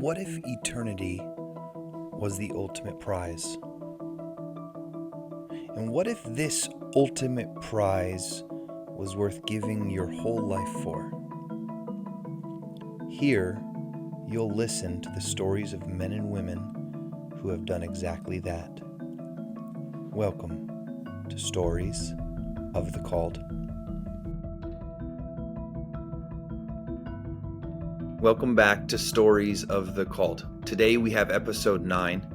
What if eternity was the ultimate prize? And what if this ultimate prize was worth giving your whole life for? Here, you'll listen to the stories of men and women who have done exactly that. Welcome to Stories of the Called. Welcome back to Stories of the Called. Today we have episode 9,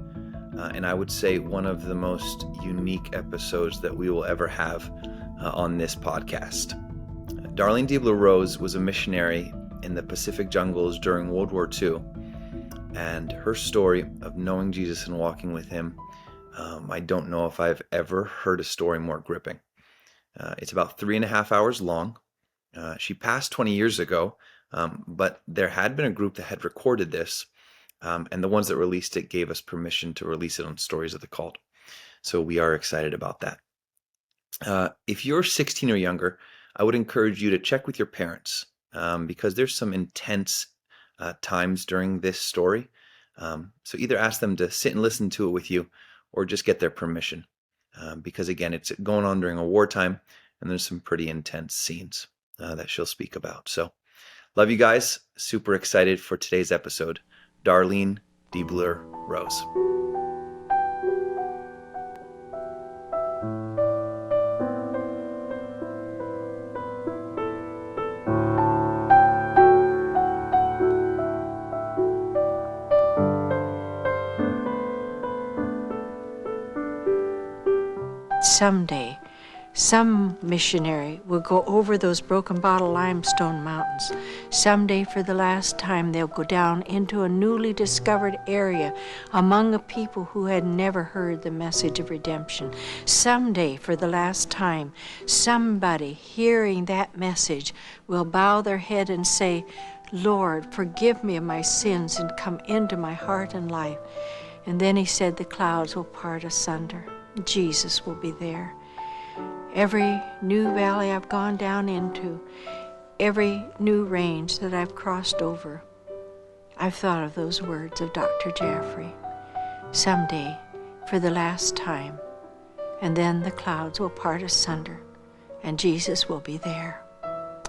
and I would say one of the most unique episodes that we will ever have on this podcast. Darlene Deibler Rose was a missionary in the Pacific jungles during World War II, and her story of knowing Jesus and walking with him, I don't know if I've ever heard a story more gripping. It's about 3.5 hours long. She passed 20 years ago, but there had been a group that had recorded this, and the ones that released it gave us permission to release it on Stories of the Called. So we are excited about that. If you're 16 or younger, I would encourage you to check with your parents because there's some intense times during this story. So either ask them to sit and listen to it with you or just get their permission because, again, it's going on during a wartime and there's some pretty intense scenes that she'll speak about. So love you guys. Super excited for today's episode. Darlene Deibler Rose. Someday, some missionary will go over those broken bottle limestone mountains. Someday, for the last time, they'll go down into a newly discovered area among a people who had never heard the message of redemption. Someday, for the last time, somebody hearing that message will bow their head and say, "Lord, forgive me of my sins and come into my heart and life." And then he said the clouds will part asunder. Jesus will be there. Every new valley I've gone down into, every new range that I've crossed over, I've thought of those words of Dr. Jaffrey. Someday, for the last time, and then the clouds will part asunder, and Jesus will be there.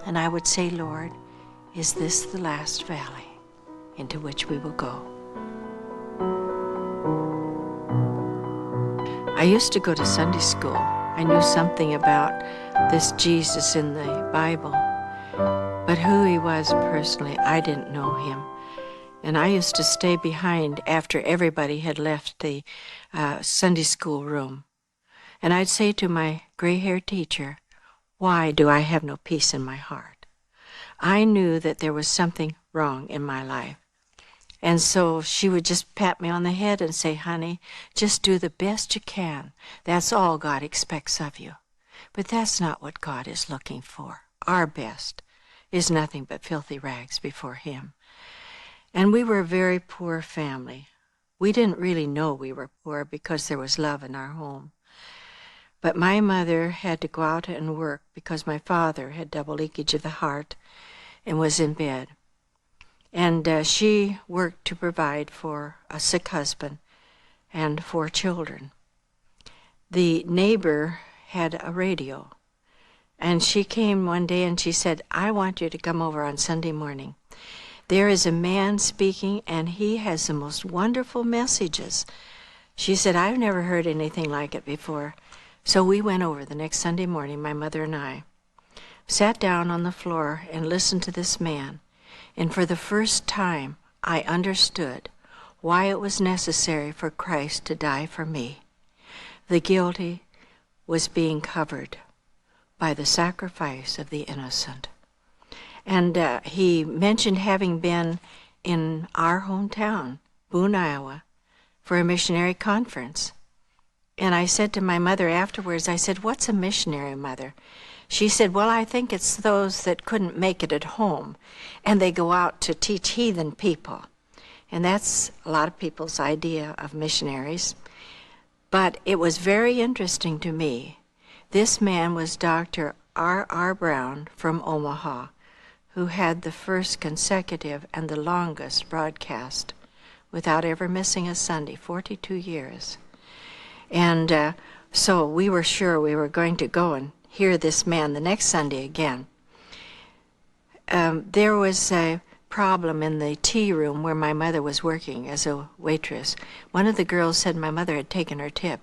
And I would say, Lord, is this the last valley into which we will go? I used to go to Sunday school. I knew something about this Jesus in the Bible, but who he was personally, I didn't know him. And I used to stay behind after everybody had left the Sunday school room. And I'd say to my gray-haired teacher, "Why do I have no peace in my heart?" I knew that there was something wrong in my life. And so she would just pat me on the head and say, "Honey, just do the best you can. That's all God expects of you." But that's not what God is looking for. Our best is nothing but filthy rags before him. And we were a very poor family. We didn't really know we were poor because there was love in our home. But my mother had to go out and work because my father had double leakage of the heart and was in bed. And she worked to provide for a sick husband and 4 children. The neighbor had a radio, and she came one day and she said, "I want you to come over on Sunday morning. There is a man speaking, and he has the most wonderful messages." She said, "I've never heard anything like it before." So we went over the next Sunday morning, my mother and I, sat down on the floor and listened to this man. And for the first time, I understood why it was necessary for Christ to die for me. The guilty was being covered by the sacrifice of the innocent. And he mentioned having been in our hometown, Boone, Iowa, for a missionary conference. And I said to my mother afterwards, I said, "What's a missionary, Mother?" She said, "Well, I think it's those that couldn't make it at home, and they go out to teach heathen people." And that's a lot of people's idea of missionaries. But it was very interesting to me. This man was Dr. R.R. Brown from Omaha, who had the first consecutive and the longest broadcast without ever missing a Sunday, 42 years. And so we were sure we were going to go and hear this man the next Sunday again. There was a problem in the tea room where my mother was working as a waitress. One of the girls said my mother had taken her tip.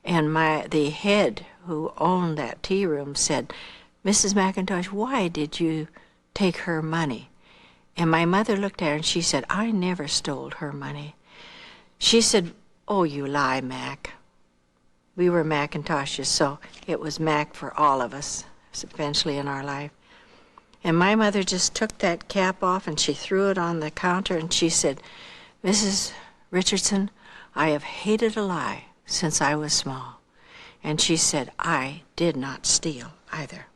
And the head who owned that tea room said, "Mrs. McIntosh, why did you take her money?" And my mother looked at her and she said, "I never stole her money." She said, "Oh, you lie, Mac." We were McIntoshes, so it was Mac for all of us, eventually in our life. And my mother just took that cap off and she threw it on the counter and she said, "Mrs. Richardson, I have hated a lie since I was small." And she said, "I did not steal either.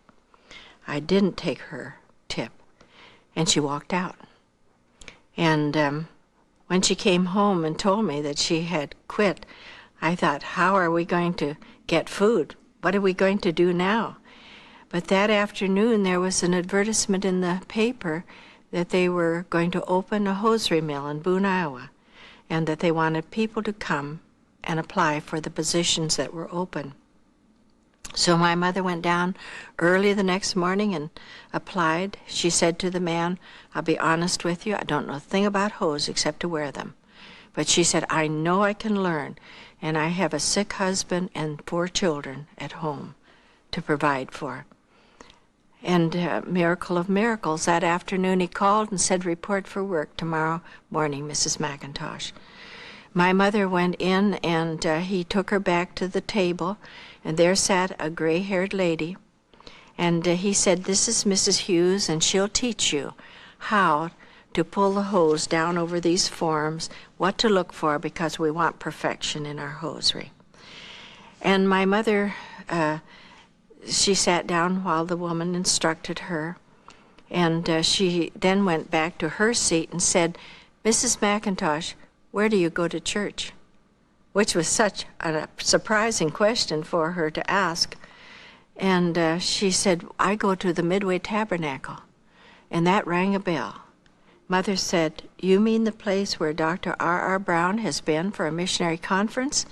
I didn't take her tip." And she walked out. And when she came home and told me that she had quit, I thought, how are we going to get food? What are we going to do now? But that afternoon there was an advertisement in the paper that they were going to open a hosiery mill in Boone, Iowa, and that they wanted people to come and apply for the positions that were open. So my mother went down early the next morning and applied. She said to the man, "I'll be honest with you, I don't know a thing about hose except to wear them." But she said, "I know I can learn, and I have a sick husband and 4 children at home to provide for." And miracle of miracles, that afternoon he called and said, "Report for work tomorrow morning, Mrs. McIntosh." My mother went in and he took her back to the table, and there sat a gray-haired lady. And he said, "This is Mrs. Hughes, and she'll teach you how to pull the hose down over these forms, what to look for, because we want perfection in our hosiery." And my mother, she sat down while the woman instructed her, and she then went back to her seat and said, "Mrs. McIntosh, where do you go to church?" Which was such a surprising question for her to ask. And she said, "I go to the Midway Tabernacle." And that rang a bell. Mother said, "You mean the place where Dr. R.R. Brown has been for a missionary conference?"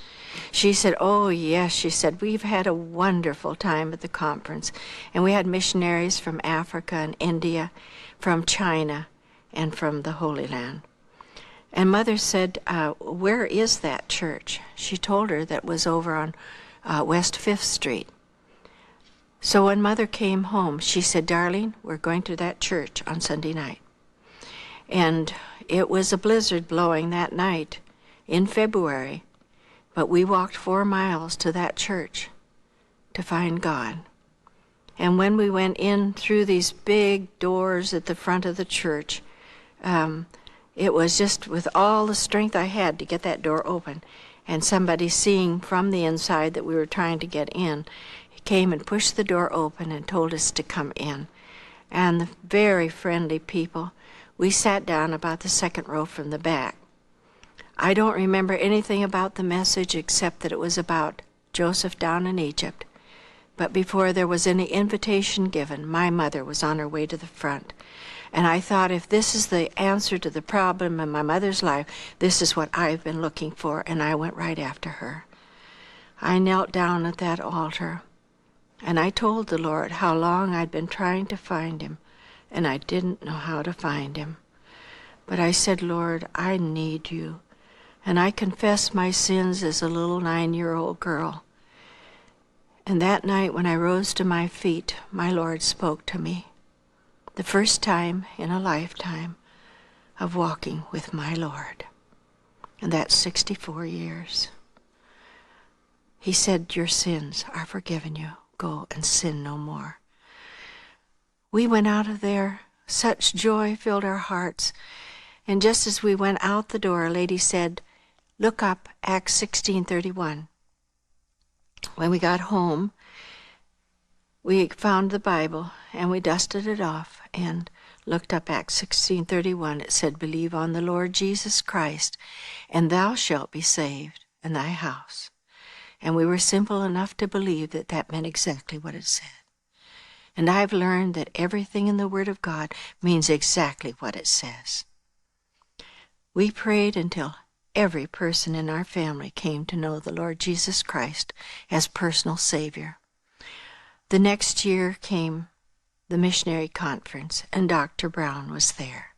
She said, "Oh, yes." She said, "We've had a wonderful time at the conference. And we had missionaries from Africa and India, from China, and from the Holy Land." And Mother said, "Where is that church?" She told her that was over on West 5th Street. So when Mother came home, she said, "Darlene, we're going to that church on Sunday night." And it was a blizzard blowing that night in February, but we walked 4 miles to that church to find God. And when we went in through these big doors at the front of the church, it was just with all the strength I had to get that door open. And somebody, seeing from the inside that we were trying to get in, came and pushed the door open and told us to come in. And the very friendly people, we sat down about the 2nd row from the back. I don't remember anything about the message except that it was about Joseph down in Egypt. But before there was any invitation given, my mother was on her way to the front. And I thought, if this is the answer to the problem in my mother's life, this is what I've been looking for, and I went right after her. I knelt down at that altar, and I told the Lord how long I'd been trying to find him, and I didn't know how to find him. But I said, "Lord, I need you." And I confessed my sins as a little 9-year-old girl. And that night when I rose to my feet, my Lord spoke to me. The first time in a lifetime of walking with my Lord. And that's 64 years. He said, "Your sins are forgiven you. Go and sin no more." We went out of there. Such joy filled our hearts. And just as we went out the door, a lady said, "Look up Acts 16:31. When we got home, we found the Bible and we dusted it off and looked up Acts 16:31. It said, "Believe on the Lord Jesus Christ, and thou shalt be saved, and thy house." And we were simple enough to believe that that meant exactly what it said. And I've learned that everything in the Word of God means exactly what it says. We prayed until every person in our family came to know the Lord Jesus Christ as personal Savior. The next year came the missionary conference, and Dr. Brown was there.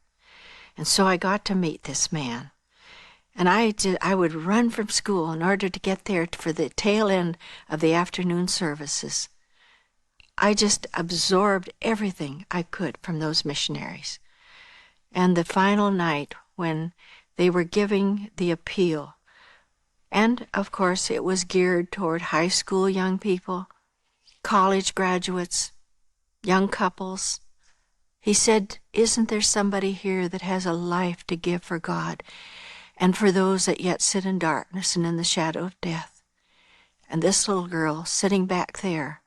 And so I got to meet this man. And I would run from school in order to get there for the tail end of the afternoon services. I just absorbed everything I could from those missionaries. And the final night when they were giving the appeal, and of course it was geared toward high school young people, college graduates, young couples, he said, "Isn't there somebody here that has a life to give for God and for those that yet sit in darkness and in the shadow of death?" And this little girl sitting back there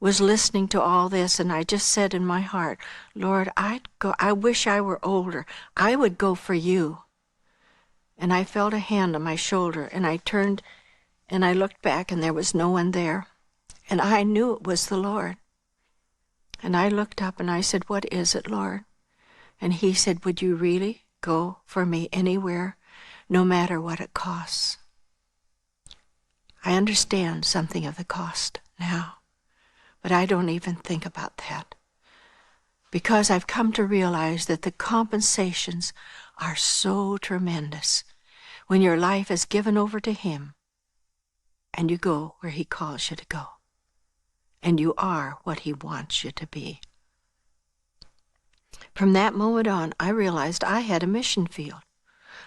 was listening to all this, and I just said in my heart, "Lord, I'd go. I wish I were older. I would go for you." And I felt a hand on my shoulder, and I turned and I looked back, and there was no one there. And I knew it was the Lord. And I looked up and I said, "What is it, Lord?" And he said, "Would you really go for me anywhere, no matter what it costs?" I understand something of the cost now, but I don't even think about that, because I've come to realize that the compensations are so tremendous when your life is given over to him and you go where he calls you to go, and you are what he wants you to be. From that moment on, I realized I had a mission field.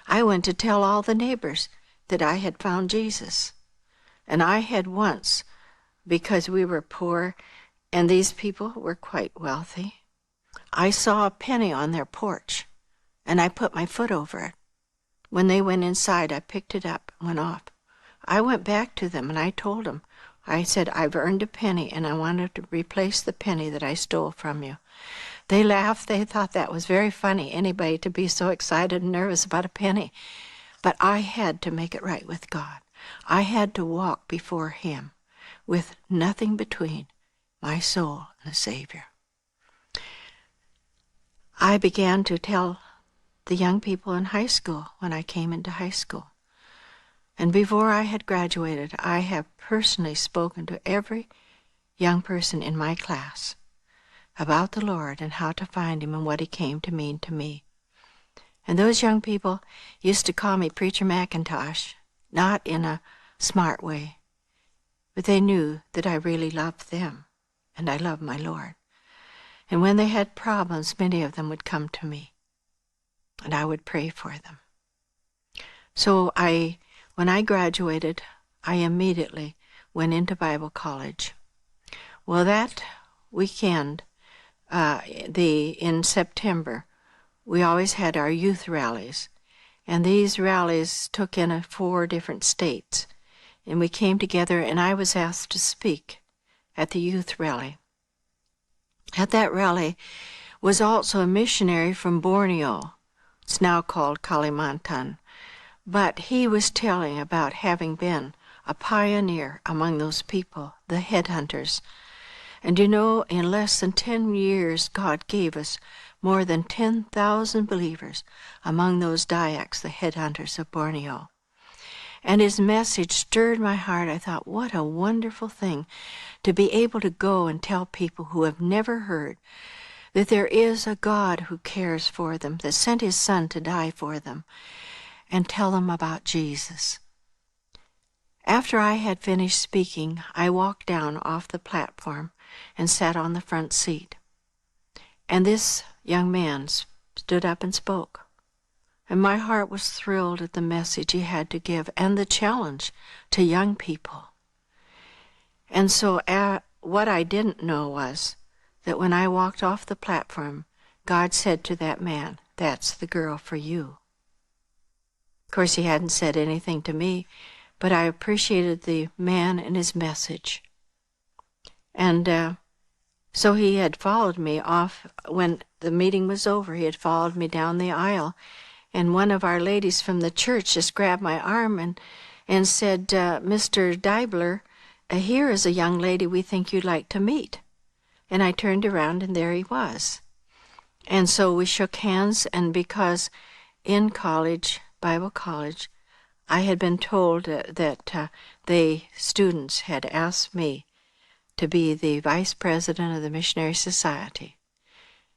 I went to tell all the neighbors that I had found Jesus. And I had once, because we were poor and these people were quite wealthy, I saw a penny on their porch, and I put my foot over it. When they went inside, I picked it up and went off. I went back to them and I told them, I said, "I've earned a penny and I wanted to replace the penny that I stole from you." They laughed. They thought that was very funny, anybody to be so excited and nervous about a penny. But I had to make it right with God. I had to walk before him with nothing between my soul and the Savior. I began to tell the young people in high school when I came into high school. And before I had graduated, I have personally spoken to every young person in my class about the Lord and how to find him and what he came to mean to me. And those young people used to call me Preacher McIntosh, not in a smart way, but they knew that I really loved them and I loved my Lord. And when they had problems, many of them would come to me and I would pray for them. So when I graduated, I immediately went into Bible college. Well, that weekend, in September, we always had our youth rallies, and these rallies took in 4 different states, and we came together, and I was asked to speak at the youth rally. At that rally was also a missionary from Borneo. It's now called Kalimantan, but he was telling about having been a pioneer among those people, the headhunters. And you know, in less than 10 years, God gave us more than 10,000 believers among those Dayaks, the headhunters of Borneo. And his message stirred my heart. I thought, what a wonderful thing to be able to go and tell people who have never heard that there is a God who cares for them, that sent his Son to die for them, and tell them about Jesus. After I had finished speaking, I walked down off the platform and sat on the front seat. And this young man stood up and spoke. And my heart was thrilled at the message he had to give and the challenge to young people. And so what I didn't know was that when I walked off the platform, God said to that man, "That's the girl for you." Of course, he hadn't said anything to me, but I appreciated the man and his message. And so he had followed me off. When the meeting was over, he had followed me down the aisle, and one of our ladies from the church just grabbed my arm and said, "Mr. Deibler, here is a young lady we think you'd like to meet." And I turned around, and there he was. And so we shook hands, and because in college, Bible college, I had been told that the students had asked me to be the vice president of the Missionary Society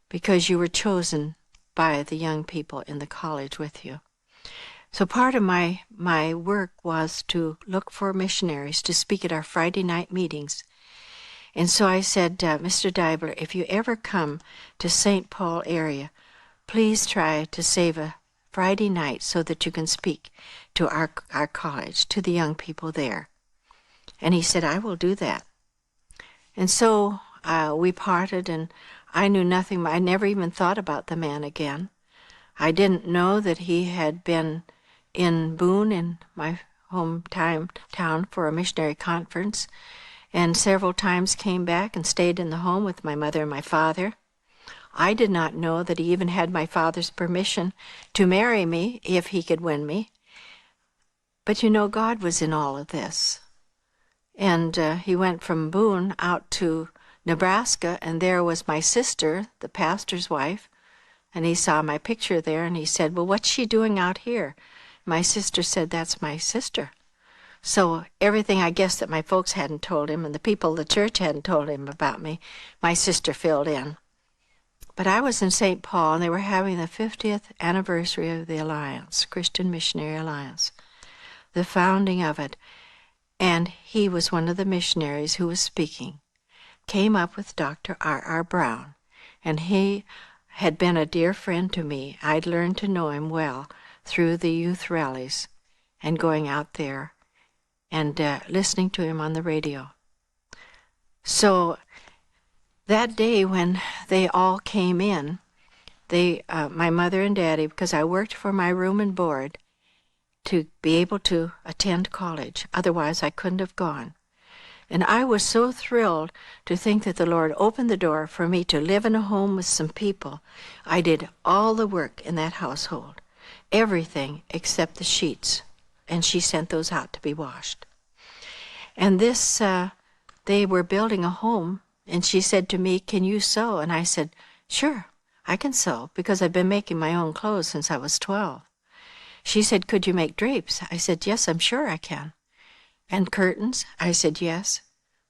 because you were chosen by the young people in the college with you. So part of my work was to look for missionaries to speak at our Friday night meetings. And so I said, Mr. Deibler, if you ever come to St. Paul area, please try to save a Friday night so that you can speak to our college, to the young people there. And he said, I will do that. And so we parted, and I knew nothing. I never even thought about the man again. I didn't know that he had been in Boone, in my hometown, for a missionary conference, and several times came back and stayed in the home with my mother and my father. I did not know that he even had my father's permission to marry me if he could win me. But you know, God was in all of this. And he went from Boone out to Nebraska, and there was my sister, the pastor's wife, and he saw my picture there, and he said, well, what's she doing out here? My sister said, that's my sister. So everything, I guess, that my folks hadn't told him and the people of the church hadn't told him about me, my sister filled in. But I was in St. Paul, and they were having the 50th anniversary of the Alliance, Christian Missionary Alliance, the founding of it. And he was one of the missionaries who was speaking, came up with Dr. R.R. Brown, and he had been a dear friend to me. I'd learned to know him well through the youth rallies and going out there and listening to him on the radio. So that day when they all came in, my mother and daddy, because I worked for my room and board to be able to attend college, otherwise I couldn't have gone. And I was so thrilled to think that the Lord opened the door for me to live in a home with some people. I did all the work in that household, everything except the sheets, and she sent those out to be washed. And this, they were building a home, and she said to me, can you sew? And I said, sure, I can sew, because I've been making my own clothes since I was 12. She said, could you make drapes? I said, yes, I'm sure I can. And curtains? I said, yes.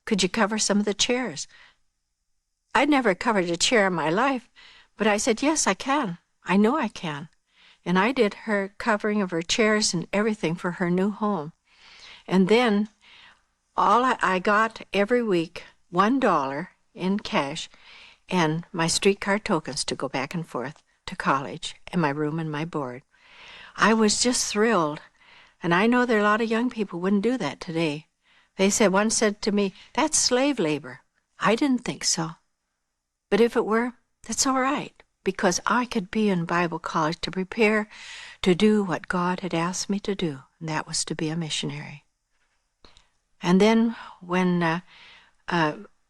Could you cover some of the chairs? I'd never covered a chair in my life, but I said, yes, I can. I know I can. And I did her covering of her chairs and everything for her new home. And then I got every week $1 in cash and my streetcar tokens to go back and forth to college and my room and my board. I was just thrilled. And I know there are a lot of young people who wouldn't do that today. One said to me, that's slave labor. I didn't think so. But if it were, that's all right, because I could be in Bible college to prepare to do what God had asked me to do, and that was to be a missionary. And then when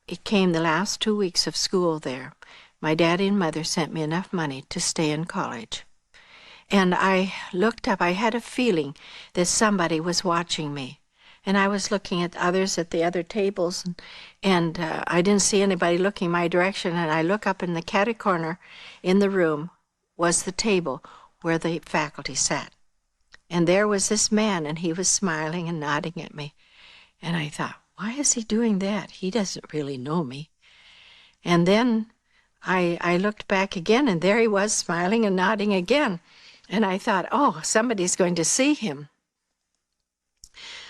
it came the last 2 weeks of school there, my daddy and mother sent me enough money to stay in college. And I looked up, I had a feeling that somebody was watching me. And I was looking at others at the other tables, and I didn't see anybody looking my direction. And I look up in the catty corner in the room was the table where the faculty sat. And there was this man, and he was smiling and nodding at me. And I thought, why is he doing that? He doesn't really know me. And then I looked back again, and there he was smiling and nodding again. And I thought, oh, somebody's going to see him.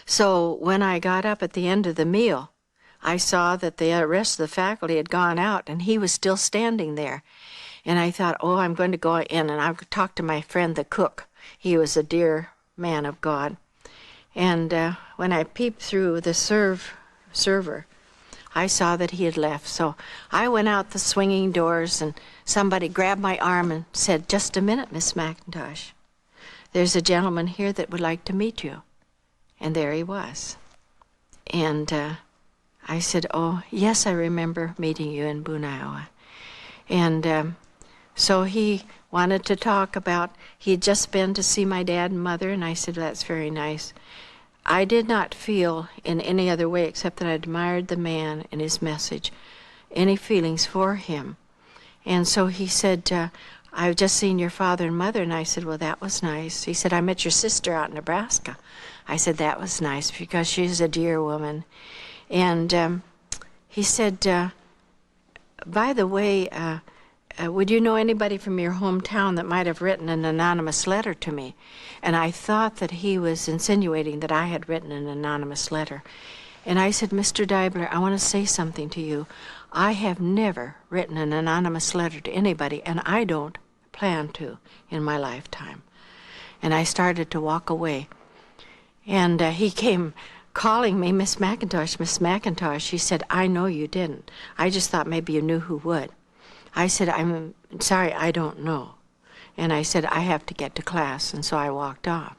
So when I got up at the end of the meal, I saw that the rest of the faculty had gone out, and he was still standing there. And I thought, oh, I'm going to go in, and I'll talk to my friend the cook. He was a dear man of God. And when I peeped through the server, I saw that he had left. So I went out the swinging doors, and somebody grabbed my arm and said, just a minute, Miss McIntosh. There's a gentleman here that would like to meet you. And there he was. And I said, oh, yes, I remember meeting you in Boone, Iowa. And so he wanted to talk about, he had just been to see my dad and mother, and I said, that's very nice. I did not feel in any other way except that I admired the man and his message, any feelings for him. And so he said, I've just seen your father and mother. And I said, well, that was nice. He said, I met your sister out in Nebraska. I said, that was nice because she's a dear woman. And he said, by the way, would you know anybody from your hometown that might have written an anonymous letter to me? And I thought that he was insinuating that I had written an anonymous letter. And I said, Mr. Deibler, I want to say something to you. I have never written an anonymous letter to anybody, and I don't plan to in my lifetime. And I started to walk away. And he came calling me, Miss McIntosh, Miss McIntosh. He said, I know you didn't. I just thought maybe you knew who would. I said, I'm sorry, I don't know. And I said, I have to get to class, and so I walked off.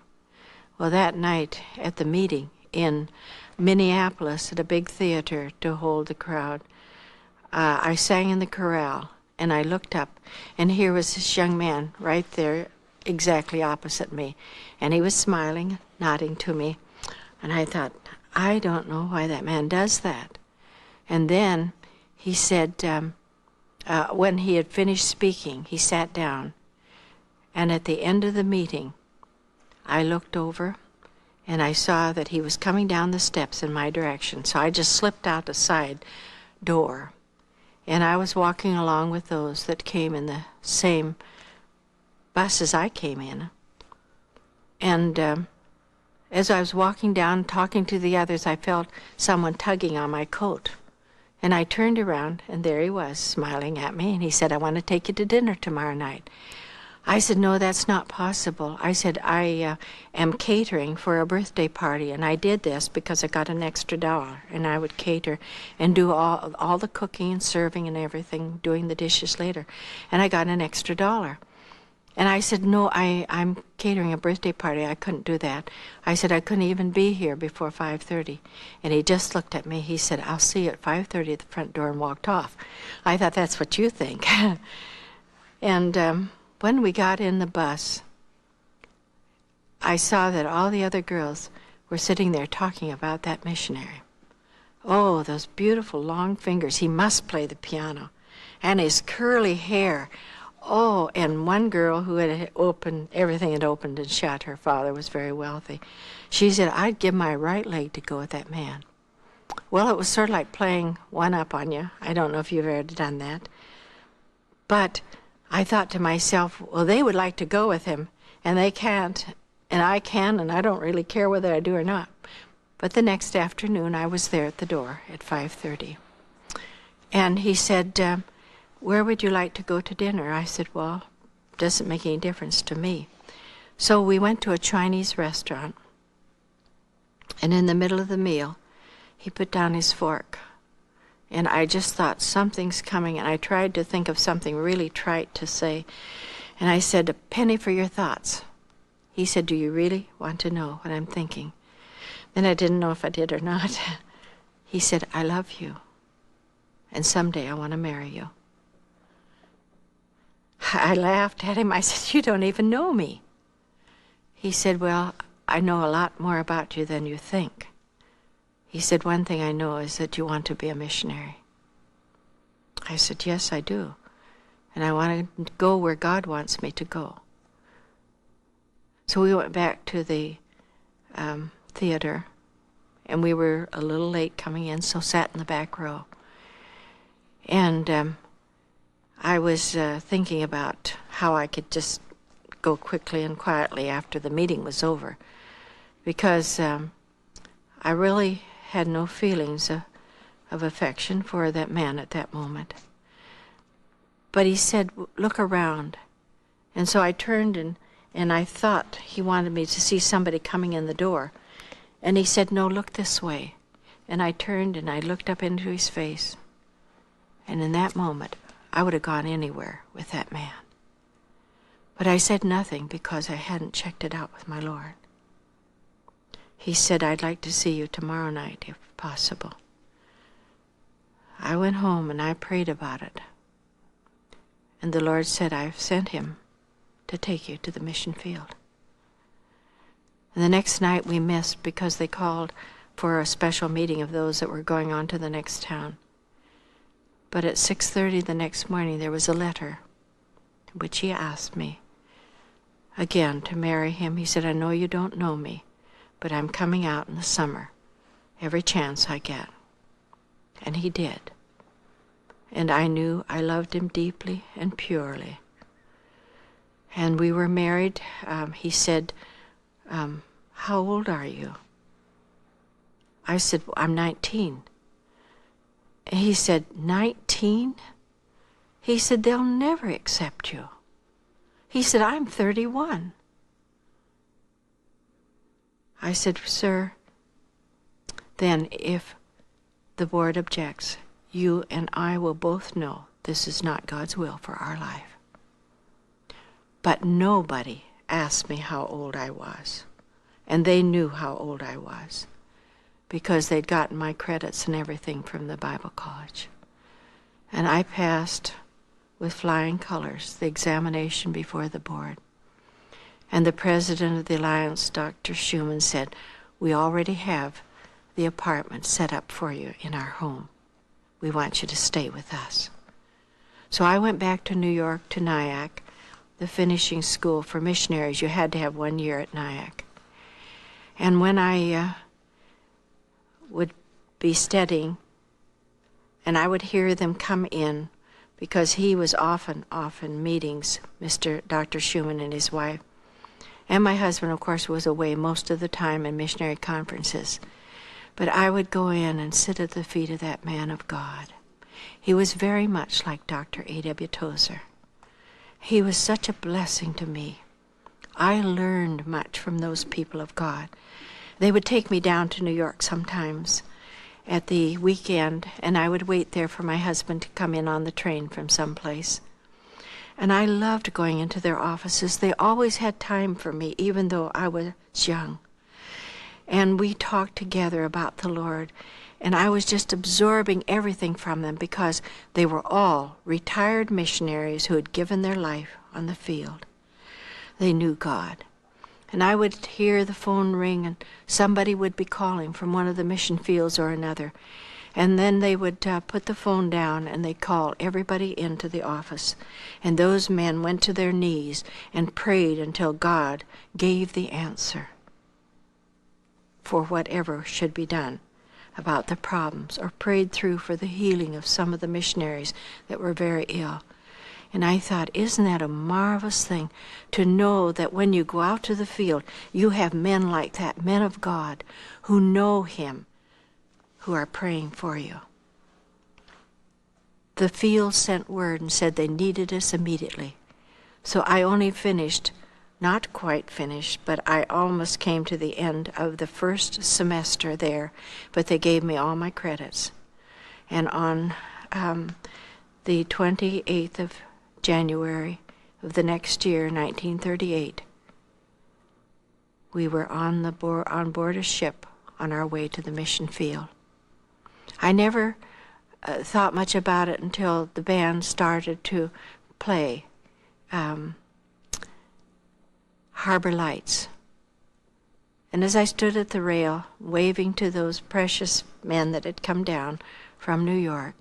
Well, that night at the meeting in Minneapolis at a big theater to hold the crowd, I sang in the chorale, and I looked up, and here was this young man right there exactly opposite me. And he was smiling, nodding to me. And I thought, I don't know why that man does that. And then he said, when he had finished speaking, he sat down. And at the end of the meeting, I looked over, and I saw that he was coming down the steps in my direction. So I just slipped out the side door. And I was walking along with those that came in the same bus as I came in. And as I was walking down, talking to the others, I felt someone tugging on my coat. And I turned around, and there he was, smiling at me. And he said, I want to take you to dinner tomorrow night. I said, no, that's not possible. I said, I am catering for a birthday party, and I did this because I got an extra $1, and I would cater and do all the cooking and serving and everything, doing the dishes later. And I got an extra $1. And I said, no, I'm catering a birthday party. I couldn't do that. I said, I couldn't even be here before 5:30. And he just looked at me. He said, I'll see you at 5:30 at the front door, and walked off. I thought, that's what you think. And when we got in the bus, I saw that all the other girls were sitting there talking about that missionary. Oh, those beautiful long fingers. He must play the piano. And his curly hair. Oh, and one girl who had opened, everything had opened and shut. Her father was very wealthy. She said, I'd give my right leg to go with that man. Well, it was sort of like playing one up on you. I don't know if you've ever done that. But I thought to myself, well, they would like to go with him, and they can't, and I can, and I don't really care whether I do or not. But the next afternoon, I was there at the door at 5:30. And he said, where would you like to go to dinner? I said, well, it doesn't make any difference to me. So we went to a Chinese restaurant, and in the middle of the meal, he put down his fork. And I just thought, something's coming, and I tried to think of something really trite to say. And I said, a penny for your thoughts. He said, do you really want to know what I'm thinking? Then I didn't know if I did or not. He said, I love you, and someday I want to marry you. I laughed at him. I said, you don't even know me. He said, well, I know a lot more about you than you think. He said, one thing I know is that you want to be a missionary. I said, yes, I do. And I want to go where God wants me to go. So we went back to the theater, and we were a little late coming in, so sat in the back row. And I was thinking about how I could just go quickly and quietly after the meeting was over, because I really had no feelings of affection for that man at that moment. But he said, look around. And so I turned, and I thought he wanted me to see somebody coming in the door. And he said, no, look this way. And I turned, and I looked up into his face. And in that moment, I would have gone anywhere with that man. But I said nothing because I hadn't checked it out with my Lord. He said, I'd like to see you tomorrow night, if possible. I went home and I prayed about it. And the Lord said, I've sent him to take you to the mission field. And the next night we missed because they called for a special meeting of those that were going on to the next town. But at 6:30 the next morning there was a letter which he asked me again to marry him. He said, I know you don't know me, but I'm coming out in the summer, every chance I get. And he did. And I knew I loved him deeply and purely. And we were married. He said, how old are you? I said, well, I'm 19. And he said, 19? He said, they'll never accept you. He said, I'm 31. I said, sir, then if the board objects, you and I will both know this is not God's will for our life. But nobody asked me how old I was. And they knew how old I was, because they'd gotten my credits and everything from the Bible college. And I passed with flying colors the examination before the board. And the president of the Alliance, Dr. Schumann, said, we already have the apartment set up for you in our home. We want you to stay with us. So I went back to New York, to Nyack, the finishing school for missionaries. You had to have 1 year at Nyack. And when I would be studying, and I would hear them come in, because he was often meetings, Dr. Schumann and his wife. And my husband, of course, was away most of the time in missionary conferences. But I would go in and sit at the feet of that man of God. He was very much like Dr. A.W. Tozer. He was such a blessing to me. I learned much from those people of God. They would take me down to New York sometimes at the weekend, and I would wait there for my husband to come in on the train from someplace. And I loved going into their offices. They always had time for me, even though I was young. And we talked together about the Lord, and I was just absorbing everything from them, because they were all retired missionaries who had given their life on the field. They knew God. And I would hear the phone ring, and somebody would be calling from one of the mission fields or another. And then they would put the phone down, and they'd call everybody into the office. And those men went to their knees and prayed until God gave the answer for whatever should be done about the problems, or prayed through for the healing of some of the missionaries that were very ill. And I thought, isn't that a marvelous thing to know that when you go out to the field, you have men like that, men of God, who know Him, who are praying for you. The field sent word and said they needed us immediately. So I only finished, not quite finished, but I almost came to the end of the first semester there, but they gave me all my credits. And on the 28th of January of the next year, 1938, we were on board a ship on our way to the mission field. I never thought much about it until the band started to play Harbor Lights. And as I stood at the rail, waving to those precious men that had come down from New York,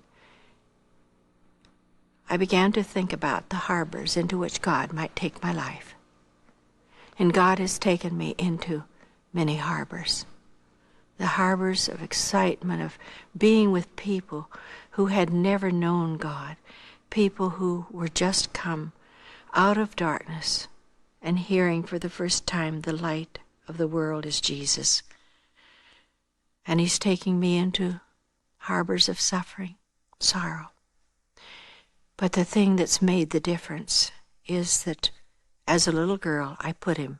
I began to think about the harbors into which God might take my life. And God has taken me into many harbors. The harbors of excitement, of being with people who had never known God, people who were just come out of darkness and hearing for the first time the light of the world is Jesus. And He's taking me into harbors of suffering, sorrow. But the thing that's made the difference is that as a little girl, I put Him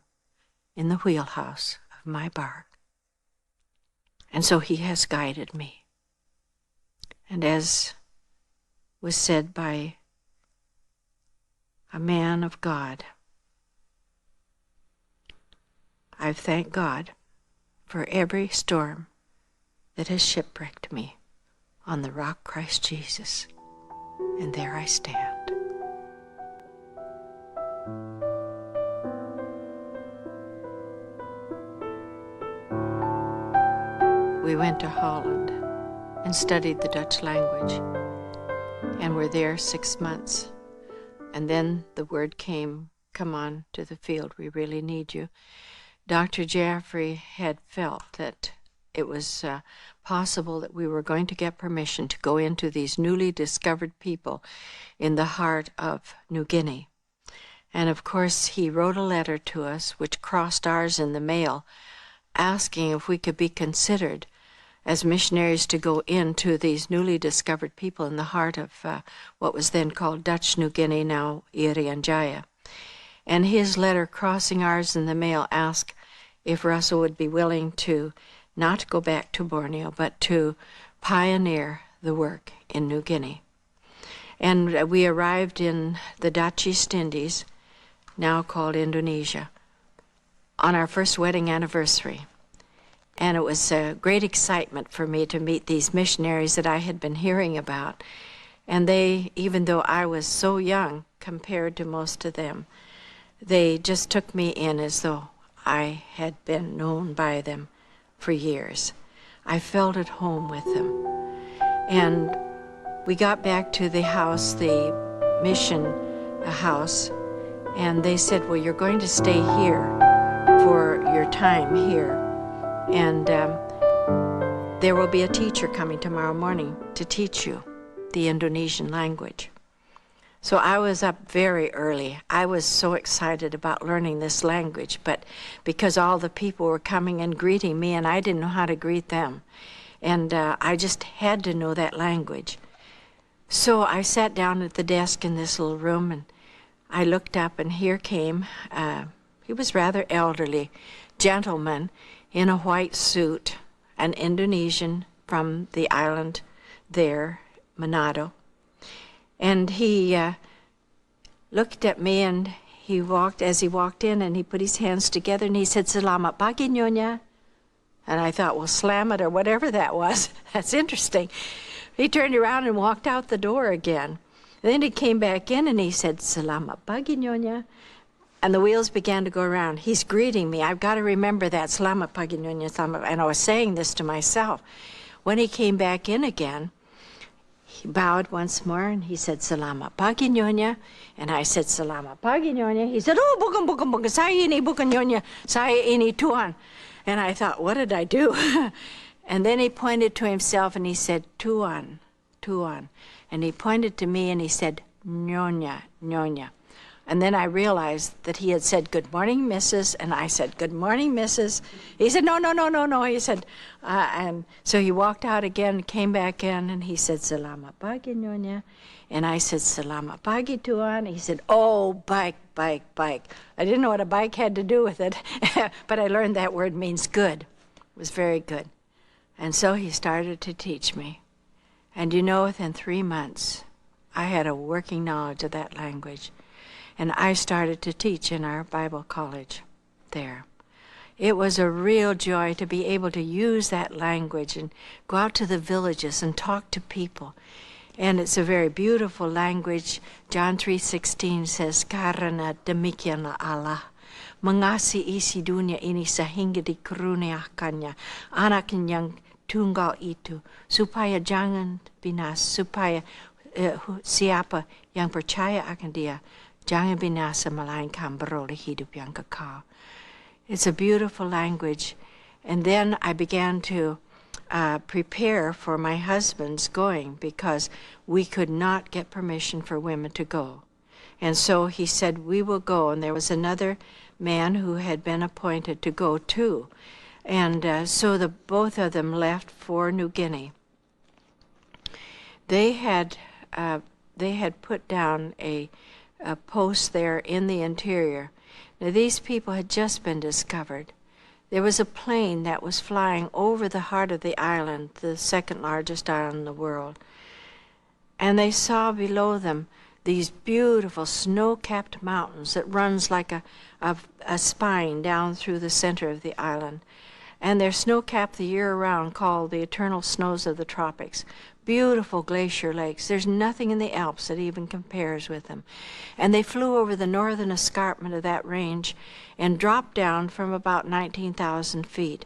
in the wheelhouse of my bark. And so He has guided me. And as was said by a man of God, I've thanked God for every storm that has shipwrecked me on the rock Christ Jesus. And there I stand. We went to Holland and studied the Dutch language, and were there 6 months. And then the word came, come on to the field, we really need you. Dr. Jaffrey had felt that it was possible that we were going to get permission to go into these newly discovered people in the heart of New Guinea. And of course, he wrote a letter to us, which crossed ours in the mail, asking if we could be considered as missionaries to go into these newly discovered people in the heart of what was then called Dutch New Guinea, now Irian Jaya. And his letter crossing ours in the mail asked if Russell would be willing to not go back to Borneo, but to pioneer the work in New Guinea. And we arrived in the Dutch East Indies, now called Indonesia, on our first wedding anniversary. And it was a great excitement for me to meet these missionaries that I had been hearing about. And they, even though I was so young compared to most of them, they just took me in as though I had been known by them for years. I felt at home with them. And we got back to the house, the mission house, and they said, well, you're going to stay here for your time here. And there will be a teacher coming tomorrow morning to teach you the Indonesian language. So I was up very early. I was so excited about learning this language, but because all the people were coming and greeting me, and I didn't know how to greet them. And I just had to know that language. So I sat down at the desk in this little room, and I looked up, and here came, he was rather elderly, gentleman in a white suit, an Indonesian from the island there, Manado. And he looked at me, and he walked, as he walked in, and he put his hands together, and he said, Selamat pagi, Nyonya. And I thought, well, slam it or whatever that was. That's interesting. He turned around and walked out the door again. And then he came back in, and he said, Selamat pagi, Nyonya. And the wheels began to go around. He's greeting me. I've got to remember that, Selamat pagi, Nyonya. And I was saying this to myself. When he came back in again, he bowed once more, and he said, Selamat pagi, Nyonya. And I said, Selamat pagi, Nyonya. He said, oh, bukan, saya ini bukan Nyonya, saya ini Tuan. And I thought, what did I do? And then he pointed to himself, and he said, Tuan, Tuan. And he pointed to me, and he said, Nyonya, Nyonya. And then I realized that he had said, good morning, Mrs. And I said, good morning, Mrs. He said, no. He said, and so he walked out again, came back in, and he said, Selamat pagi, Nyonya. And I said, Selamat pagi, Tuan. He said, oh, bike. I didn't know what a bike had to do with it, but I learned that word means good. It was very good. And so he started to teach me. And you know, within 3 months, I had a working knowledge of that language. And I started to teach in our Bible college there. It was a real joy to be able to use that language and go out to the villages and talk to people. And it's a very beautiful language. John 3:16 says, Karena demikianlah Allah mengasihi isi dunia ini sehingga dikaruniakannya anak yang tunggal itu, supaya jangan binasa, supaya siapa yang percaya akan dia jangan binasa melainkan beroleh hidup yang kekal. It's a beautiful language. And then I began to prepare for my husband's going, because we could not get permission for women to go. And so he said, we will go. And there was another man who had been appointed to go too. And so both of them left for New Guinea. They had put down a post there in the interior. Now, these people had just been discovered. There was a plane that was flying over the heart of the island, the second largest island in the world. And they saw below them these beautiful snow-capped mountains that runs like a spine down through the center of the island. And they're snow-capped the year around, called the eternal snows of the tropics. Beautiful glacier lakes. There's nothing in the Alps that even compares with them. And they flew over the northern escarpment of that range and dropped down from about 19,000 feet.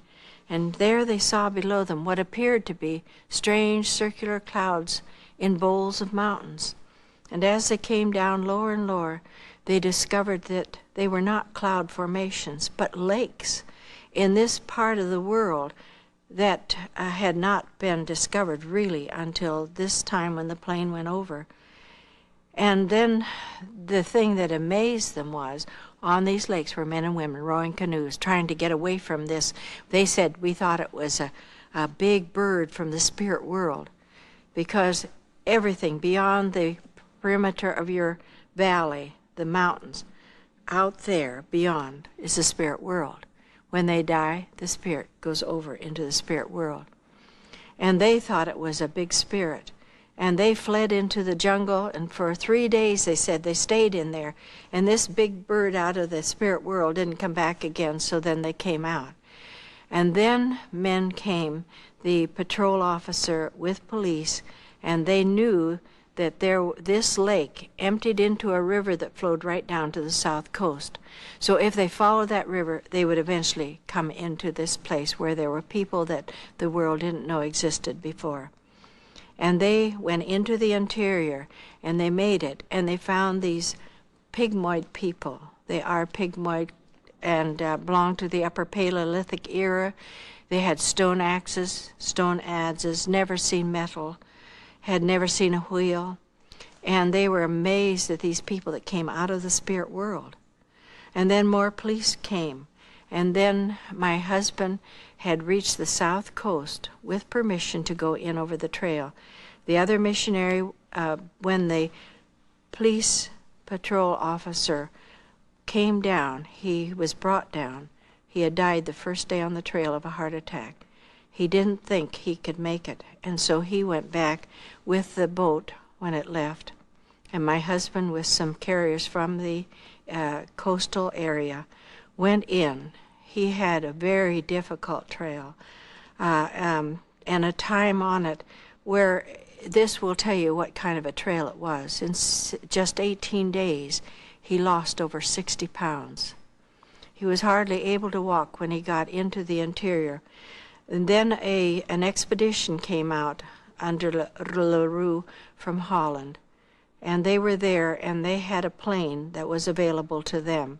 And there they saw below them what appeared to be strange circular clouds in bowls of mountains. And as they came down lower and lower, they discovered that they were not cloud formations, but lakes in this part of the world that had not been discovered really until this time when the plane went over. And then the thing that amazed them was on these lakes were men and women rowing canoes, trying to get away from this. They said, we thought it was a big bird from the spirit world, because everything beyond the perimeter of your valley, the mountains, out there beyond is the spirit world. When they die, the spirit goes over into the spirit world. And they thought it was a big spirit. And they fled into the jungle, and for 3 days, they said, they stayed in there. And this big bird out of the spirit world didn't come back again, so then they came out. And then men came, the patrol officer with police, and they knew that this lake emptied into a river that flowed right down to the south coast. So if they followed that river, they would eventually come into this place where there were people that the world didn't know existed before. And they went into the interior, and they made it, and they found these pygmoid people. They are pygmoid and belong to the Upper Paleolithic era. They had stone axes, stone adzes, never seen metal, had never seen a wheel, and they were amazed at these people that came out of the spirit world. And then more police came, and then my husband had reached the south coast with permission to go in over the trail. The other missionary, when the police patrol officer came down, he was brought down. He had died the first day on the trail of a heart attack. He didn't think he could make it, and so he went back with the boat when it left. And my husband, with some carriers from the coastal area, went in. He had a very difficult trail and a time on it where this will tell you what kind of a trail it was. In just 18 days, he lost over 60 pounds. He was hardly able to walk when he got into the interior. And then an expedition came out under LaRue from Holland, and they were there, and they had a plane that was available to them.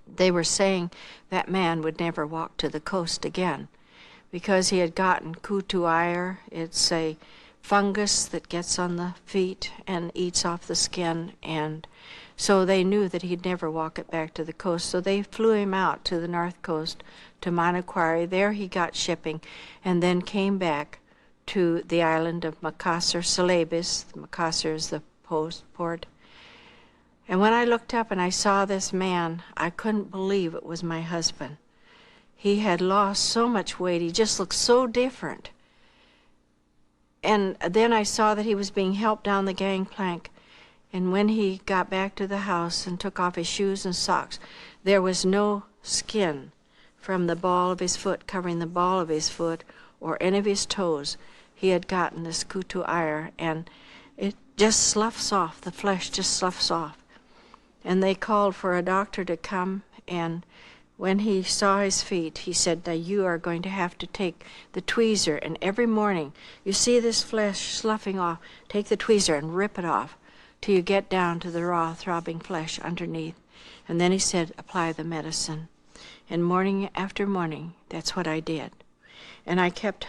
They were saying that man would never walk to the coast again because he had gotten kutu-ire. It's a fungus that gets on the feet and eats off the skin, and so they knew that he'd never walk it back to the coast. So they flew him out to the north coast, to Manokwari. There he got shipping, and then came back to the island of Makassar, Celebes. Makassar is the port. And when I looked up and I saw this man, I couldn't believe it was my husband. He had lost so much weight. He just looked so different. And then I saw that he was being helped down the gangplank. And when he got back to the house and took off his shoes and socks, there was no skin from the ball of his foot, covering the ball of his foot or any of his toes. He had gotten this kutu-ire, and it just sloughs off. The flesh just sloughs off. And they called for a doctor to come, and when he saw his feet, he said, now you are going to have to take the tweezer, and every morning you see this flesh sloughing off, take the tweezer and rip it off till you get down to the raw, throbbing flesh underneath. And then he said, apply the medicine. And morning after morning, that's what I did. And I kept,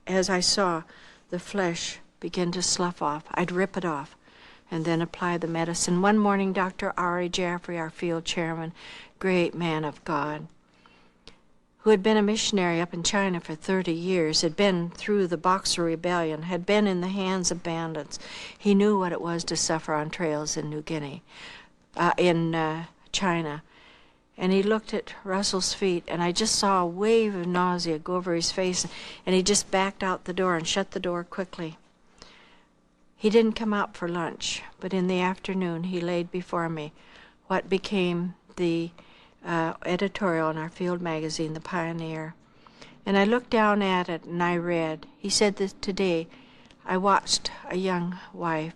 as I saw the flesh begin to slough off, I'd rip it off and then apply the medicine. One morning, Dr. Ari Jaffrey, our field chairman, great man of God, who had been a missionary up in China for 30 years, had been through the Boxer Rebellion, had been in the hands of bandits. He knew what it was to suffer on trails in New Guinea, in China. And he looked at Russell's feet, and I just saw a wave of nausea go over his face, and he just backed out the door and shut the door quickly. He didn't come out for lunch, but in the afternoon he laid before me what became the editorial in our field magazine, The Pioneer. And I looked down at it and I read. He said that today I watched a young wife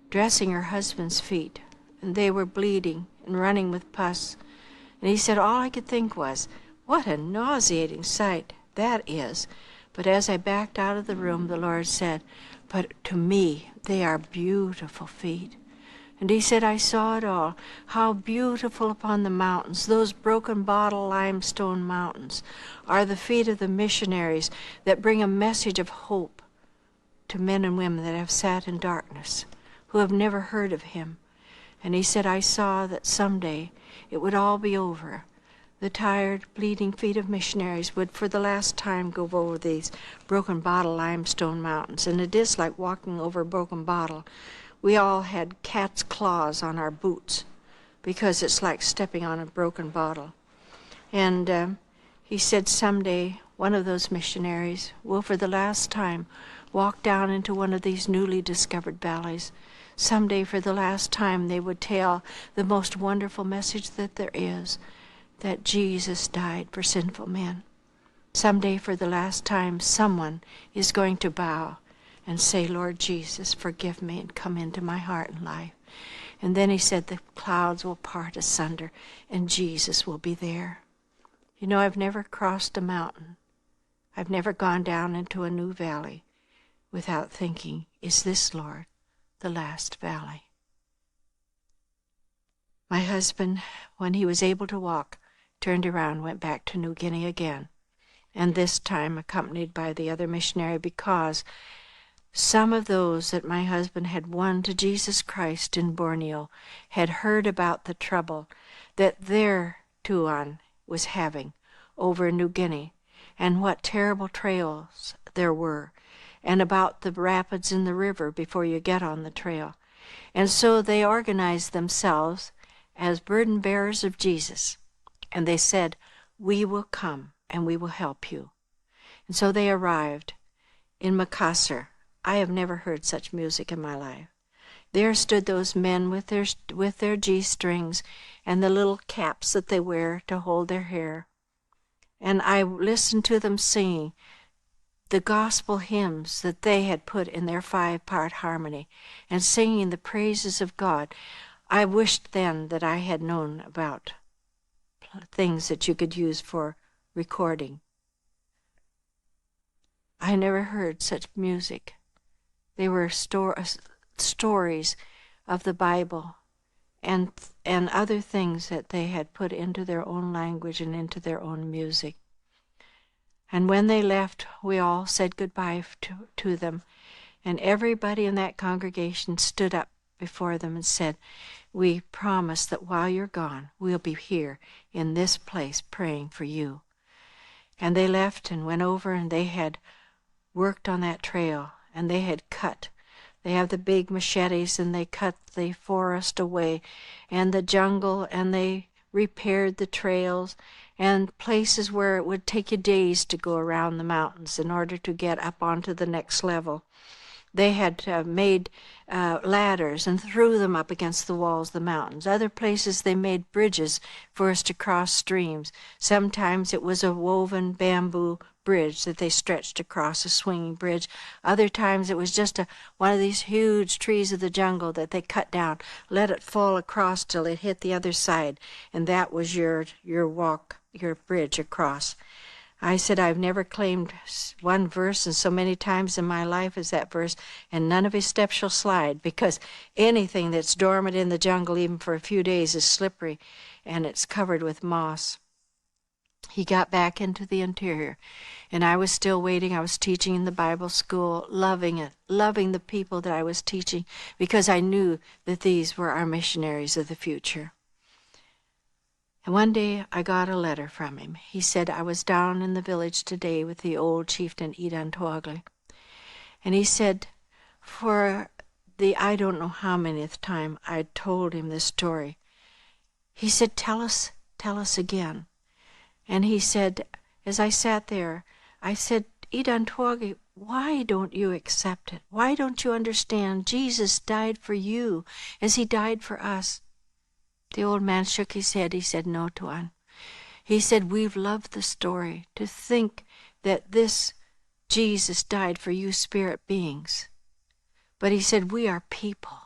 dressing her husband's feet, and they were bleeding and running with pus. And he said all I could think was, what a nauseating sight that is. But as I backed out of the room, the Lord said, but to me they are beautiful feet. And he said, I saw it all. How beautiful upon the mountains, those broken bottle limestone mountains, are the feet of the missionaries that bring a message of hope to men and women that have sat in darkness, who have never heard of him. And he said, I saw that someday it would all be over. The tired, bleeding feet of missionaries would for the last time go over these broken bottle limestone mountains. And it is like walking over a broken bottle. We all had cat's claws on our boots because it's like stepping on a broken bottle. And he said someday one of those missionaries will for the last time walk down into one of these newly discovered valleys. Someday for the last time they would tell the most wonderful message that there is, that Jesus died for sinful men. Someday for the last time someone is going to bow and say, Lord Jesus, forgive me and come into my heart and life. And then he said the clouds will part asunder and Jesus will be there. You know, I've never crossed a mountain. I've never gone down into a new valley without thinking, is this, Lord, the last valley? My husband, when he was able to walk, turned around, went back to New Guinea again, and this time accompanied by the other missionary, because some of those that my husband had won to Jesus Christ in Borneo had heard about the trouble that their Tuan was having over in New Guinea, and what terrible trails there were, and about the rapids in the river before you get on the trail. And so they organized themselves as burden bearers of Jesus. And they said, we will come and we will help you. And so they arrived in Makassar. I have never heard such music in my life. There stood those men with their G-strings and the little caps that they wear to hold their hair. And I listened to them singing the gospel hymns that they had put in their 5-part harmony and singing the praises of God. I wished then that I had known about things that you could use for recording. I never heard such music. They were stories of the Bible and other things that they had put into their own language and into their own music. And when they left, we all said goodbye to them, and everybody in that congregation stood up before them and said, we promise that while you're gone, we'll be here in this place praying for you. And they left and went over, and they had worked on that trail, and they had cut. They have the big machetes, and they cut the forest away and the jungle, and they repaired the trails and places where it would take you days to go around the mountains in order to get up onto the next level. They had made ladders and threw them up against the walls of the mountains. Other places they made bridges for us to cross streams. Sometimes it was a woven bamboo bridge that they stretched across, a swinging bridge. Other times it was just one of these huge trees of the jungle that they cut down, let it fall across till it hit the other side, and that was your walk, your bridge across. I said, I've never claimed one verse, and so many times in my life as that verse, and none of his steps shall slide, because anything that's dormant in the jungle, even for a few days, is slippery, and it's covered with moss. He got back into the interior, and I was still waiting. I was teaching in the Bible school, loving it, loving the people that I was teaching, because I knew that these were our missionaries of the future. And one day I got a letter from him. He said, I was down in the village today with the old chieftain Idan Tuagle. And he said, for the I don't know how manyth time I told him this story. He said, tell us again. And he said, as I sat there, I said, Idan Tuagle, why don't you accept it? Why don't you understand? Jesus died for you as he died for us. The old man shook his head. He said, no, Tuan. He said, we've loved the story. To think that this Jesus died for you spirit beings. But he said, we are people.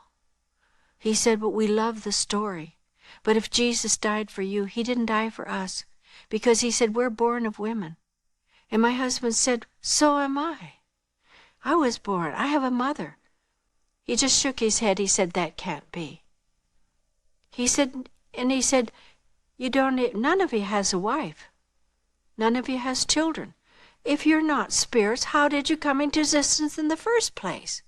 He said, but we love the story. But if Jesus died for you, he didn't die for us. Because he said, we're born of women. And my husband said, so am I. I was born. I have a mother. He just shook his head. He said, that can't be. He said, you don't, none of you has a wife. None of you has children. If you're not spirits, how did you come into existence in the first place?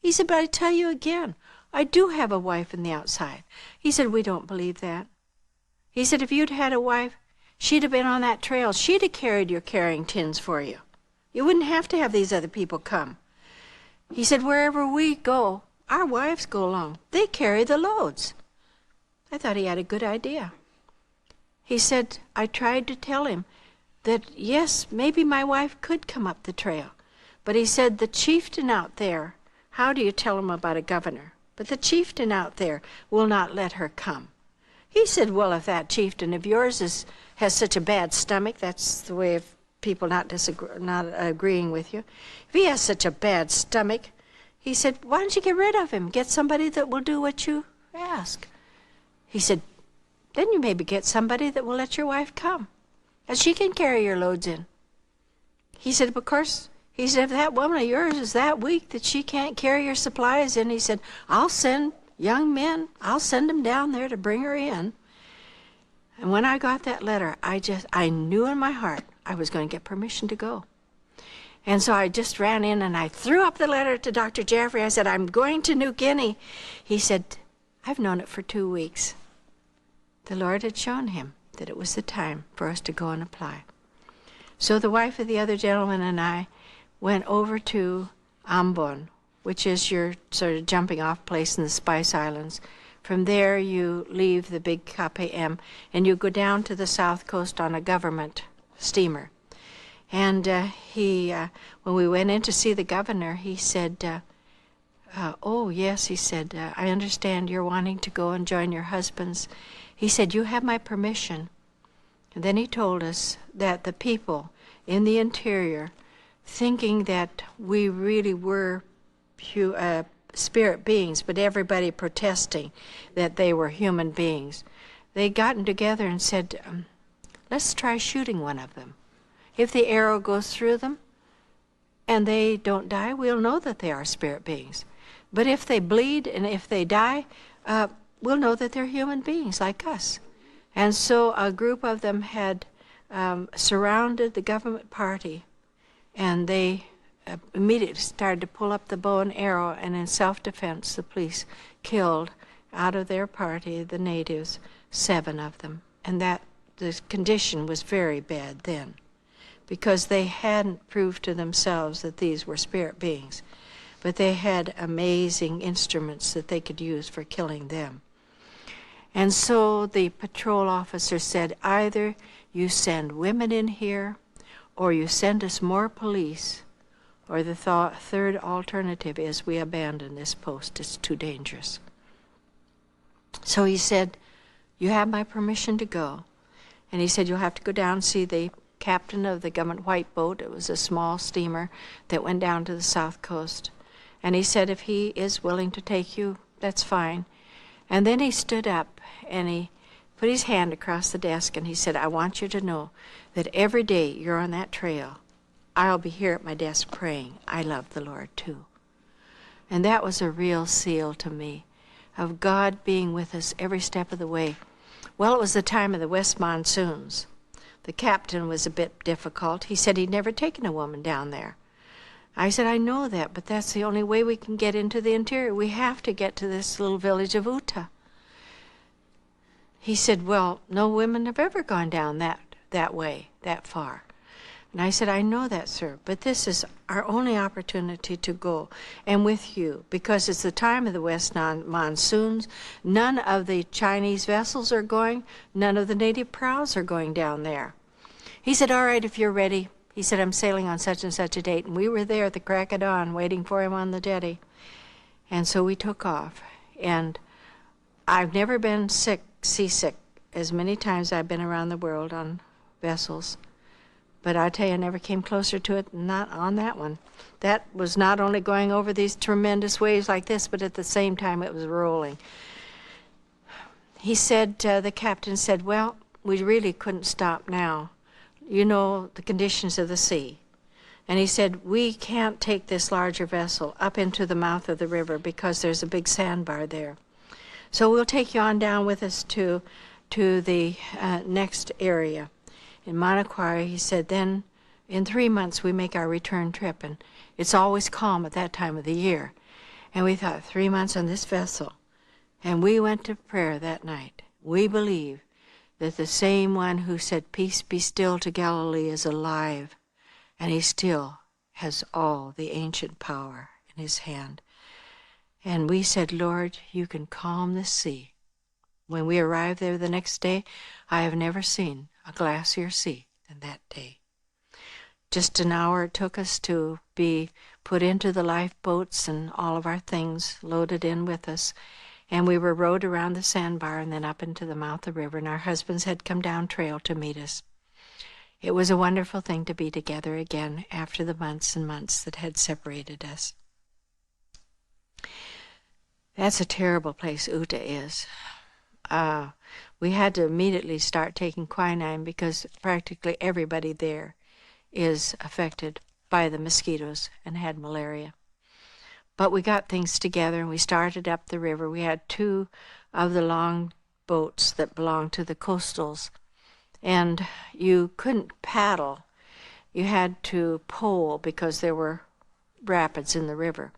He said, but I tell you again, I do have a wife in the outside. He said, we don't believe that. He said, if you'd had a wife, she'd have been on that trail. She'd have carried your carrying tins for you. You wouldn't have to have these other people come. He said, wherever we go, our wives go along. They carry the loads. I thought he had a good idea. He said, I tried to tell him that, yes, maybe my wife could come up the trail. But he said, the chieftain out there, how do you tell him about a governor? But the chieftain out there will not let her come. He said, well, if that chieftain of yours has such a bad stomach, that's the way of people not agreeing with you. If he has such a bad stomach, he said, why don't you get rid of him? Get somebody that will do what you ask. He said, then you maybe get somebody that will let your wife come, and she can carry your loads in. He said, of course, he said, if that woman of yours is that weak that she can't carry your supplies in, he said, I'll send young men, I'll send them down there to bring her in. And when I got that letter, I knew in my heart I was going to get permission to go. And so I just ran in and I threw up the letter to Dr. Jeffrey. I said, I'm going to New Guinea. He said, I've known it for 2 weeks. The Lord had shown him that it was the time for us to go and apply. So the wife of the other gentleman and I went over to Ambon, which is your sort of jumping off place in the Spice Islands. From there you leave the big KPM and you go down to the south coast on a government steamer. And when we went in to see the governor, he said, oh yes, he said, I understand you're wanting to go and join your husbands. He said, you have my permission. And then he told us that the people in the interior, thinking that we really were spirit beings, but everybody protesting that they were human beings, they gotten together and said, let's try shooting one of them. If the arrow goes through them and they don't die, we'll know that they are spirit beings. But if they bleed and if they die, we'll know that they're human beings like us. And so a group of them had surrounded the government party, and they immediately started to pull up the bow and arrow, and in self-defense the police killed out of their party, the natives, 7 of them. And that the condition was very bad then, because they hadn't proved to themselves that these were spirit beings, but they had amazing instruments that they could use for killing them. And so the patrol officer said, either you send women in here, or you send us more police, or the third alternative is we abandon this post. It's too dangerous. So he said, you have my permission to go. And he said, you'll have to go down and see the captain of the government white boat. It was a small steamer that went down to the south coast. And he said, if he is willing to take you, that's fine. And then he stood up and he put his hand across the desk and he said, I want you to know that every day you're on that trail, I'll be here at my desk praying. I love the Lord too. And that was a real seal to me of God being with us every step of the way. Well, it was the time of the west monsoons. The captain was a bit difficult. He said he'd never taken a woman down there. I said, I know that, but that's the only way we can get into the interior. We have to get to this little village of Uta. He said, well, no women have ever gone down that way, that far. And I said, I know that, sir, but this is our only opportunity to go, and with you, because it's the time of the west monsoons. None of the Chinese vessels are going. None of the native praus are going down there. He said, all right, if you're ready. He said, I'm sailing on such and such a date. And we were there at the crack of dawn waiting for him on the jetty. And so we took off. And I've never been seasick as many times I've been around the world on vessels. But I tell you, I never came closer to it, not on that one. That was not only going over these tremendous waves like this, but at the same time it was rolling. He said, the captain said, well, we really couldn't stop now. You know the conditions of the sea. And he said, we can't take this larger vessel up into the mouth of the river because there's a big sandbar there. So we'll take you on down with us to the next area. In Manokwari, he said, then in 3 months we make our return trip, and it's always calm at that time of the year. And we thought, 3 months on this vessel. And we went to prayer that night. We believe that the same one who said, peace be still to Galilee is alive, and he still has all the ancient power in his hand. And we said, Lord, you can calm the sea. When we arrived there the next day, I have never seen a glacier sea than that day. Just an hour it took us to be put into the lifeboats and all of our things loaded in with us. And we were rowed around the sandbar and then up into the mouth of the river, and our husbands had come down trail to meet us. It was a wonderful thing to be together again after the months and months that had separated us. That's a terrible place, Uta is. We had to immediately start taking quinine because practically everybody there is affected by the mosquitoes and had malaria. But we got things together and we started up the river. We had 2 of the long boats that belonged to the coastals. And you couldn't paddle. You had to pole because there were rapids in the river.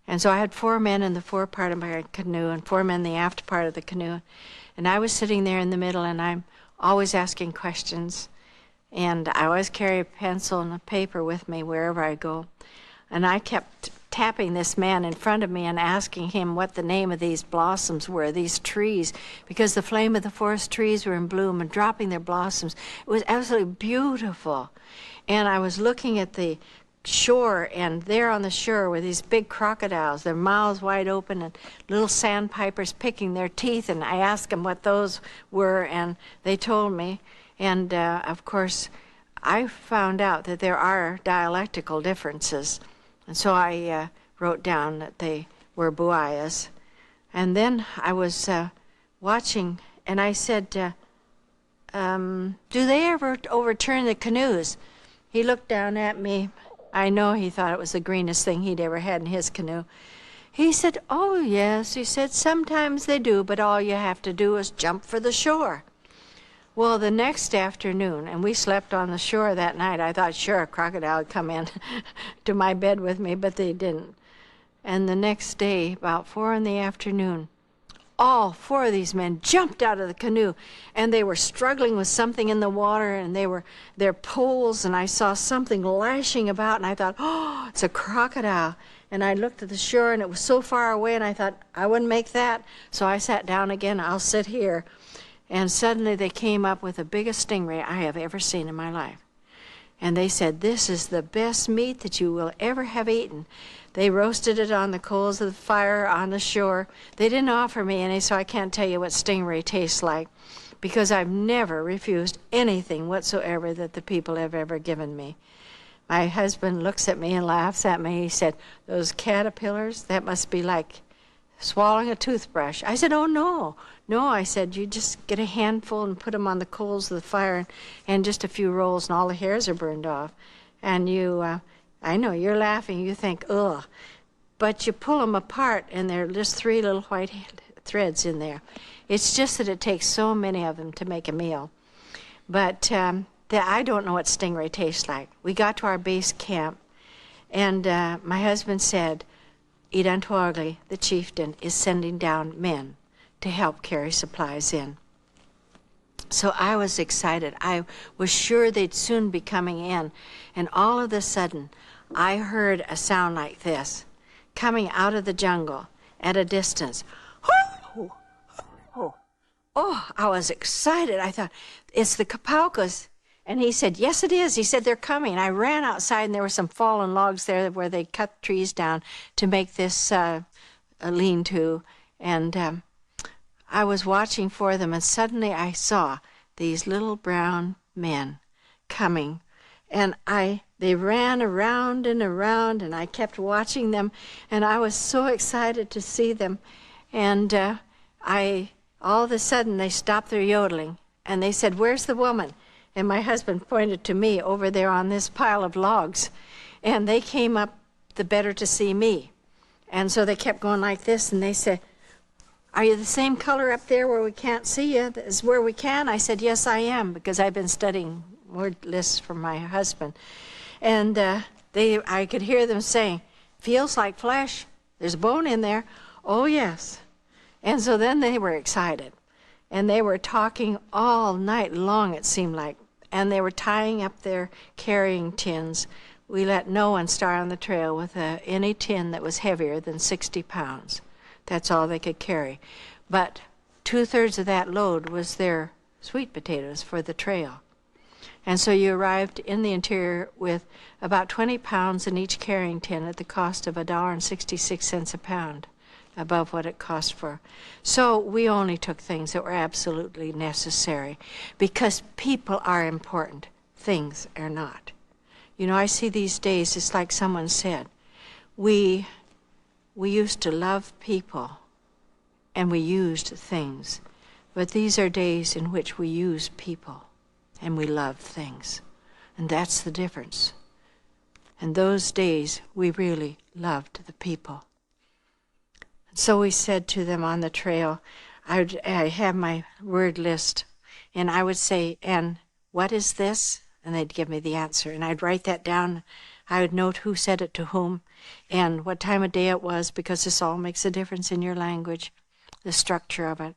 And so I had 4 men in the fore part of my canoe and 4 men in the aft part of the canoe. And I was sitting there in the middle, and I'm always asking questions. And I always carry a pencil and a paper with me wherever I go. And I kept tapping this man in front of me and asking him what the name of these blossoms were, these trees, because the flame of the forest trees were in bloom and dropping their blossoms. It was absolutely beautiful. And I was looking at the shore, and there on the shore were these big crocodiles, their mouths wide open, and little sandpipers picking their teeth. And I asked them what those were, and they told me. And of course, I found out that there are dialectical differences. And so I wrote down that they were buayas. And then I was watching, and I said, do they ever overturn the canoes? He looked down at me. I know he thought it was the greenest thing he'd ever had in his canoe. He said, oh, yes. He said, sometimes they do, but all you have to do is jump for the shore. Well, the next afternoon, and we slept on the shore that night. I thought, sure, a crocodile would come in to my bed with me, but they didn't. And the next day, about 4 in the afternoon, all 4 of these men jumped out of the canoe, and they were struggling with something in the water, and their poles, and I saw something lashing about, and I thought, oh, it's a crocodile. And I looked at the shore, and it was so far away, and I thought, I wouldn't make that. So I sat down again. I'll sit here. And suddenly they came up with the biggest stingray I have ever seen in my life. And they said, this is the best meat that you will ever have eaten. They roasted it on the coals of the fire on the shore. They didn't offer me any, so I can't tell you what stingray tastes like, because I've never refused anything whatsoever that the people have ever given me. My husband looks at me and laughs at me. He said, those caterpillars, that must be like swallowing a toothbrush. I said, oh, no. No, I said, you just get a handful and put them on the coals of the fire and just a few rolls, and all the hairs are burned off. And you, I know, you're laughing. You think, ugh. But you pull them apart, and there are just 3 little white threads in there. It's just that it takes so many of them to make a meal. But I don't know what stingray tastes like. We got to our base camp, and my husband said, Idantuagli, the chieftain, is sending down men to help carry supplies in. So I was excited. I was sure they'd soon be coming in. And all of a sudden, I heard a sound like this, coming out of the jungle at a distance. Oh, oh, oh, I was excited. I thought, it's the Kapaukas. And he said, yes, it is. He said, they're coming. I ran outside, and there were some fallen logs there where they cut trees down to make this lean-to. And I was watching for them, and suddenly I saw these little brown men coming. And they ran around and around, and I kept watching them, and I was so excited to see them. And all of a sudden, they stopped their yodeling, and they said, where's the woman? And my husband pointed to me over there on this pile of logs. And they came up the better to see me. And so they kept going like this, and they said, "Are you the same color up there where we can't see you as where we can?" I said, "Yes, I am," because I've been studying word lists from my husband. And I could hear them saying, "Feels like flesh. There's a bone in there." "Oh, yes." And so then they were excited. And they were talking all night long, it seemed like. And they were tying up their carrying tins. We let no one start on the trail with any tin that was heavier than 60 pounds. That's all they could carry. But 2/3 of that load was their sweet potatoes for the trail. And so you arrived in the interior with about 20 pounds in each carrying tin at the cost of $1.66 a pound, above what it cost for. So we only took things that were absolutely necessary, because people are important. Things are not. You know, I see these days, it's like someone said, we used to love people and we used things, but these are days in which we use people and we love things. And that's the difference. And those days we really loved the people. So we said to them on the trail, I have my word list, and I would say, "And what is this?" And they'd give me the answer, and I'd write that down. I would note who said it to whom and what time of day it was, because this all makes a difference in your language, the structure of it.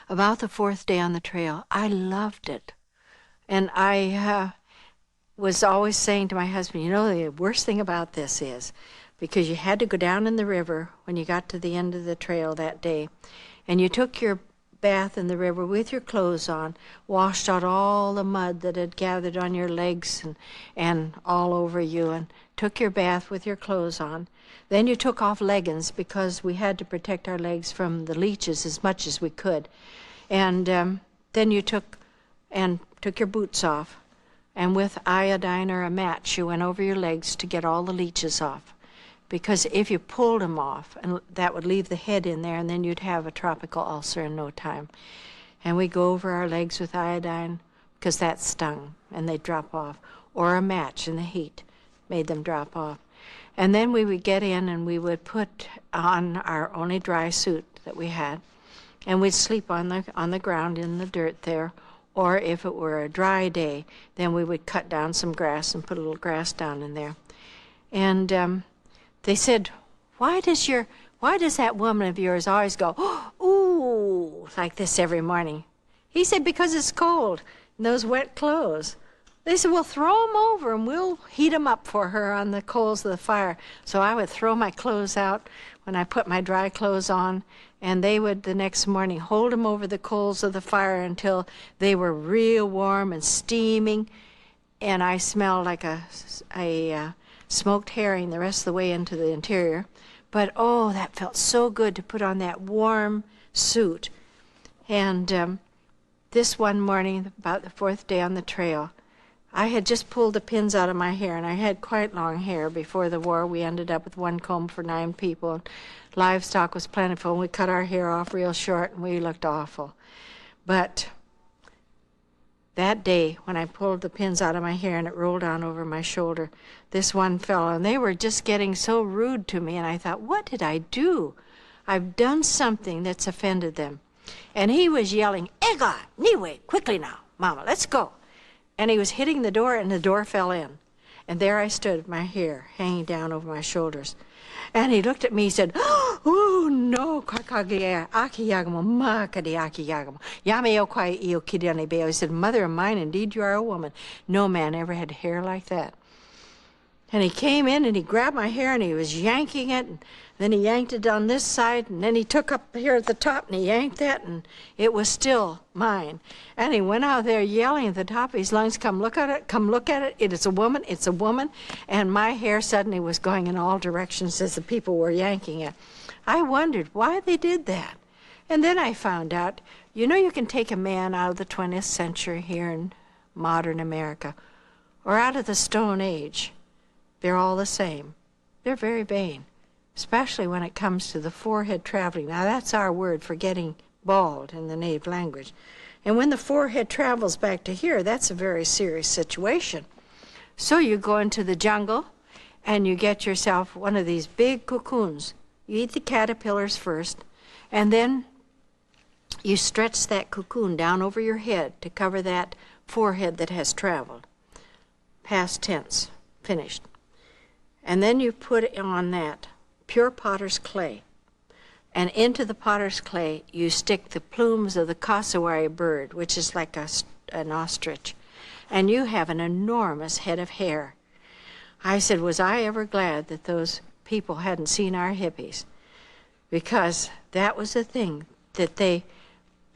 About the 4th day on the trail, I loved it. And I was always saying to my husband, you know, the worst thing about this is, because you had to go down in the river when you got to the end of the trail that day, and you took your bath in the river with your clothes on, washed out all the mud that had gathered on your legs and all over you, and took your bath with your clothes on. Then you took off leggings, because we had to protect our legs from the leeches as much as we could. And then you took your boots off, and with iodine or a match you went over your legs to get all the leeches off. Because if you pulled them off, and that would leave the head in there, and then you'd have a tropical ulcer in no time. And we go over our legs with iodine, because that stung, and they'd drop off. Or a match in the heat made them drop off. And then we would get in, and we would put on our only dry suit that we had, and we'd sleep on the ground in the dirt there. Or if it were a dry day, then we would cut down some grass and put a little grass down in there. And they said, why does that woman of yours always go, ooh, like this every morning? He said, because it's cold, and those wet clothes. They said, well, throw them over, and we'll heat them up for her on the coals of the fire. So I would throw my clothes out when I put my dry clothes on, and they would the next morning hold them over the coals of the fire until they were real warm and steaming, and I smelled like a smoked herring the rest of the way into the interior. But oh, that felt so good to put on that warm suit. And this one morning, about the 4th day on the trail, I had just pulled the pins out of my hair, and I had quite long hair. Before the war, we ended up with one comb for 9 people. Livestock was plentiful, and we cut our hair off real short, and we looked awful. But that day, when I pulled the pins out of my hair and it rolled down over my shoulder, this one fellow, and they were just getting so rude to me, and I thought, what did I do? I've done something that's offended them. And he was yelling, Ega, Niwe, quickly now, Mama, let's go. And he was hitting the door, and the door fell in. And there I stood, my hair hanging down over my shoulders. And he looked at me, he said, oh, no, he said, mother of mine, indeed you are a woman. No man ever had hair like that. And he came in, and he grabbed my hair, and he was yanking it, and then he yanked it on this side, and then he took up here at the top, and he yanked that, and it was still mine. And he went out there yelling at the top of his lungs, come look at it, come look at it, it is a woman, it's a woman. And my hair suddenly was going in all directions as the people were yanking it. I wondered why they did that. And then I found out, you know, you can take a man out of the 20th century here in modern America, or out of the Stone Age. They're all the same. They're very vain, especially when it comes to the forehead traveling. Now, that's our word for getting bald in the native language. And when the forehead travels back to here, that's a very serious situation. So you go into the jungle and you get yourself one of these big cocoons. You eat the caterpillars first, and then you stretch that cocoon down over your head to cover that forehead that has traveled. Past tense, finished. And then you put on that pure potter's clay. And into the potter's clay, you stick the plumes of the cassowary bird, which is like an ostrich. And you have an enormous head of hair. I said, was I ever glad that those people hadn't seen our hippies? Because that was the thing that they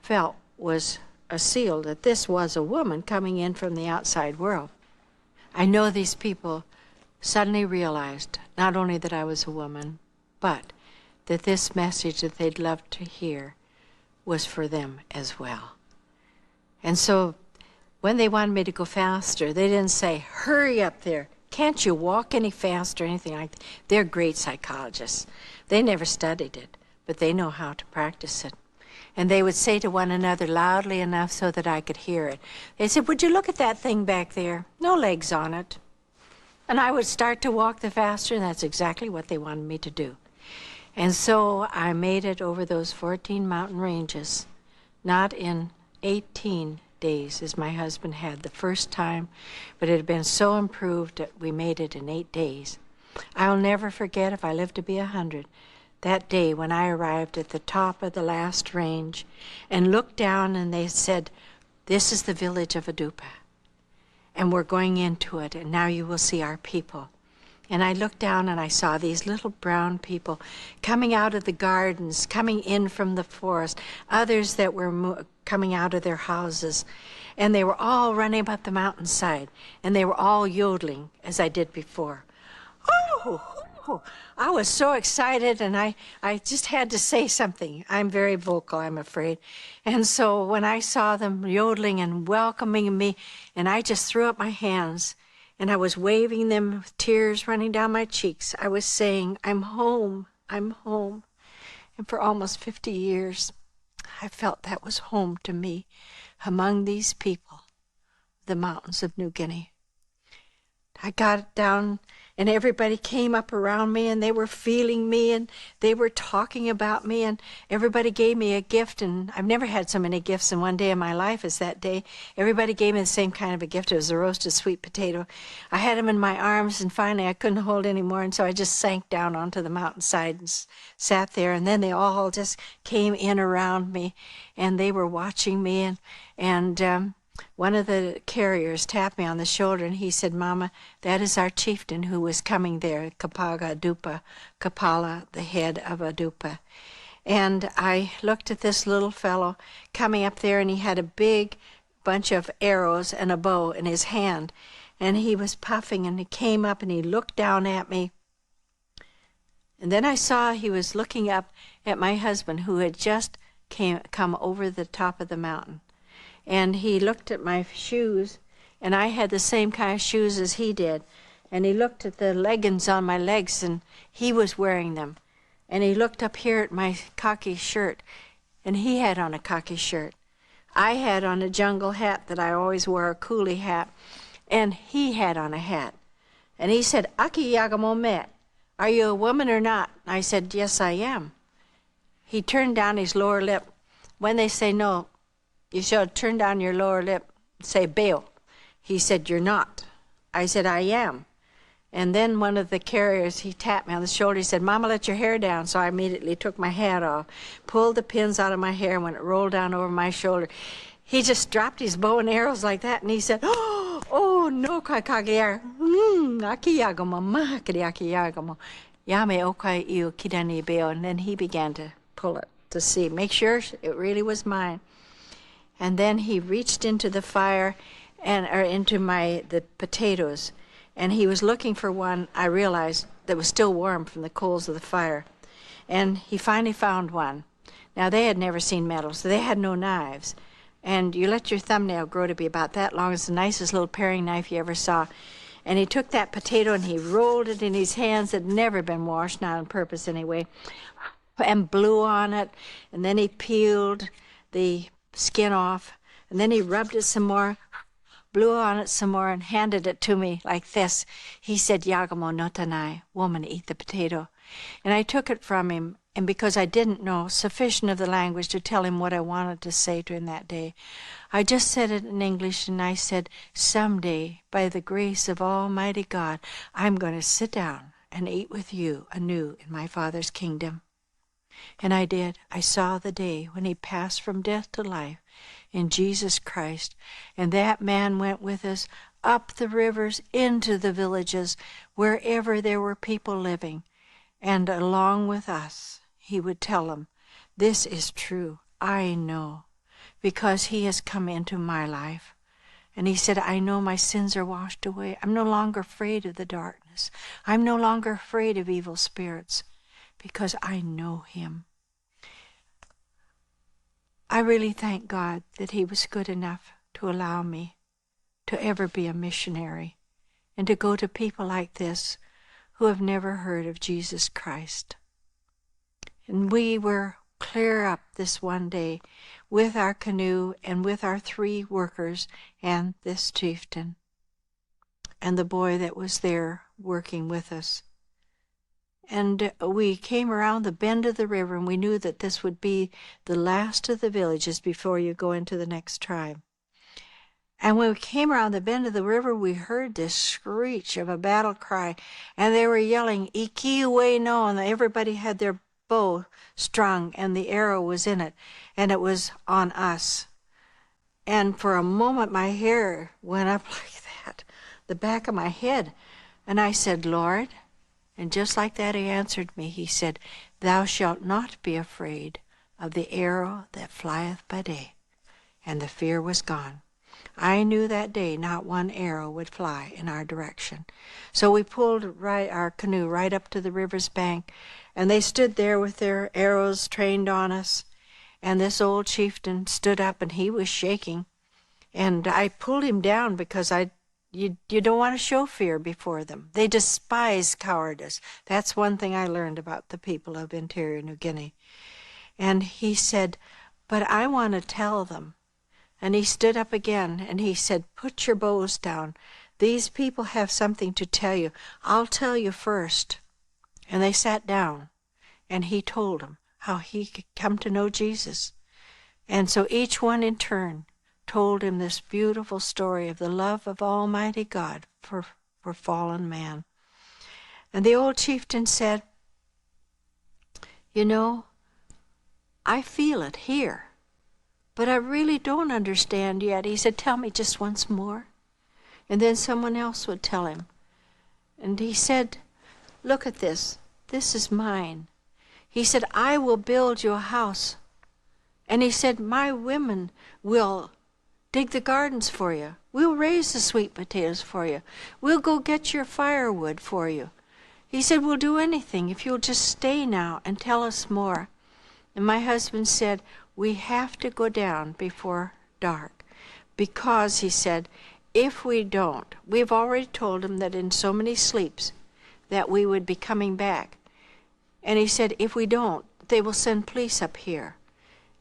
felt was a seal, that this was a woman coming in from the outside world. I know these people suddenly realized not only that I was a woman, but that this message that they'd love to hear was for them as well. And so when they wanted me to go faster, they didn't say, hurry up there. Can't you walk any faster or anything like that? They're great psychologists. They never studied it, but they know how to practice it. And they would say to one another loudly enough so that I could hear it. They said, would you look at that thing back there? No legs on it. And I would start to walk the faster, and that's exactly what they wanted me to do. And so I made it over those 14 mountain ranges, not in 18 days as my husband had the first time, but it had been so improved that we made it in 8 days. I'll never forget, if I live to be 100, that day when I arrived at the top of the last range and looked down, and they said, this is the village of Adupa, and we're going into it, and now you will see our people. And I looked down and I saw these little brown people coming out of the gardens, coming in from the forest, others that were coming out of their houses. And they were all running up the mountainside, and they were all yodeling, as I did before. Oh, I was so excited, and I just had to say something. I'm very vocal, I'm afraid. And so when I saw them yodeling and welcoming me, and I just threw up my hands, and I was waving them with tears running down my cheeks. I was saying, I'm home, I'm home. And for almost 50 years, I felt that was home to me, among these people, the mountains of New Guinea. I got down, and everybody came up around me, and they were feeling me, and they were talking about me, and everybody gave me a gift, and I've never had so many gifts in one day of my life as that day. Everybody gave me the same kind of a gift. It was a roasted sweet potato. I had them in my arms, and finally I couldn't hold any more, and so I just sank down onto the mountainside and sat there, and then they all just came in around me, and they were watching me, and one of the carriers tapped me on the shoulder, and he said, Mama, that is our chieftain who was coming there, Kapaga Adupa, Kapala, the head of Adupa. And I looked at this little fellow coming up there, and he had a big bunch of arrows and a bow in his hand. And he was puffing, and he came up, and he looked down at me. And then I saw he was looking up at my husband, who had just come over the top of the mountain. And he looked at my shoes, and I had the same kind of shoes as he did. And he looked at the leggings on my legs, and he was wearing them. And he looked up here at my khaki shirt, and he had on a khaki shirt. I had on a jungle hat that I always wore, a coolie hat, and he had on a hat. And he said, Aki Yagamomet, are you a woman or not? I said, yes, I am. He turned down his lower lip. When they say no, you should turn down your lower lip and say, bail. He said, you're not. I said, I am. And then one of the carriers, he tapped me on the shoulder. He said, Mama, let your hair down. So I immediately took my hat off, pulled the pins out of my hair, and when it rolled down over my shoulder, he just dropped his bow and arrows like that, and he said, oh, no, kakagiar. Akiyagamo, mahakari akiyagamo. Yame okai iyo kidani bail. And then he began to pull it to see, make sure it really was mine. And then he reached into the fire or into the potatoes, and he was looking for one, I realized, that was still warm from the coals of the fire. And he finally found one. Now, they had never seen metal, so they had no knives. And you let your thumbnail grow to be about that long. It's the nicest little paring knife you ever saw. And he took that potato and he rolled it in his hands that had never been washed, not on purpose anyway, and blew on it. And then he peeled the skin off, And then he rubbed it some more, blew on it some more, and handed it to me like this. He said, Yagamo no tanai, woman, eat the potato. And I took it from him, and because I didn't know sufficient of the language to tell him what I wanted to say to him that day, I just said it in English, and I said, someday, by the grace of Almighty God, I'm going to sit down and eat with you anew in my Father's kingdom. And I did. I saw the day when he passed from death to life in Jesus Christ. And that man went with us up the rivers, into the villages, wherever there were people living. And along with us, he would tell them, this is true. I know, because he has come into my life. And he said, I know my sins are washed away. I'm no longer afraid of the darkness. I'm no longer afraid of evil spirits, because I know him. I really thank God that he was good enough to allow me to ever be a missionary and to go to people like this who have never heard of Jesus Christ. And we were clear up this one day with our canoe and with our 3 workers and this chieftain and the boy that was there working with us. And we came around the bend of the river, and we knew that this would be the last of the villages before you go into the next tribe. And when we came around the bend of the river, we heard this screech of a battle cry, and they were yelling, Ikiwe no, and everybody had their bow strung, and the arrow was in it, and it was on us. And for a moment, my hair went up like that, the back of my head, and I said, Lord, and just like that he answered me. He said, thou shalt not be afraid of the arrow that flieth by day. And the fear was gone. I knew that day not one arrow would fly in our direction. So we pulled our canoe right up to the river's bank, and they stood there with their arrows trained on us. And this old chieftain stood up, and he was shaking. And I pulled him down because you don't want to show fear before them. They despise cowardice. That's one thing I learned about the people of Interior New Guinea. And he said, but I want to tell them. And he stood up again, and he said, put your bows down. These people have something to tell you. I'll tell you first. And they sat down, and he told them how he could come to know Jesus. And so each one in turn told him this beautiful story of the love of Almighty God for fallen man. And the old chieftain said, you know, I feel it here, but I really don't understand yet. He said, tell me just once more. And then someone else would tell him. And he said, look at this. This is mine. He said, I will build you a house. And he said, my women will dig the gardens for you. We'll raise the sweet potatoes for you. We'll go get your firewood for you. He said, we'll do anything if you'll just stay now and tell us more. And my husband said, we have to go down before dark because, he said, if we don't, we've already told him that in so many sleeps that we would be coming back. And he said, if we don't, they will send police up here.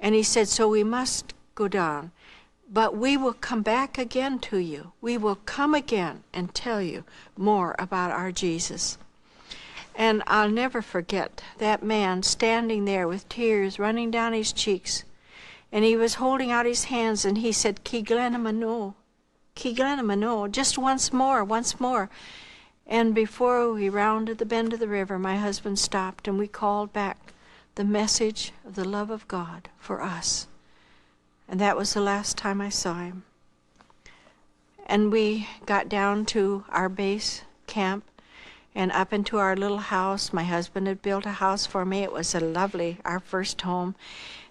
And he said, so we must go down. But we will come back again to you. We will come again and tell you more about our Jesus. And I'll never forget that man standing there with tears running down his cheeks. And he was holding out his hands, and he said, Ki Glenamano, just once more. And before we rounded the bend of the river, my husband stopped, and we called back the message of the love of God for us. And that was the last time I saw him. And we got down to our base camp and up into our little house. My husband had built a house for me. It was our first home.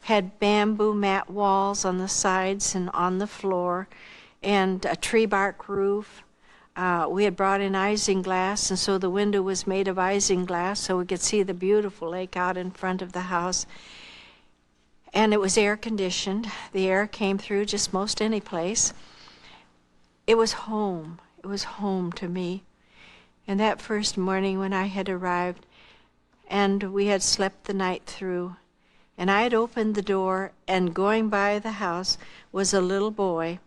Had bamboo mat walls on the sides and on the floor and a tree bark roof. We had brought in isinglass, and so the window was made of isinglass so we could see the beautiful lake out in front of the house. And it was air conditioned. The air came through just most any place. It was home. It was home to me. And that first morning when I had arrived and we had slept the night through, And I had opened the door, and going by the house was a little boy,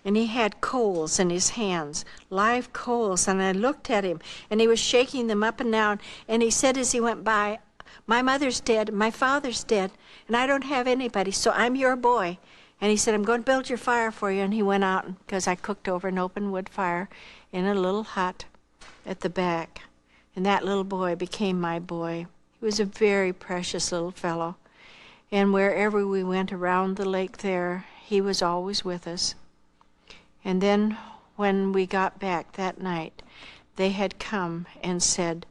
and he had coals in his hands, live coals. And I looked at him, and he was shaking them up and down. And he said as he went by, "My mother's dead, my father's dead, and I don't have anybody, so I'm your boy." And he said, "I'm going to build your fire for you." And he went out, because I cooked over an open wood fire in a little hut at the back. And that little boy became my boy. He was a very precious little fellow. And wherever we went around the lake there, he was always with us. And then when we got back that night, they had come and said,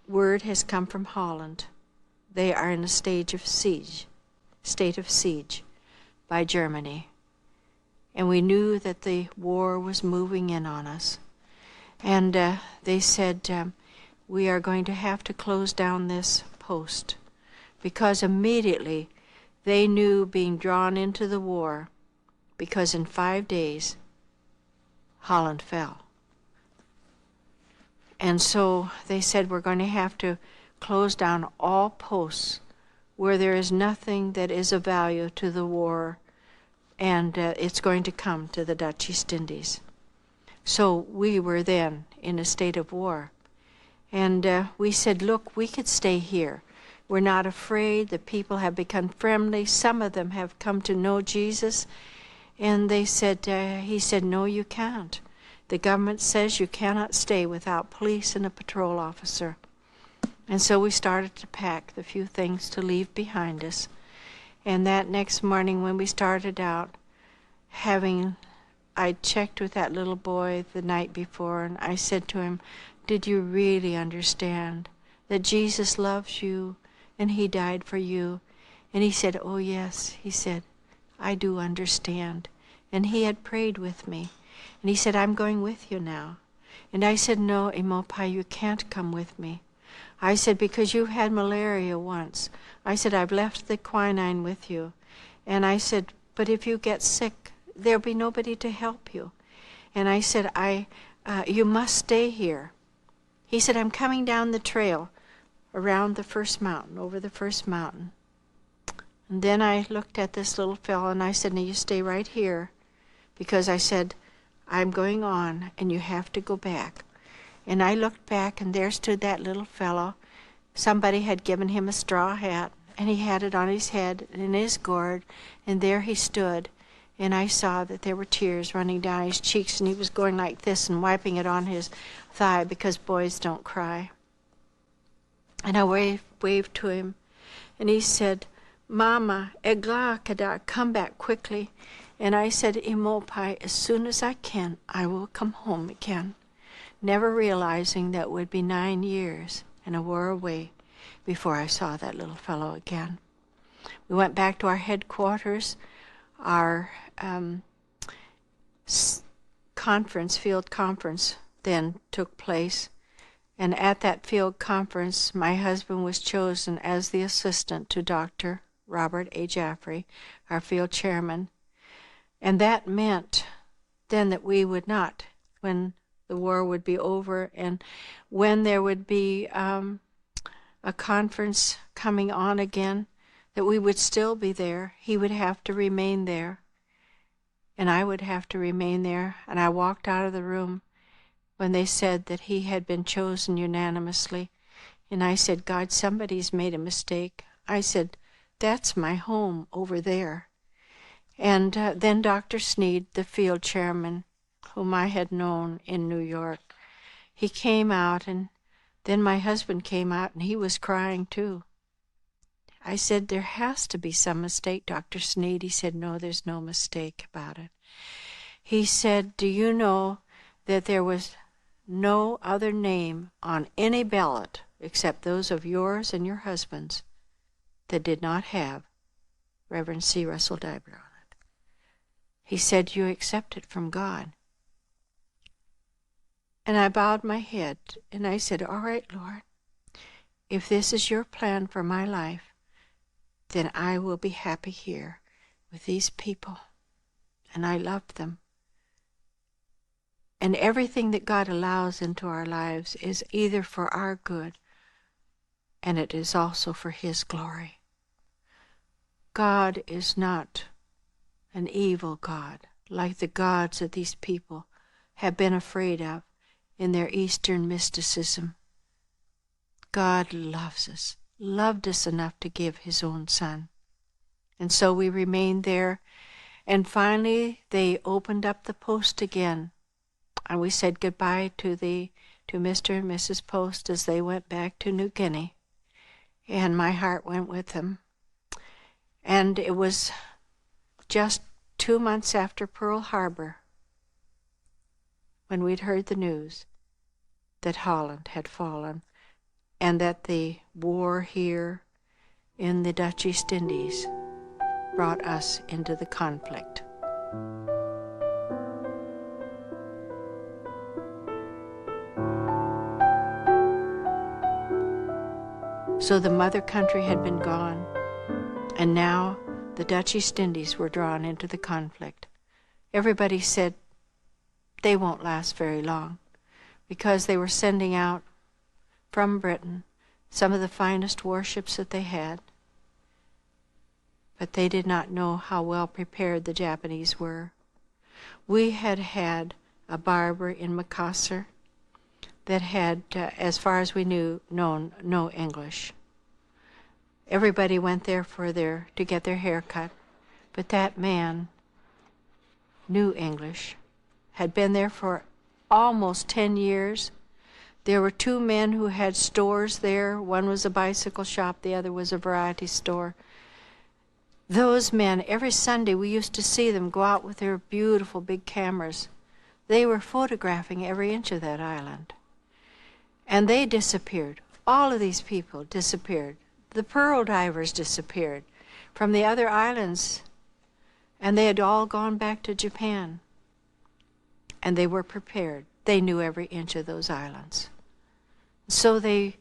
word has come from Holland. They are in a state of siege by Germany. And we knew that the war was moving in on us. And they said, we are going to have to close down this post, because immediately they knew being drawn into the war, because in 5 days Holland fell. And so they said, we're going to have to close down all posts where there is nothing that is of value to the war, and it's going to come to the Dutch East Indies. So we were then in a state of war. And we said, look, we could stay here. We're not afraid. The people have become friendly. Some of them have come to know Jesus. And they said, he said, no, you can't. The government says you cannot stay without police and a patrol officer. And so we started to pack the few things to leave behind us. And that next morning when we started out, I checked with that little boy the night before, and I said to him, did you really understand that Jesus loves you and he died for you? And he said, oh yes. He said, I do understand. And he had prayed with me. And he said, I'm going with you now. And I said, no, Imopai, you can't come with me. I said, because you had malaria once. I said, I've left the quinine with you. And I said, but if you get sick, there'll be nobody to help you. And I said, you must stay here. He said, I'm coming down the trail around the first mountain, over the first mountain. And then I looked at this little fellow and I said, now you stay right here, because I said, I'm going on and you have to go back. And I looked back and there stood that little fellow. Somebody had given him a straw hat and he had it on his head and in his gourd, and there he stood. And I saw that there were tears running down his cheeks, and he was going like this and wiping it on his thigh, because boys don't cry. And I waved to him, and he said, Mama, Egla Kada, come back quickly. And I said, Imopai, as soon as I can, I will come home again. Never realizing that it would be 9 years and a war away before I saw that little fellow again. We went back to our headquarters. Our field conference then took place. And at that field conference, my husband was chosen as the assistant to Dr. Robert A. Jaffrey, our field chairman. And that meant then that we would not, when the war would be over and when there would be a conference coming on again, that we would still be there. He would have to remain there, and I would have to remain there. And I walked out of the room when they said that he had been chosen unanimously. And I said, God, somebody's made a mistake. I said, that's my home over there. And then Dr. Sneed, the field chairman, whom I had known in New York, he came out, and then my husband came out, and he was crying too. I said, there has to be some mistake, Dr. Sneed. He said, no, there's no mistake about it. He said, do you know that there was no other name on any ballot except those of yours and your husband's that did not have Reverend C. Russell Deibler on it? He said, you accept it from God. And I bowed my head and I said, all right, Lord, if this is your plan for my life, then I will be happy here with these people. And I loved them. And everything that God allows into our lives is either for our good, and it is also for His glory. God is not an evil God like the gods that these people have been afraid of in their Eastern mysticism. God loves us, loved us enough to give his own Son. And so we remained there, and finally they opened up the post again, and we said goodbye to Mr. and Mrs. Post as they went back to New Guinea, and my heart went with them. And it was just 2 months after Pearl Harbor when we'd heard the news that Holland had fallen and that the war here in the Dutch East Indies brought us into the conflict. So the mother country had been gone, and now the Dutch East Indies were drawn into the conflict. Everybody said they won't last very long because they were sending out from Britain some of the finest warships that they had. But they did not know how well prepared the Japanese were. We had had a barber in Makassar that had, as far as we knew, known no English. Everybody went there to get their hair cut, but that man knew English, had been there for almost 10 years. There were 2 men who had stores there. One was a bicycle shop, the other was a variety store. Those men, every Sunday we used to see them go out with their beautiful big cameras. They were photographing every inch of that island. And they disappeared. All of these people disappeared. The pearl divers disappeared from the other islands, and they had all gone back to Japan. And they were prepared. They knew every inch of those islands. So the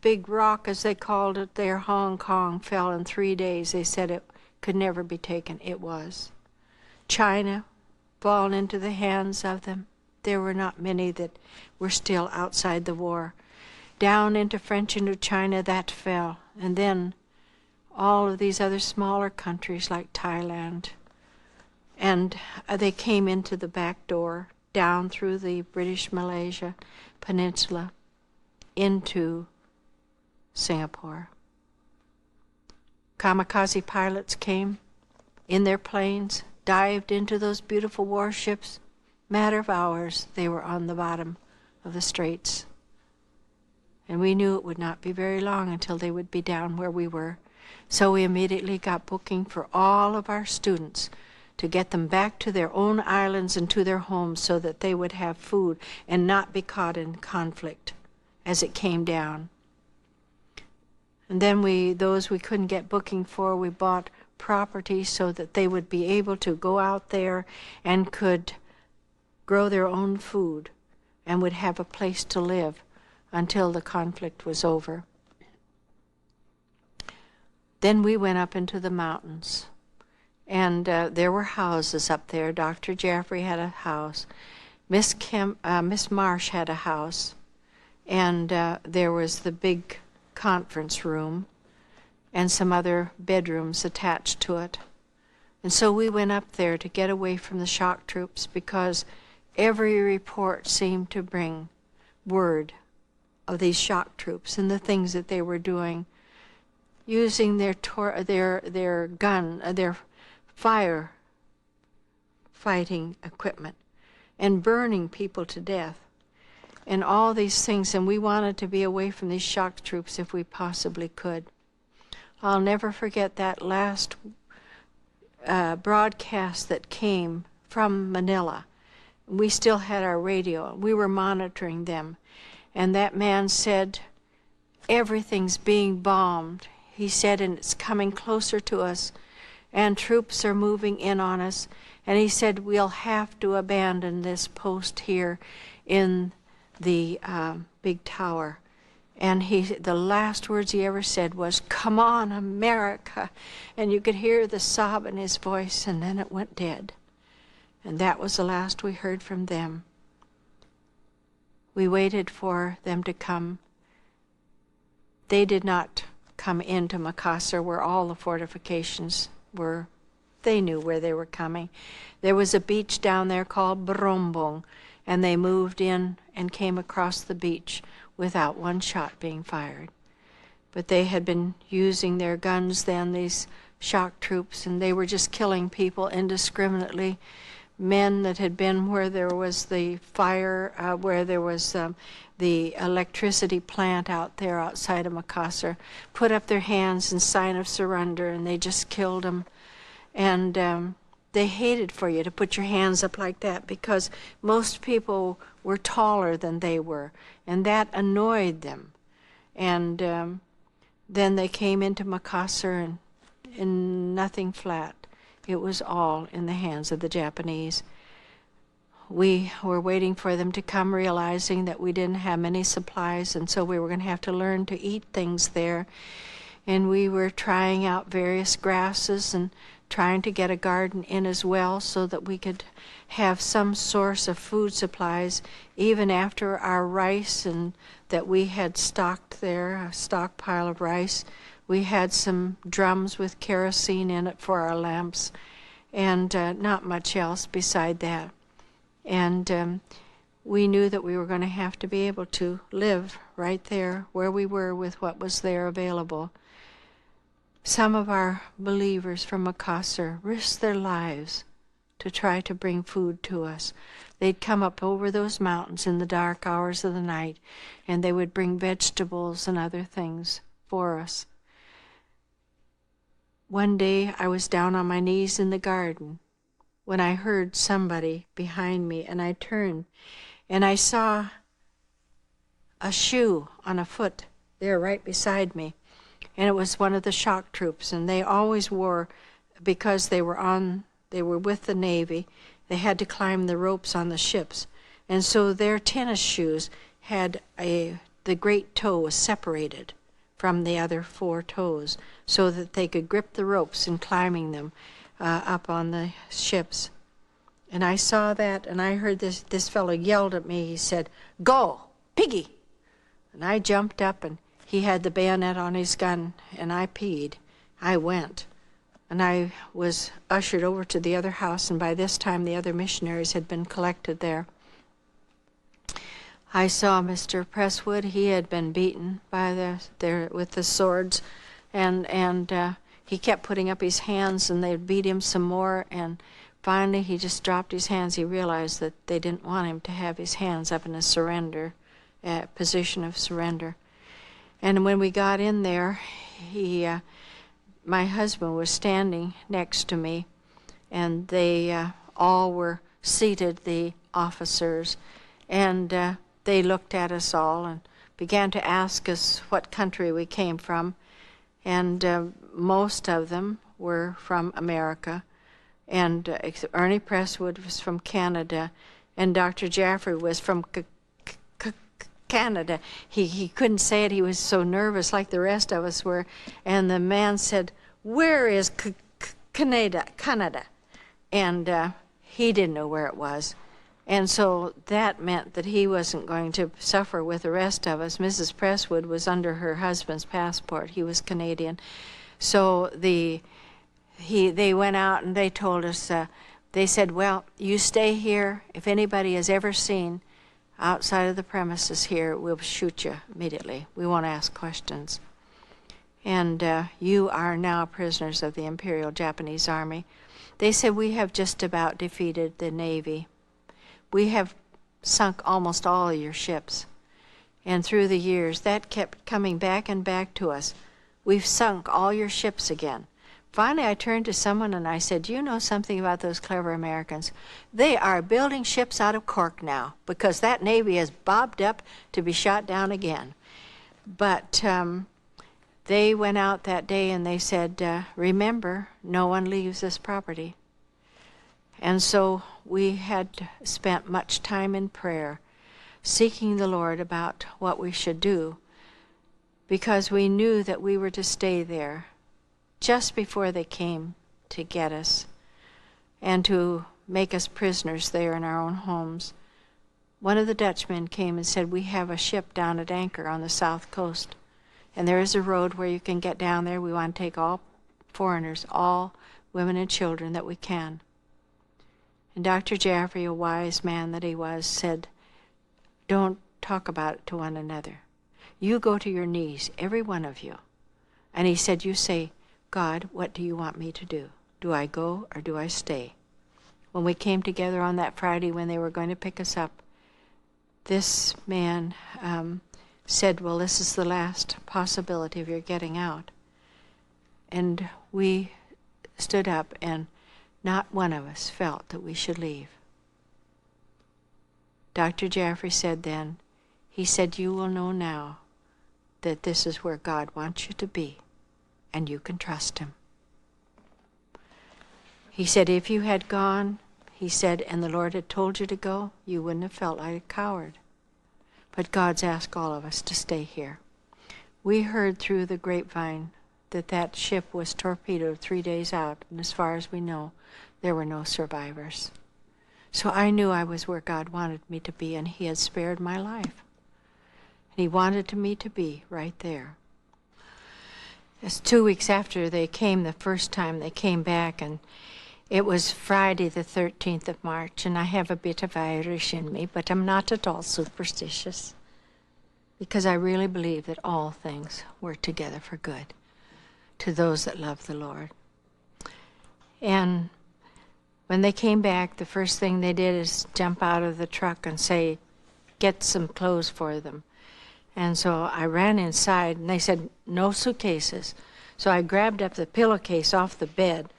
big rock, as they called it there, Hong Kong, fell in 3 days. They said it could never be taken. It was. China fallen into the hands of them. There were not many that were still outside the war. Down into French Indochina, that fell. And then all of these other smaller countries like Thailand. And they came into the back door, down through the British Malaysia Peninsula, into Singapore. Kamikaze pilots came in their planes, dived into those beautiful warships. Matter of hours, they were on the bottom of the straits. And we knew it would not be very long until they would be down where we were. So we immediately got booking for all of our students to get them back to their own islands and to their homes so that they would have food and not be caught in conflict as it came down. And then those we couldn't get booking for, we bought property so that they would be able to go out there and could grow their own food and would have a place to live until the conflict was over. Then we went up into the mountains, and there were houses up there. Dr. Jaffrey had a house. Miss Marsh had a house, and there was the big conference room and some other bedrooms attached to it. And so we went up there to get away from the shock troops because every report seemed to bring word of these shock troops and the things that they were doing, using their fire fighting equipment and burning people to death and all these things. And we wanted to be away from these shock troops if we possibly could. I'll never forget that last broadcast that came from Manila. We still had our radio. We were monitoring them. And that man said, everything's being bombed. He said, and it's coming closer to us, and troops are moving in on us. And he said, we'll have to abandon this post here in the big tower. And the last words he ever said was, come on, America. And you could hear the sob in his voice, and then it went dead. And that was the last we heard from them. We waited for them to come. They did not come into Makassar, where all the fortifications were. They knew where they were coming. There was a beach down there called Brombong, and they moved in and came across the beach without one shot being fired. But they had been using their guns then, these shock troops, and they were just killing people indiscriminately. Men that had been where there was the fire, where there was the electricity plant out there outside of Makassar, put up their hands in sign of surrender, and they just killed them. And they hated for you to put your hands up like that, because most people were taller than they were, and that annoyed them. And then they came into Makassar, and nothing flat. It was all in the hands of the Japanese. We were waiting for them to come, realizing that we didn't have many supplies, and so we were going to have to learn to eat things there. And we were trying out various grasses and trying to get a garden in as well, so that we could have some source of food supplies even after our rice and that we had stocked there, a stockpile of rice. We had some drums with kerosene in it for our lamps, and not much else beside that. And we knew that we were going to have to be able to live right there where we were with what was there available. Some of our believers from Makassar risked their lives to try to bring food to us. They'd come up over those mountains in the dark hours of the night, and they would bring vegetables and other things for us. One day I was down on my knees in the garden when I heard somebody behind me, and I turned, and I saw a shoe on a foot there right beside me. And it was one of the shock troops, and they always wore, because they were with the Navy, they had to climb the ropes on the ships. And so their tennis shoes had the great toe was separated from the other four toes, so that they could grip the ropes in climbing them up on the ships. And I saw that, and I heard this fellow yelled at me. He said, "Go, piggy!" And I jumped up, and he had the bayonet on his gun, and I peed. I went, and I was ushered over to the other house, and by this time the other missionaries had been collected there. I saw Mr. Presswood. He had been beaten by with the swords, and he kept putting up his hands, and they'd beat him some more, and finally he just dropped his hands. He realized that they didn't want him to have his hands up in a surrender, position of surrender. And when we got in there, my husband was standing next to me, and they all were seated, the officers, and they looked at us all and began to ask us what country we came from. And most of them were from America, and Ernie Presswood was from Canada, and Dr. Jaffrey was from Canada. He couldn't say it. He was so nervous, like the rest of us were. And the man said, "Where is Canada?" And he didn't know where it was. And so that meant that he wasn't going to suffer with the rest of us. Mrs. Presswood was under her husband's passport. He was Canadian. So they went out and they told us, they said, "Well, you stay here. If anybody has ever seen outside of the premises here, we'll shoot you immediately. We won't ask questions. And you are now prisoners of the Imperial Japanese Army." They said, "We have just about defeated the Navy. We have sunk almost all of your ships." And through the years, that kept coming back and back to us. "We've sunk all your ships again." Finally, I turned to someone and I said, "Do you know something about those clever Americans? They are building ships out of cork now, because that Navy is bobbed up to be shot down again." But they went out that day and they said, "Remember, no one leaves this property." And so we had spent much time in prayer, seeking the Lord about what we should do, because we knew that we were to stay there just before they came to get us and to make us prisoners there in our own homes. One of the Dutchmen came and said, "We have a ship down at anchor on the south coast. And there is a road where you can get down there. We want to take all foreigners, all women and children that we can. And Dr. Jaffrey, a wise man that he was, said, don't talk about it to one another. You go to your knees, every one of you. And he said, you say, God, what do you want me to do? Do I go or do I stay? When we came together on that Friday when they were going to pick us up, this man said, well, this is the last possibility of your getting out. And we stood up, and not one of us felt that we should leave. Dr. Jaffrey said then, he said, you will know now that this is where God wants you to be, and you can trust him. He said, if you had gone, he said, and the Lord had told you to go, you wouldn't have felt like a coward. But God's asked all of us to stay here. We heard through the grapevine that that ship was torpedoed 3 days out, and as far as we know, there were no survivors. So I knew I was where God wanted me to be, and he had spared my life. And he wanted me to be right there. It's 2 weeks after they came, the first time they came back, and it was Friday the 13th of March, and I have a bit of Irish in me, but I'm not at all superstitious, because I really believe that all things work together for good to those that love the Lord. And when they came back, the first thing they did is jump out of the truck and say, get some clothes for them. And so I ran inside, and they said, no suitcases. So I grabbed up the pillowcase off the bed,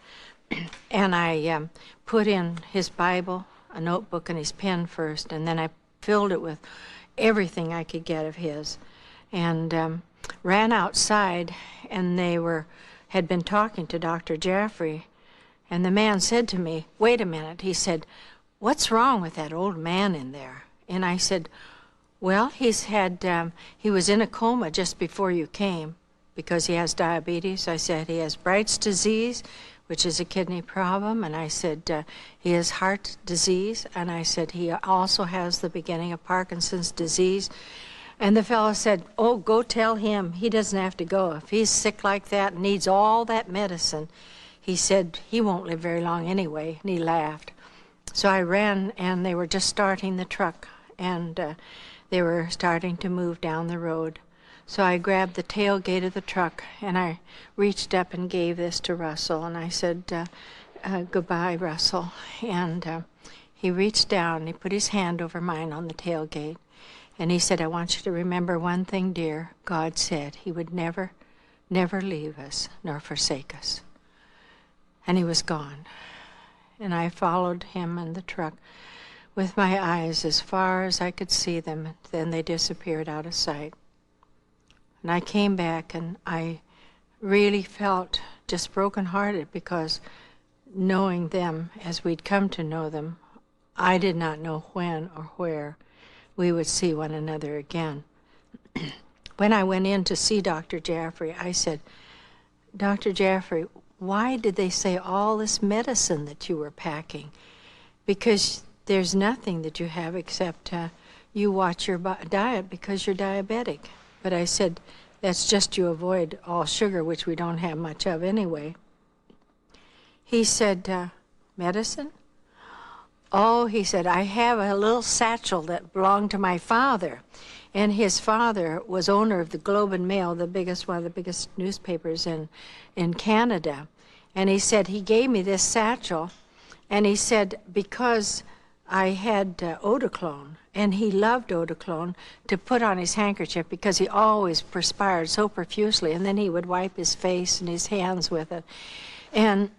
and I put in his Bible, a notebook, and his pen first, and then I filled it with everything I could get of his, and ran outside, and they had been talking to Dr. Jaffrey, and the man said to me, wait a minute, he said, what's wrong with that old man in there? And I said, well, he was in a coma just before you came because he has diabetes. I said, he has Bright's disease, which is a kidney problem, and I said, he has heart disease, and I said, he also has the beginning of Parkinson's disease. And the fellow said, oh, go tell him he doesn't have to go. If he's sick like that and needs all that medicine, he said, he won't live very long anyway, and he laughed. So I ran, and they were just starting the truck, and they were starting to move down the road. So I grabbed the tailgate of the truck, and I reached up and gave this to Russell, and I said, goodbye, Russell. And he reached down, and he put his hand over mine on the tailgate, and he said, I want you to remember one thing, dear. God said he would never, never leave us nor forsake us. And he was gone. And I followed him in the truck with my eyes as far as I could see them. Then they disappeared out of sight. And I came back, and I really felt just brokenhearted because knowing them as we'd come to know them, I did not know when or where we would see one another again. When I went in to see Dr. Jaffrey, I said, Dr. Jaffrey, why did they say all this medicine that you were packing? Because there's nothing that you have except you watch your diet because you're diabetic. But I said, that's just to avoid all sugar, which we don't have much of anyway. He said, medicine? Oh, he said, I have a little satchel that belonged to my father. And his father was owner of the Globe and Mail, one of the biggest newspapers in Canada. And he said, he gave me this satchel, and he said, because I had Odoclone, and he loved Odoclone, to put on his handkerchief because he always perspired so profusely, and then he would wipe his face and his hands with it. And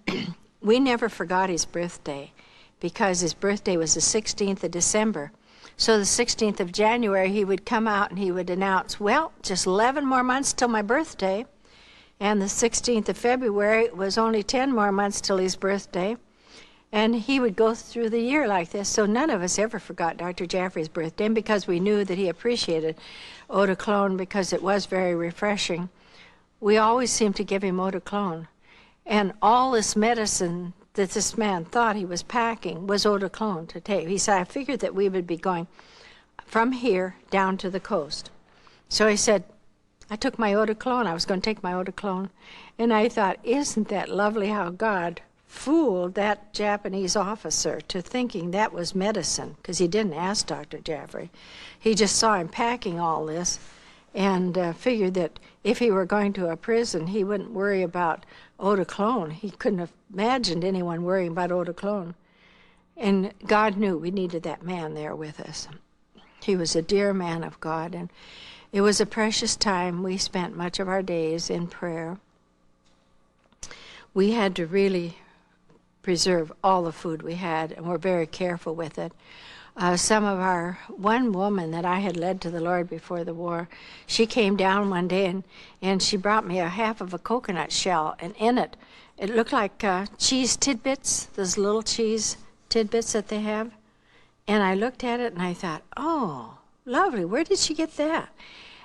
we never forgot his birthday because his birthday was the 16th of December. So the 16th of January, he would come out and he would announce, well, just 11 more months till my birthday. And the 16th of February was only 10 more months till his birthday. And he would go through the year like this. So none of us ever forgot Dr. Jaffrey's birthday. And because we knew that he appreciated Odoclone because it was very refreshing, we always seemed to give him Odoclone. And all this medicine that this man thought he was packing was Odoclone to take. He said, I figured that we would be going from here down to the coast. So he said, I took my eau de cologne. I was going to take my eau de cologne. And I thought, isn't that lovely how God fooled that Japanese officer to thinking that was medicine, because he didn't ask Dr. Jaffrey. He just saw him packing all this and figured that if he were going to a prison, he wouldn't worry about eau de cologne. He couldn't have imagined anyone worrying about eau de cologne. And God knew we needed that man there with us. He was a dear man of God, and it was a precious time. We spent much of our days in prayer. We had to really preserve all the food we had, and we're very careful with it. One woman that I had led to the Lord before the war, she came down one day and she brought me a half of a coconut shell, and in it looked like cheese tidbits, those little cheese tidbits that they have. And I looked at it and I thought, oh, lovely, where did she get that?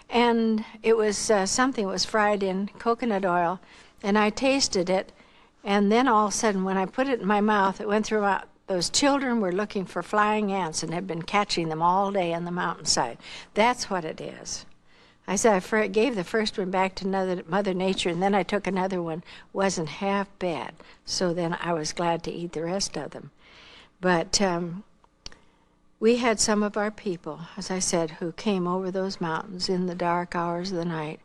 And it was something that was fried in coconut oil, and I tasted it, and then all of a sudden when I put it in my mouth, it went through my. Those children were looking for flying ants and had been catching them all day on the mountainside. That's what it is. I said I gave the first one back to Mother Nature, and then I took another one. Wasn't half bad. So then I was glad to eat the rest of them. But we had some of our people, as I said, who came over those mountains in the dark hours of the night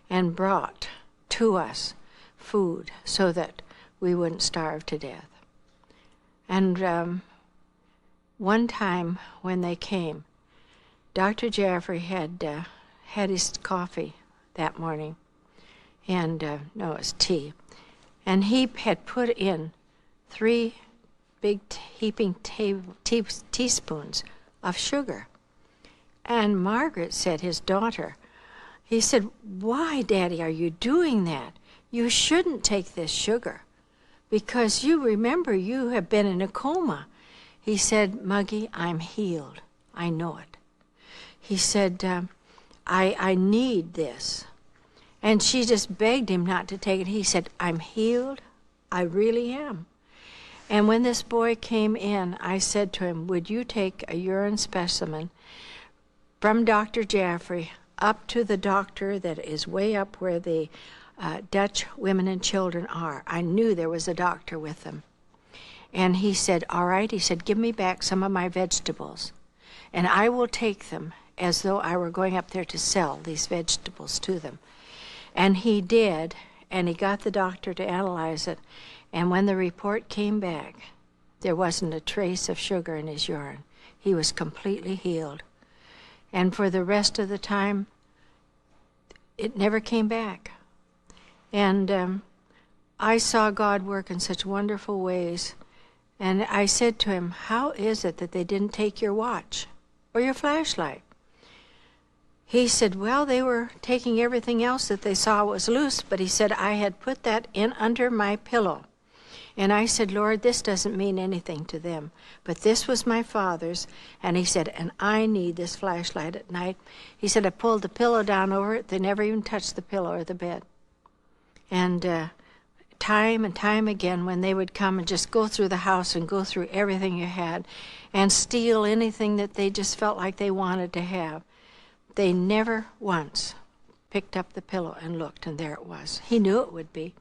and brought to us food so that we wouldn't starve to death. And one time when they came, Dr. Jaffrey had had his coffee that morning, and no, it was tea, and he had put in 3 big heaping teaspoons of sugar. And Margaret said, his daughter, he said, "Why, Daddy, are you doing that? You shouldn't take this sugar, because you remember you have been in a coma." He said, "Muggy, I'm healed. I know it." He said, I need this. And she just begged him not to take it. He said, "I'm healed. I really am." And when this boy came in, I said to him, "Would you take a urine specimen from Dr. Jaffrey up to the doctor that is way up where the Dutch women and children are?" I knew there was a doctor with them. And he said, "All right." He said, "Give me back some of my vegetables, and I will take them as though I were going up there to sell these vegetables to them." And he did, and he got the doctor to analyze it. And when the report came back, there wasn't a trace of sugar in his urine. He was completely healed. And for the rest of the time, it never came back. And I saw God work in such wonderful ways. And I said to him, "How is it that they didn't take your watch or your flashlight?" He said, "Well, they were taking everything else that they saw was loose," but he said, "I had put that in under my pillow." And I said, "Lord, this doesn't mean anything to them, but this was my father's." And he said, "And I need this flashlight at night." He said, "I pulled the pillow down over it. They never even touched the pillow or the bed." And time and time again, when they would come and just go through the house and go through everything you had and steal anything that they just felt like they wanted to have, they never once picked up the pillow and looked, and there it was. He knew it would be.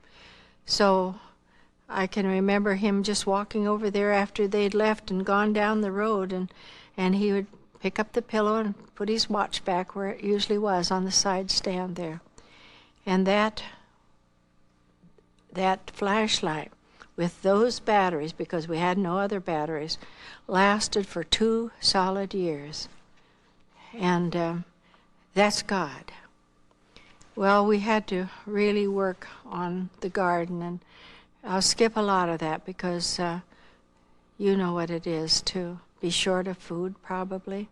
So I can remember him just walking over there after they'd left and gone down the road, and he would pick up the pillow and put his watch back where it usually was, on the side stand there. And that flashlight with those batteries, because we had no other batteries, lasted for 2 solid years. And that's God. Well, we had to really work on the garden, and I'll skip a lot of that because you know what it is to be short of food, probably.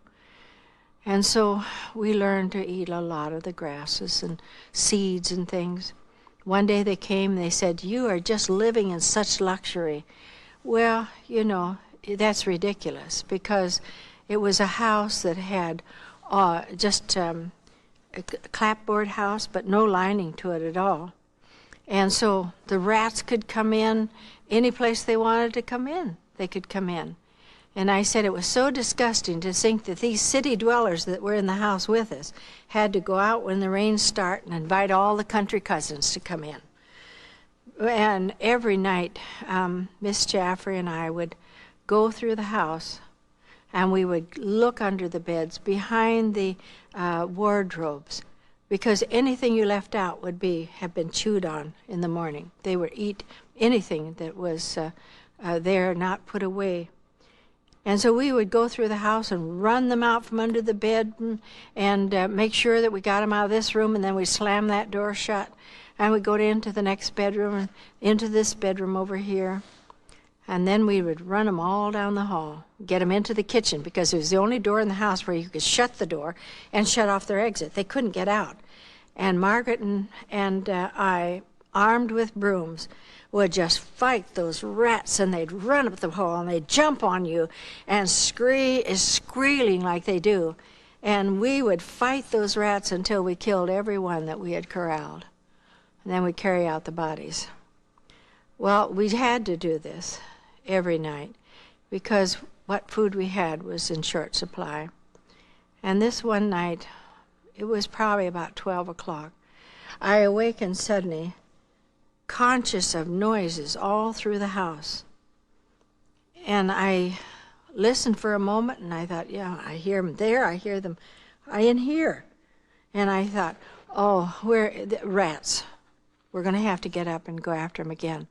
And so we learned to eat a lot of the grasses and seeds and things. One day they came, they said, "You are just living in such luxury." Well, you know, that's ridiculous, because it was a house that had just a clapboard house, but no lining to it at all. And so the rats could come in any place they wanted to come in. They could come in. And I said it was so disgusting to think that these city dwellers that were in the house with us had to go out when the rains start and invite all the country cousins to come in. And every night, Miss Jaffrey and I would go through the house, and we would look under the beds, behind the wardrobes, because anything you left out would have been chewed on in the morning. They would eat anything that was there, not put away. And so we would go through the house and run them out from under the bed and make sure that we got them out of this room, and then we'd slam that door shut. And we'd go into the next bedroom and into this bedroom over here. And then we would run them all down the hall, get them into the kitchen, because it was the only door in the house where you could shut the door and shut off their exit. They couldn't get out. And Margaret and I, armed with brooms, would just fight those rats, and they'd run up the hall and they'd jump on you and squealing like they do. And we would fight those rats until we killed every one that we had corralled. And then we'd carry out the bodies. Well, we had to do this every night because what food we had was in short supply. And this one night, it was probably about 12 o'clock, I awakened suddenly, conscious of noises all through the house. And I listened for a moment, and I thought, yeah, I hear them there, I hear them in here. And I thought, oh, rats. We're going to have to get up and go after them again.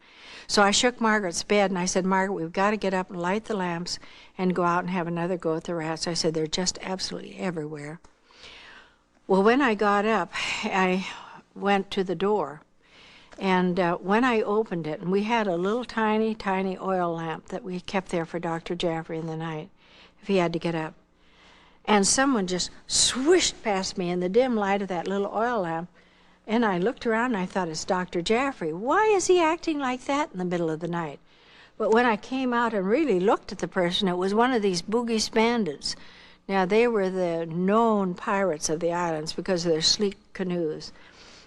So I shook Margaret's bed, and I said, Margaret, we've got to get up and light the lamps and go out and have another go at the rats. I said, they're just absolutely everywhere. Well, when I got up, I went to the door. And when I opened it, and we had a little tiny, tiny oil lamp that we kept there for Dr. Jaffrey in the night, if he had to get up. And someone just swished past me in the dim light of that little oil lamp. And I looked around and I thought, it's Dr. Jaffrey. Why is he acting like that in the middle of the night? But when I came out and really looked at the person, it was one of these Bugis bandits. Now, they were the known pirates of the islands because of their sleek canoes,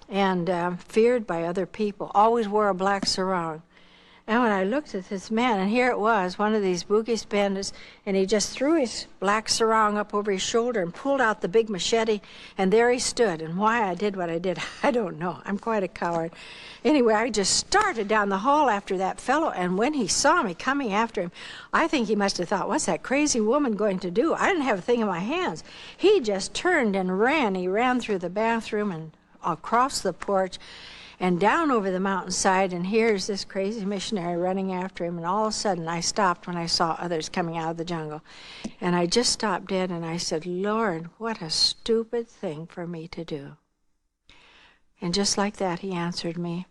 and feared by other people, always wore a black sarong. And when I looked at this man, and here it was, one of these Bugis bandits, and he just threw his black sarong up over his shoulder and pulled out the big machete, and there he stood. And why I did what I did, I don't know. I'm quite a coward. Anyway, I just started down the hall after that fellow, and when he saw me coming after him, I think he must have thought, what's that crazy woman going to do? I didn't have a thing in my hands. He just turned and ran. He ran through the bathroom and across the porch and down over the mountainside, and here's this crazy missionary running after him. And all of a sudden I stopped when I saw others coming out of the jungle, and I just stopped dead, and I said, Lord, what a stupid thing for me to do. And just like that he answered me.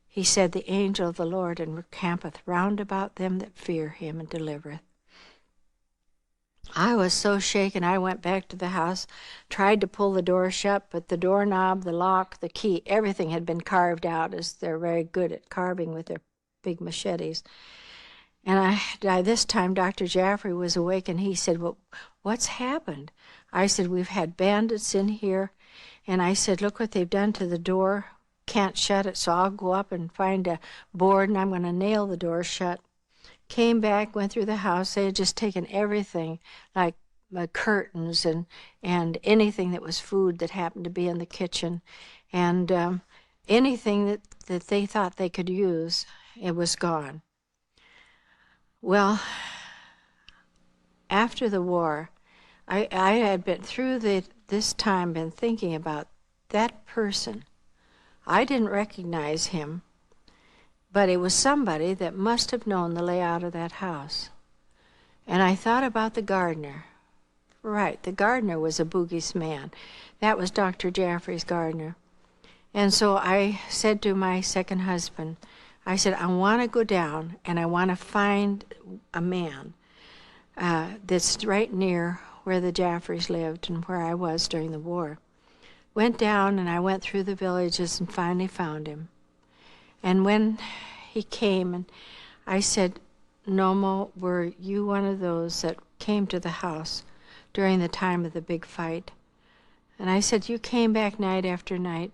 He said, the angel of the Lord encampeth round about them that fear him and delivereth. I was so shaken, I went back to the house, tried to pull the door shut, but the doorknob, the lock, the key, everything had been carved out, as they're very good at carving with their big machetes. And this time Dr. Jaffrey was awake, and he said, well, what's happened? I said, we've had bandits in here. And I said, look what they've done to the door. Can't shut it, so I'll go up and find a board, and I'm going to nail the door shut. Came back, went through the house. They had just taken everything, like curtains and anything that was food that happened to be in the kitchen, and anything that they thought they could use, it was gone. Well, after the war, I had been through this time been thinking about that person. I didn't recognize him, but it was somebody that must have known the layout of that house. And I thought about the gardener. Right, the gardener was a Bugis man. That was Dr. Jaffrey's gardener. And so I said to my second husband, I said, I want to go down and I want to find a man that's right near where the Jaffreys lived and where I was during the war. Went down and I went through the villages and finally found him. And when he came, and I said, Nomo, were you one of those that came to the house during the time of the big fight? And I said, you came back night after night,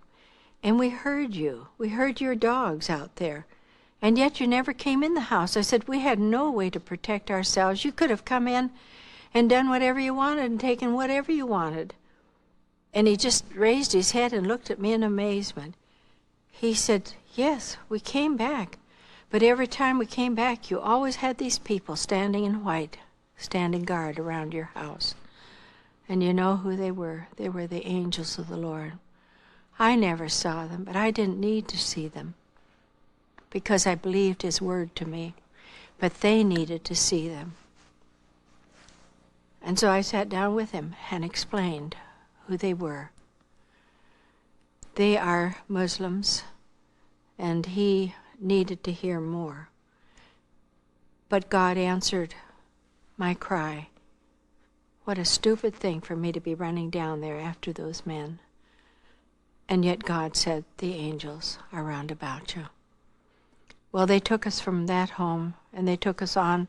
and we heard you. We heard your dogs out there. And yet you never came in the house. I said, we had no way to protect ourselves. You could have come in and done whatever you wanted and taken whatever you wanted. And he just raised his head and looked at me in amazement. He said, yes, we came back. But every time we came back, you always had these people standing in white, standing guard around your house. And you know who they were? They were the angels of the Lord. I never saw them, but I didn't need to see them because I believed his word to me. But they needed to see them. And so I sat down with him and explained who they were. They are Muslims, and he needed to hear more. But God answered my cry. What a stupid thing for me to be running down there after those men. And yet God said, the angels are round about you. Well, they took us from that home, and they took us on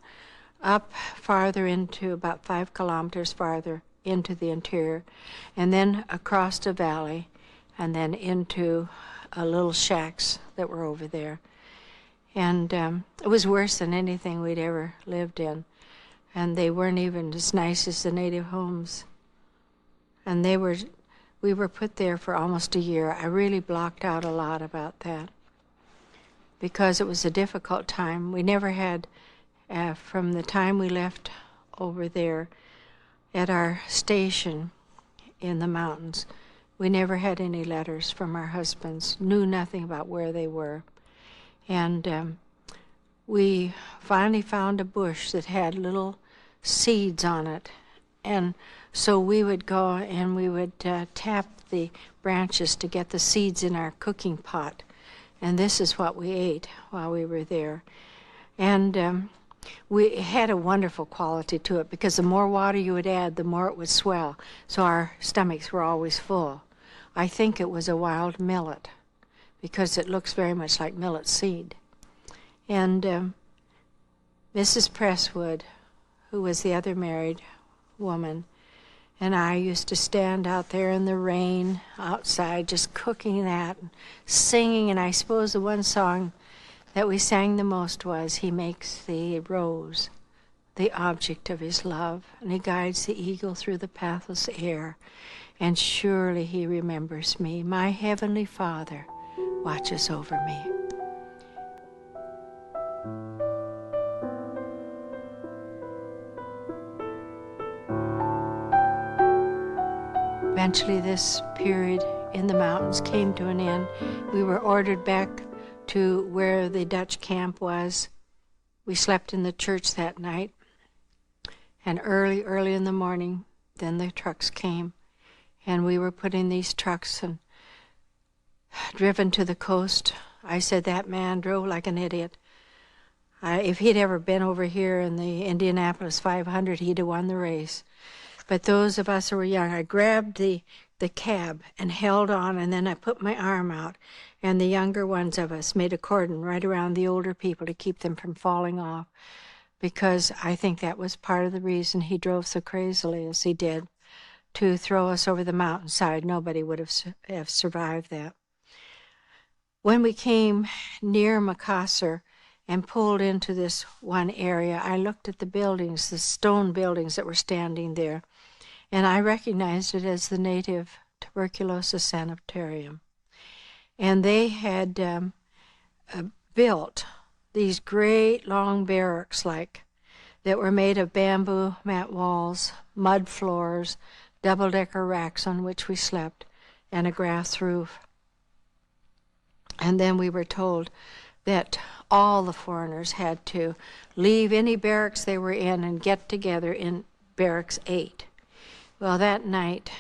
up farther into, about 5 kilometers farther into the interior, and then across a valley, and then into little shacks that were over there. And it was worse than anything we'd ever lived in. And they weren't even as nice as the native homes. And we were put there for almost a year. I really blocked out a lot about that because it was a difficult time. We never had, from the time we left over there at our station in the mountains, we never had any letters from our husbands, knew nothing about where they were. And we finally found a bush that had little seeds on it. And so we would go and we would tap the branches to get the seeds in our cooking pot. And this is what we ate while we were there. And we had a wonderful quality to it because the more water you would add, the more it would swell. So our stomachs were always full. I think it was a wild millet because it looks very much like millet seed. And Mrs. Presswood, who was the other married woman, and I used to stand out there in the rain outside just cooking that and singing. And I suppose the one song that we sang the most was, he makes the rose the object of his love, and he guides the eagle through the pathless air, and surely he remembers me. My heavenly Father watches over me. Eventually this period in the mountains came to an end. We were ordered back to where the Dutch camp was. We slept in the church that night. And early in the morning, then the trucks came. And we were put in these trucks and driven to the coast. I said that man drove like an idiot. If he'd ever been over here in the Indianapolis 500, he'd have won the race. But those of us who were young, I grabbed the cab and held on, and then I put my arm out, and the younger ones of us made a cordon right around the older people to keep them from falling off, because I think that was part of the reason he drove so crazily as he did, to throw us over the mountainside. Nobody would have survived that. When we came near Macassar and pulled into this one area, I looked at the buildings, the stone buildings that were standing there, and I recognized it as the native tuberculosis sanitarium. And they had built these great long barracks that were made of bamboo mat walls, mud floors, double-decker racks on which we slept, and a grass roof. And then we were told that all the foreigners had to leave any barracks they were in and get together in barracks 8. Well, that night,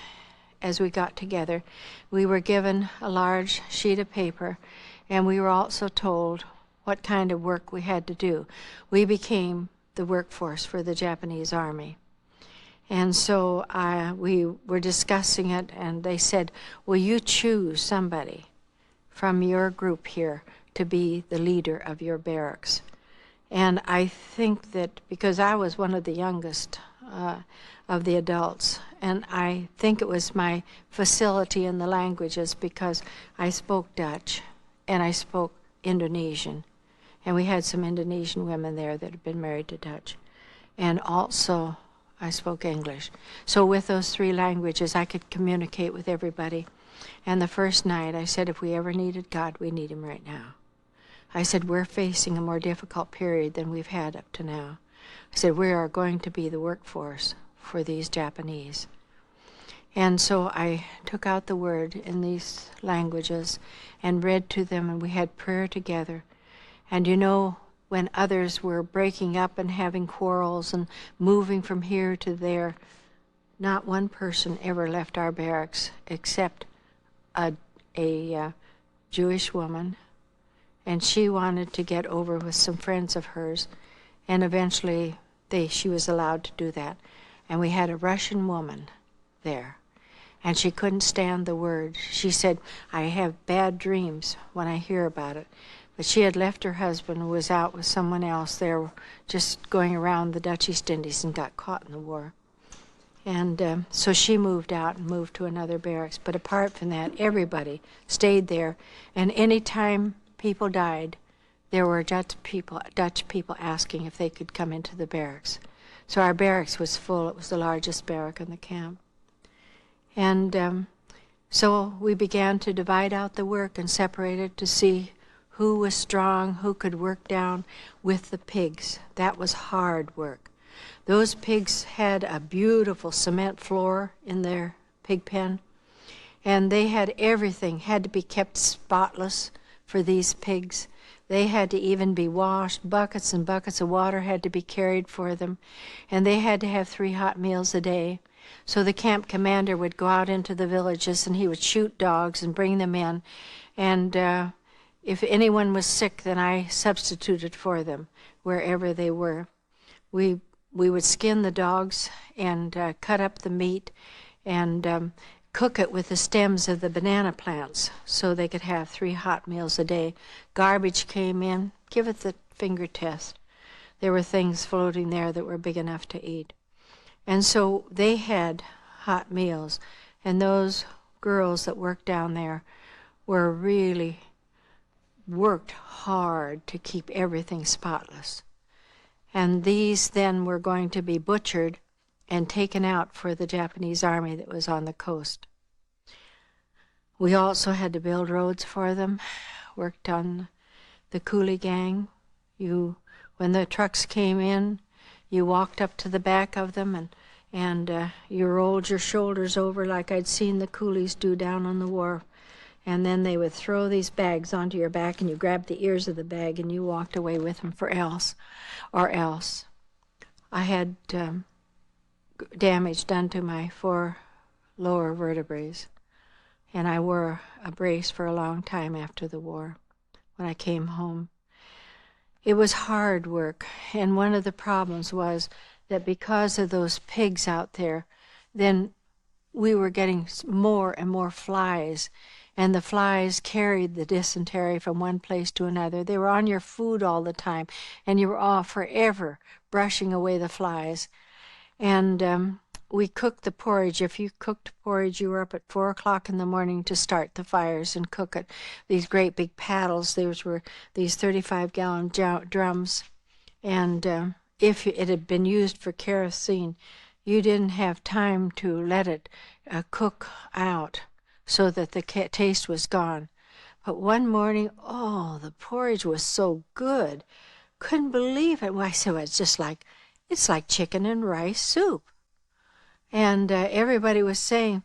as we got together, we were given a large sheet of paper, and we were also told what kind of work we had to do. We became the workforce for the Japanese Army. And so we were discussing it, and they said, will you choose somebody from your group here to be the leader of your barracks? And I think that because I was one of the youngest of the adults, and I think it was my facility in the languages because I spoke Dutch and I spoke Indonesian And we had some Indonesian women there that had been married to Dutch. And also, I spoke English. So with those 3 languages, I could communicate with everybody. And the first night, I said, if we ever needed God, we need him right now. I said, we're facing a more difficult period than we've had up to now. I said, we are going to be the workforce for these Japanese. And so I took out the word in these languages and read to them, and we had prayer together. And you know, when others were breaking up and having quarrels and moving from here to there, not one person ever left our barracks except a Jewish woman, and she wanted to get over with some friends of hers, and eventually she was allowed to do that. And we had a Russian woman there, and she couldn't stand the word. She said, I have bad dreams when I hear about it. But she had left her husband and was out with someone else there, just going around the Dutch East Indies, and got caught in the war. And so she moved out and moved to another barracks. But apart from that, everybody stayed there. And any time people died, there were Dutch people asking if they could come into the barracks. So our barracks was full. It was the largest barrack in the camp. And so we began to divide out the work and separate it to see who was strong, who could work down with the pigs. That was hard work. Those pigs had a beautiful cement floor in their pig pen, and they had everything, had to be kept spotless for these pigs. They had to even be washed. Buckets and buckets of water had to be carried for them, and they had to have 3 hot meals a day. So the camp commander would go out into the villages, and he would shoot dogs and bring them in, and if anyone was sick, then I substituted for them wherever they were. We would skin the dogs and cut up the meat and cook it with the stems of the banana plants so they could have 3 hot meals a day. Garbage came in, give it the finger test. There were things floating there that were big enough to eat. And so they had hot meals, and those girls that worked down there were really worked hard to keep everything spotless. And these then were going to be butchered and taken out for the Japanese army that was on the coast. We also had to build roads for them, worked on the coolie gang. When the trucks came in, you walked up to the back of them and you rolled your shoulders over like I'd seen the coolies do down on the wharf. And then they would throw these bags onto your back, and you grabbed the ears of the bag, and you walked away with them else. I had damage done to my 4 lower vertebrae, and I wore a brace for a long time after the war when I came home. It was hard work, and one of the problems was that because of those pigs out there, then we were getting more and more flies, and the flies carried the dysentery from one place to another. They were on your food all the time, and you were all forever brushing away the flies. And we cooked the porridge. If you cooked porridge, you were up at 4 o'clock in the morning to start the fires and cook it. These great big paddles, those were these 35-gallon drums. And if it had been used for kerosene, you didn't have time to let it cook out so that the taste was gone. But one morning, the porridge was so good. Couldn't believe it. Well, I said, well, it's like chicken and rice soup. And everybody was saying,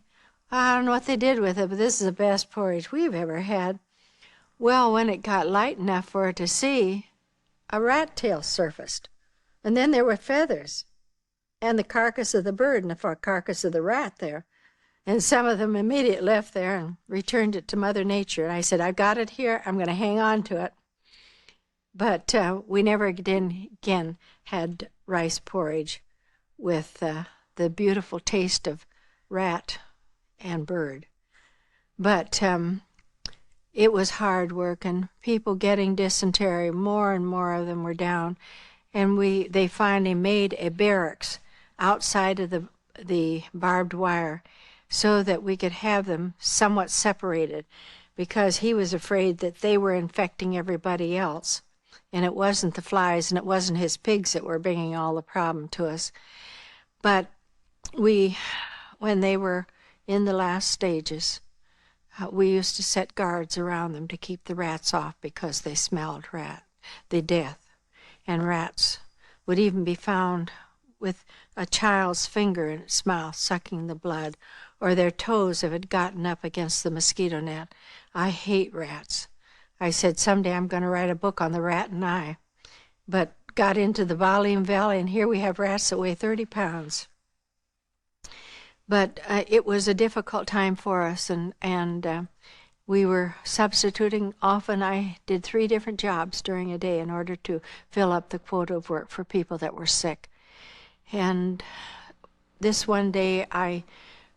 I don't know what they did with it, but this is the best porridge we've ever had. Well, when it got light enough for it to see, a rat tail surfaced. And then there were feathers, and the carcass of the bird and the carcass of the rat there. And some of them immediately left there and returned it to Mother Nature. And I said, I've got it here. I'm going to hang on to it. But we never again had rice porridge with the beautiful taste of rat and bird. But it was hard work, and people getting dysentery, more and more of them were down. And they finally made a barracks outside of the barbed wire, so that we could have them somewhat separated, because he was afraid that they were infecting everybody else. And it wasn't the flies, and it wasn't his pigs that were bringing all the problem to us. But when they were in the last stages, we used to set guards around them to keep the rats off because they smelled the death. And rats would even be found with a child's finger in its mouth sucking the blood, or their toes if it had gotten up against the mosquito net. I hate rats. I said, someday I'm going to write a book on the rat and I. But got into the Balian Valley, and here we have rats that weigh 30 pounds. But it was a difficult time for us, and we were substituting. Often I did 3 different jobs during a day in order to fill up the quota of work for people that were sick. And this one day I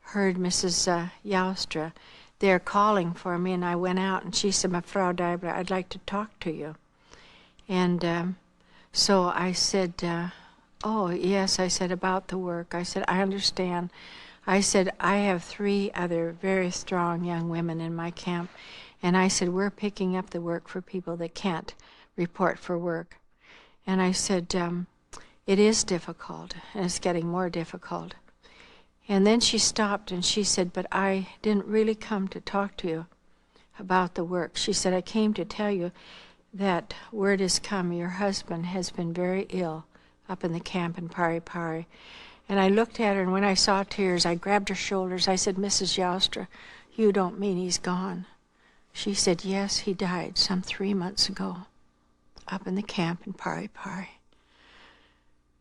heard Mrs. Joustra there calling for me, and I went out, and she said, Frau Deibler, I'd like to talk to you. And so I said, oh, yes, I said, about the work. I said, I understand. I said, I have 3 other very strong young women in my camp, and I said, we're picking up the work for people that can't report for work. And I said, it is difficult, and it's getting more difficult. And then she stopped, and she said, but I didn't really come to talk to you about the work. She said, I came to tell you that word has come. Your husband has been very ill up in the camp in Pari Pari. And I looked at her, and when I saw tears, I grabbed her shoulders. I said, Mrs. Joustra, you don't mean he's gone. She said, yes, he died some 3 months ago up in the camp in Pari Pari.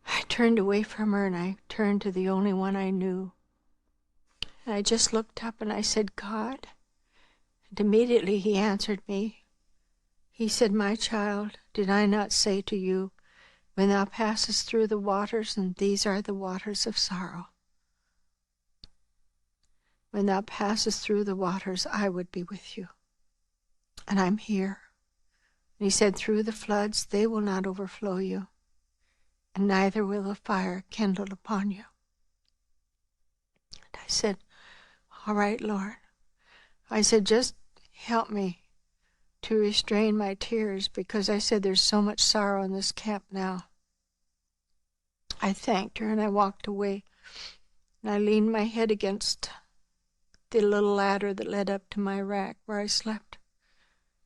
I turned away from her, and I turned to the only one I knew. And I just looked up, and I said, God. And immediately he answered me. He said, my child, did I not say to you, when thou passest through the waters, and these are the waters of sorrow, when thou passest through the waters, I would be with you. And I'm here. And he said, through the floods, they will not overflow you, and neither will the fire kindle upon you. And I said, all right, Lord. I said, just help me to restrain my tears, because I said there's so much sorrow in this camp now. I thanked her, and I walked away, and I leaned my head against the little ladder that led up to my rack where I slept.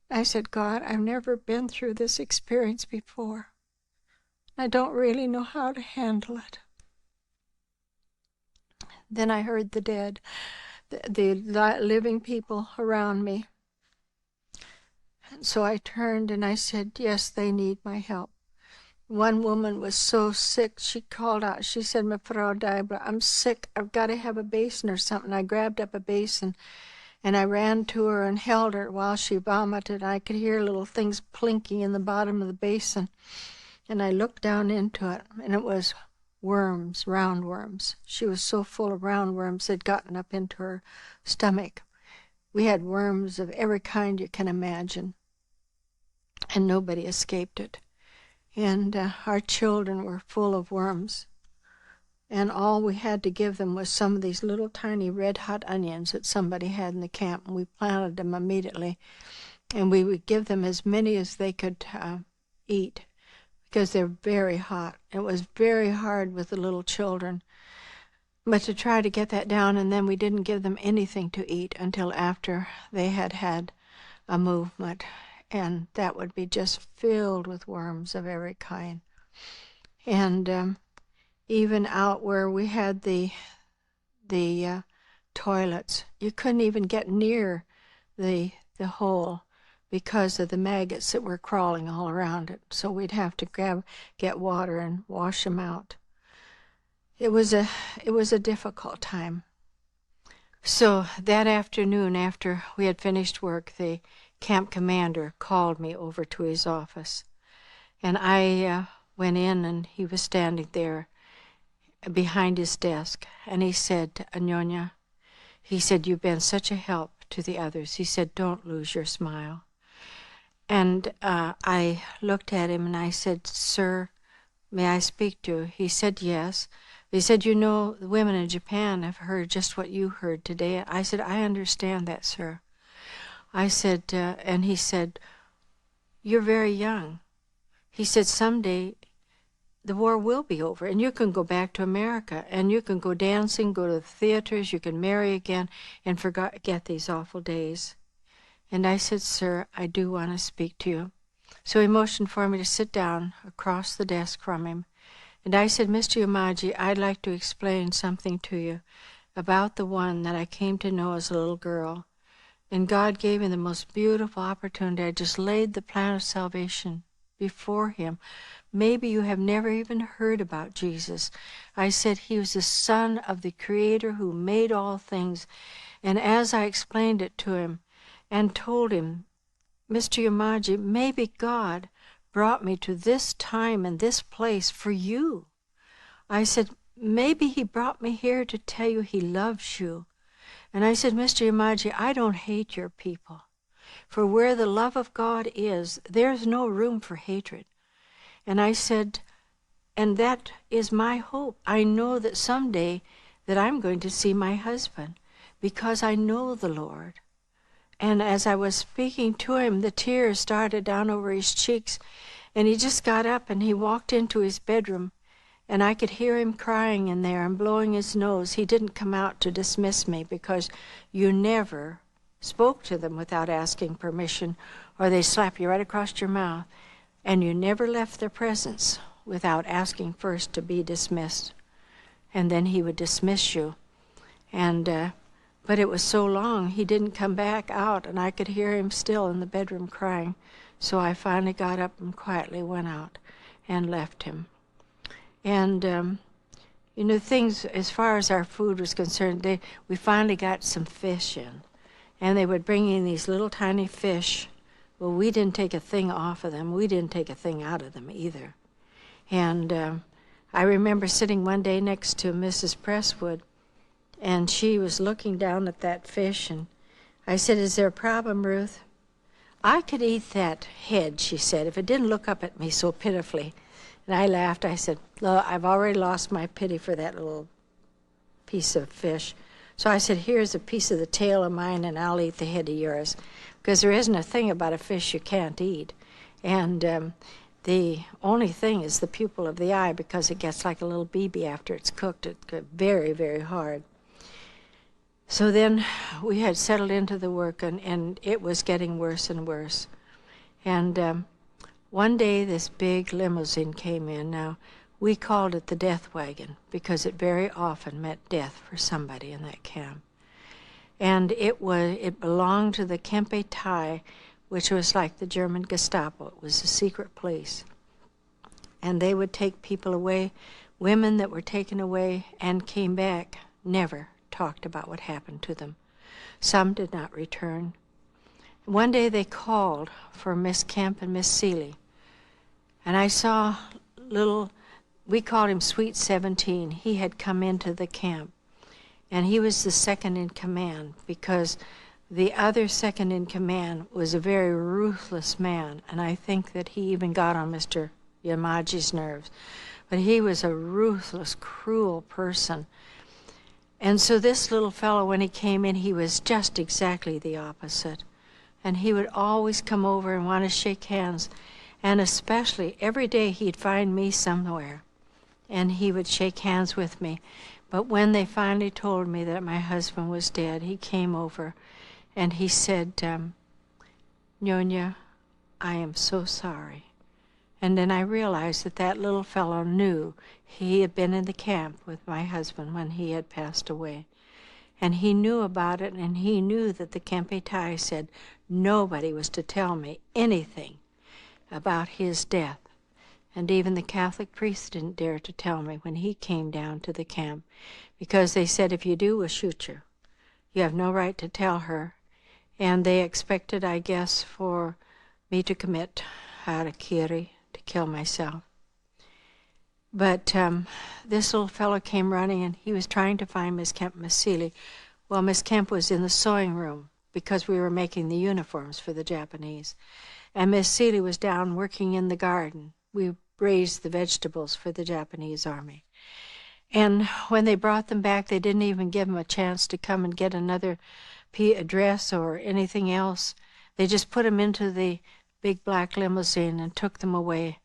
I said, God, I've never been through this experience before. I don't really know how to handle it. Then I heard the dead, the living people around me. And so I turned and I said, yes, they need my help. One woman was so sick, she called out. She said, Frau Deibler, I'm sick. I've got to have a basin or something. I grabbed up a basin, and I ran to her and held her while she vomited. I could hear little things plinking in the bottom of the basin. And I looked down into it, and it was worms, roundworms. She was so full of roundworms they'd gotten up into her stomach. We had worms of every kind you can imagine, and nobody escaped it. And our children were full of worms. And all we had to give them was some of these little tiny red-hot onions that somebody had in the camp, and we planted them immediately. And we would give them as many as they could eat, because they're very hot. It was very hard with the little children. But to try to get that down, and then we didn't give them anything to eat until after they had had a movement. And that would be just filled with worms of every kind. And even out where we had the toilets, you couldn't even get near the hole because of the maggots that were crawling all around it. So we'd have to get water and wash them out. It was a difficult time. So that afternoon, after we had finished work, the camp commander called me over to his office. And I went in, and he was standing there behind his desk. And he said, Anyonya, he said, you've been such a help to the others. He said, don't lose your smile. And I looked at him, and I said, sir, may I speak to you? He said, yes. He said, you know, the women in Japan have heard just what you heard today. I said, I understand that, sir. I said, and he said, you're very young. he said, someday the war will be over, and you can go back to America, and you can go dancing, go to the theaters, you can marry again, and forget these awful days. And I said, sir, I do want to speak to you. So he motioned for me to sit down across the desk from him. And I said, Mr. Yamaji, I'd like to explain something to you about the one that I came to know as a little girl. And God gave me the most beautiful opportunity. I just laid the plan of salvation before him. Maybe you have never even heard about Jesus. I said he was the Son of the Creator who made all things. And as I explained it to him and told him, Mr. Yamaji, maybe God brought me to this time and this place for you. I said, maybe he brought me here to tell you he loves you. And I said, Mr. Yamaji, I don't hate your people. For where the love of God is, there's no room for hatred. And I said, and that is my hope. I know that someday that I'm going to see my husband because I know the Lord. And as I was speaking to him, the tears started down over his cheeks. And he just got up and he walked into his bedroom. And I could hear him crying in there and blowing his nose. He didn't come out to dismiss me because you never spoke to them without asking permission, or they slap you right across your mouth. And you never left their presence without asking first to be dismissed. And then he would dismiss you. But it was so long, he didn't come back out, and I could hear him still in the bedroom crying. So I finally got up and quietly went out and left him. And, things, as far as our food was concerned, we finally got some fish in. And they would bring in these little tiny fish. Well, we didn't take a thing off of them. We didn't take a thing out of them either. And I remember sitting one day next to Mrs. Presswood, and she was looking down at that fish, and I said, is there a problem, Ruth? I could eat that head, she said, if it didn't look up at me so pitifully. And I laughed. I said, look, I've already lost my pity for that little piece of fish. So I said, here's a piece of the tail of mine, and I'll eat the head of yours. Because there isn't a thing about a fish you can't eat. And the only thing is the pupil of the eye, because it gets like a little BB after it's cooked. It's very, very hard. So then we had settled into the work, and it was getting worse and worse. And one day this big limousine came in. Now, we called it the death wagon because it very often meant death for somebody in that camp. And it belonged to the Kempe Tai, which was like the German Gestapo. It was a secret police. And they would take people away. Women that were taken away and came back never talked about what happened to them. Some did not return. One day they called for Miss Kemp and Miss Seeley. And I saw we called him Sweet 17. He had come into the camp. And he was the second in command because the other second in command was a very ruthless man. And I think that he even got on Mr. Yamaji's nerves. But he was a ruthless, cruel person. And so this little fellow, when he came in, he was just exactly the opposite. And he would always come over and want to shake hands. And especially every day he'd find me somewhere. And he would shake hands with me. But when they finally told me that my husband was dead, he came over and he said, Nyonya, I am so sorry. And then I realized that that little fellow knew he had been in the camp with my husband when he had passed away. And he knew about it, and he knew that the Kempe Tai said nobody was to tell me anything about his death. And even the Catholic priest didn't dare to tell me when he came down to the camp, because they said, if you do, we'll shoot you. You have no right to tell her. And they expected, I guess, for me to commit harakiri, to kill myself. But this little fellow came running, and he was trying to find Miss Kemp and Miss Seeley. Well, Miss Kemp was in the sewing room because we were making the uniforms for the Japanese. And Miss Seeley was down working in the garden. We raised the vegetables for the Japanese army. And when they brought them back, they didn't even give them a chance to come and get another dress or anything else. They just put them into the big black limousine and took them away.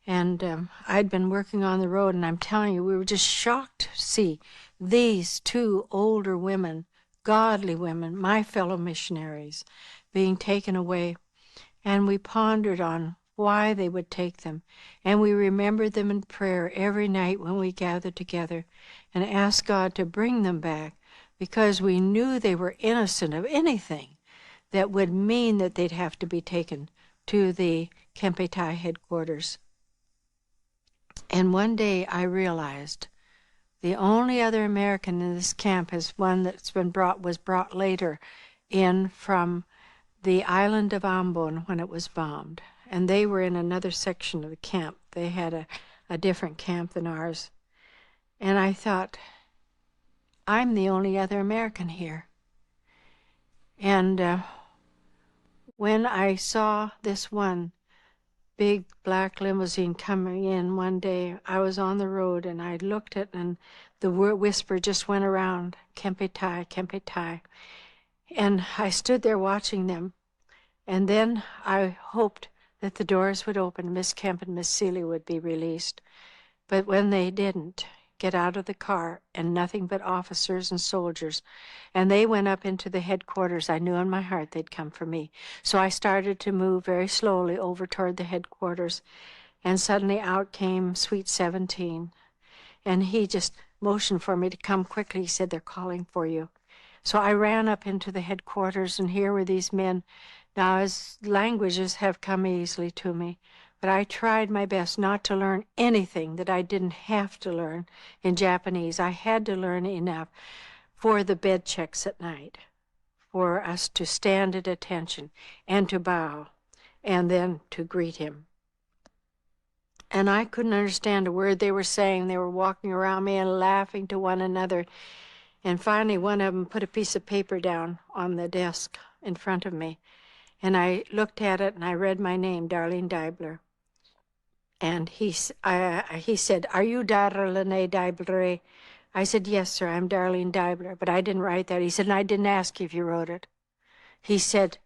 And I'd been working on the road, and I'm telling you, we were just shocked to see these two older women, godly women, my fellow missionaries, being taken away. And we pondered on why they would take them. And we remembered them in prayer every night when we gathered together and asked God to bring them back, because we knew they were innocent of anything that would mean that they'd have to be taken to the Kempetai headquarters. And one day I realized the only other American in this camp is one was brought later in from the island of Ambon when it was bombed. And they were in another section of the camp. They had a different camp than ours. And I thought, I'm the only other American here. And when I saw this one big black limousine coming in one day, I was on the road and I looked at, and the whisper just went around, Kempetai, Kempetai. And I stood there watching them. And then I hoped that the doors would open, Miss Kemp and Miss Seeley would be released. But when they didn't, get out of the car, and nothing but officers and soldiers, and they went up into the headquarters, I knew in my heart they'd come for me. So I started to move very slowly over toward the headquarters, and suddenly out came Sweet 17. And he just motioned for me to come quickly. He said, they're calling for you. So I ran up into the headquarters, and here were these men. Now, as languages have come easily to me, but I tried my best not to learn anything that I didn't have to learn in Japanese. I had to learn enough for the bed checks at night, for us to stand at attention and to bow, and then to greet him. And I couldn't understand a word they were saying. They were walking around me and laughing to one another. And finally, one of them put a piece of paper down on the desk in front of me. And I looked at it, and I read my name, Darlene Deibler. And he said, are you Darlene Deibler? I said, yes, sir, I'm Darlene Deibler. But I didn't write that. He said, and I didn't ask you if you wrote it. He said,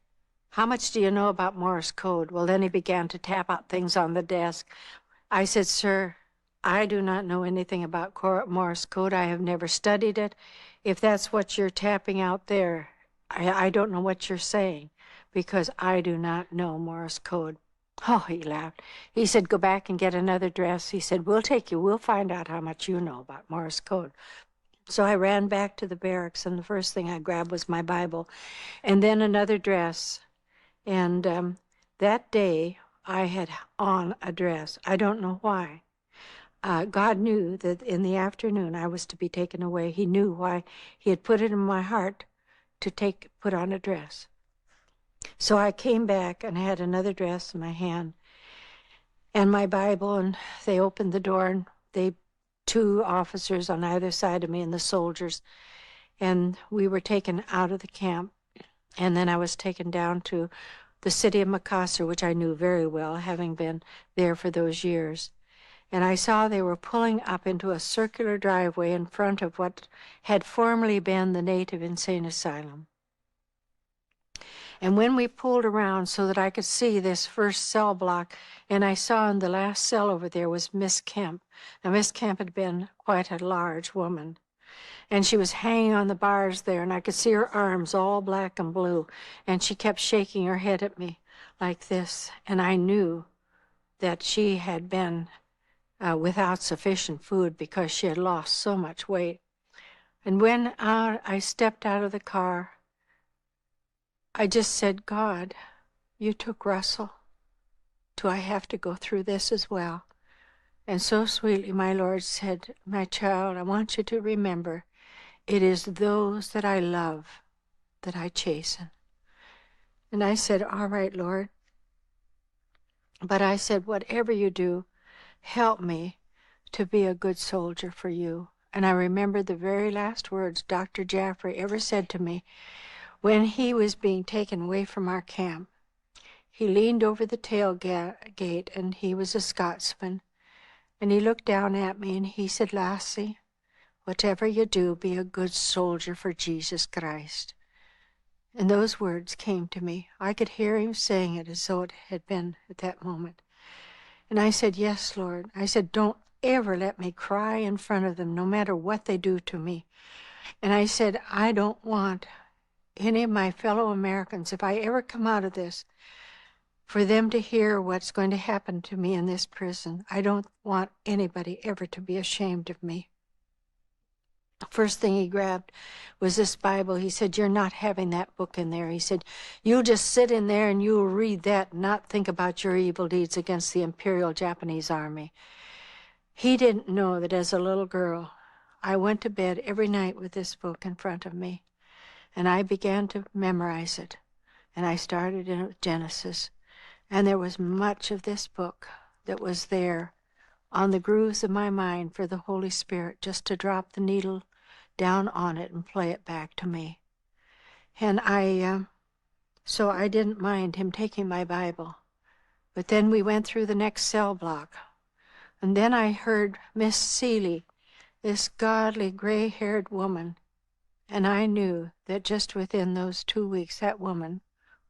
how much do you know about Morse code? Well, then he began to tap out things on the desk. I said, sir, I do not know anything about Morse code. I have never studied it. If that's what you're tapping out there, I don't know what you're saying, because I do not know Morse code. Oh, he laughed. He said, go back and get another dress. He said, we'll take you. We'll find out how much you know about Morse code. So I ran back to the barracks, and the first thing I grabbed was my Bible, and then another dress. And that day, I had on a dress. I don't know why. God knew that in the afternoon I was to be taken away. He knew why. He had put it in my heart to put on a dress. So I came back and had another dress in my hand and my Bible, and they opened the door, and two officers on either side of me and the soldiers, and we were taken out of the camp. And then I was taken down to the city of Makassar, which I knew very well, having been there for those years. And I saw they were pulling up into a circular driveway in front of what had formerly been the Native Insane Asylum. And when we pulled around so that I could see this first cell block, and I saw in the last cell over there was Miss Kemp. Now, Miss Kemp had been quite a large woman, and she was hanging on the bars there, and I could see her arms all black and blue, and she kept shaking her head at me like this, and I knew that she had been without sufficient food because she had lost so much weight. And when I stepped out of the car, I just said, God, you took Russell. Do I have to go through this as well? And so sweetly my Lord said, my child, I want you to remember, it is those that I love that I chasten. And I said, all right, Lord. But I said, whatever you do, help me to be a good soldier for you. And I remember the very last words Dr. Jaffrey ever said to me when he was being taken away from our camp. He leaned over the tailgate, and he was a Scotsman. And he looked down at me and he said, Lassie, whatever you do, be a good soldier for Jesus Christ. And those words came to me. I could hear him saying it as though it had been at that moment. And I said, yes, Lord. I said, don't ever let me cry in front of them, no matter what they do to me. And I said, I don't want any of my fellow Americans, if I ever come out of this, for them to hear what's going to happen to me in this prison. I don't want anybody ever to be ashamed of me. The first thing he grabbed was this Bible. He said, you're not having that book in there. He said, you'll just sit in there and you'll read that and not think about your evil deeds against the Imperial Japanese Army. He didn't know that as a little girl, I went to bed every night with this book in front of me, and I began to memorize it. And I started in Genesis, and there was much of this book that was there on the grooves of my mind for the Holy Spirit just to drop the needle down on it and play it back to me. And so I didn't mind him taking my Bible. But then we went through the next cell block. And then I heard Miss Seeley, this godly gray-haired woman, and I knew that just within those 2 weeks that woman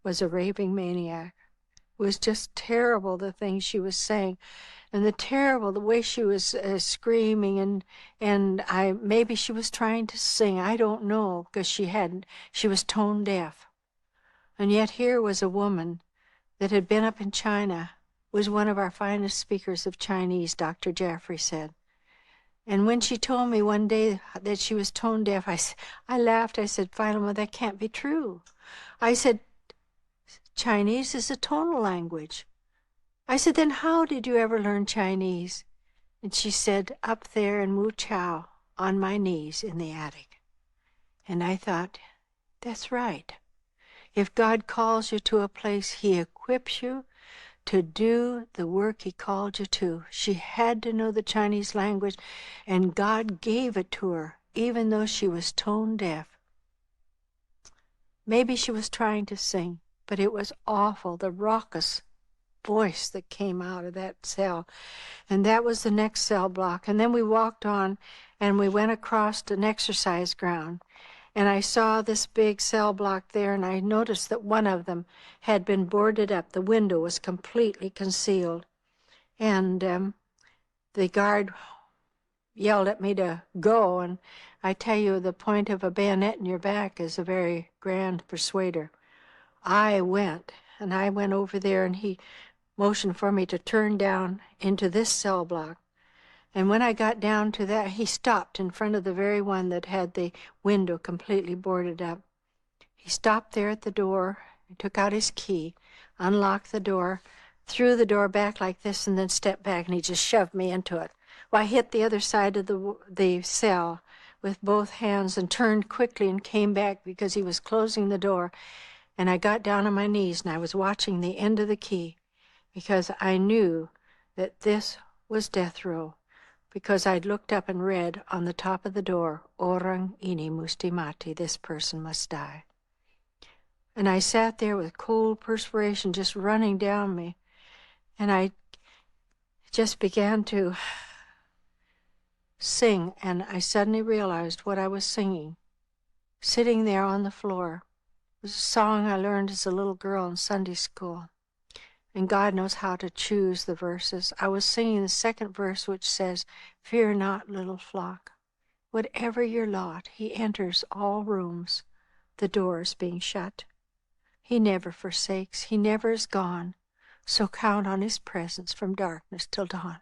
was a raving maniac. It was just terrible, the things she was saying, and the way she was screaming, and maybe she was trying to sing. I don't know, because she was tone deaf. And yet here was a woman that had been up in China, was one of our finest speakers of Chinese, Dr. Jaffrey said. And when she told me one day that she was tone deaf, I laughed. I said, Philomena, that can't be true. I said, Chinese is a tonal language. I said, then how did you ever learn Chinese? And she said, up there in Wu Chao, on my knees in the attic. And I thought, that's right. If God calls you to a place, he equips you to do the work he called you to. She had to know the Chinese language, and God gave it to her, even though she was tone deaf. Maybe she was trying to sing, but it was awful, the raucous voice that came out of that cell. And that was the next cell block. And then we walked on, and we went across an exercise ground. And I saw this big cell block there, and I noticed that one of them had been boarded up. The window was completely concealed. And the guard yelled at me to go, and I tell you, the point of a bayonet in your back is a very grand persuader. I went over there, and he motioned for me to turn down into this cell block. And when I got down to that, he stopped in front of the very one that had the window completely boarded up. He stopped there at the door, he took out his key, unlocked the door, threw the door back like this, and then stepped back, and he just shoved me into it. Well, I hit the other side of the cell with both hands and turned quickly and came back because he was closing the door. And I got down on my knees, and I was watching the end of the key because I knew that this was death row, because I'd looked up and read on the top of the door, Orang ini musti mati, this person must die. And I sat there with cold perspiration just running down me, and I just began to sing, and I suddenly realized what I was singing, sitting there on the floor. It was a song I learned as a little girl in Sunday school. And God knows how to choose the verses. I was singing the second verse, which says, fear not, little flock. Whatever your lot, he enters all rooms, the doors being shut. He never forsakes, he never is gone. So count on his presence from darkness till dawn.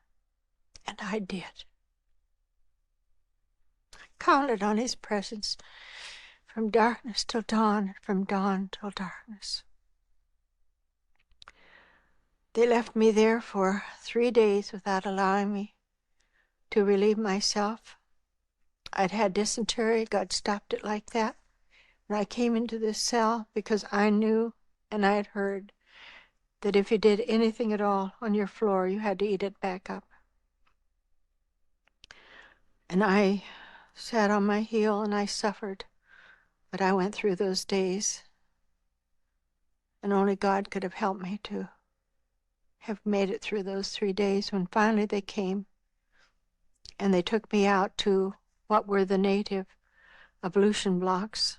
And I did. I counted on his presence from darkness till dawn, from dawn till darkness. They left me there for 3 days without allowing me to relieve myself. I'd had dysentery. God stopped it like that. And I came into this cell because I knew and I had heard that if you did anything at all on your floor, you had to eat it back up. And I sat on my heel and I suffered. But I went through those days. And only God could have helped me to have made it through those 3 days when finally they came and they took me out to what were the native ablution blocks.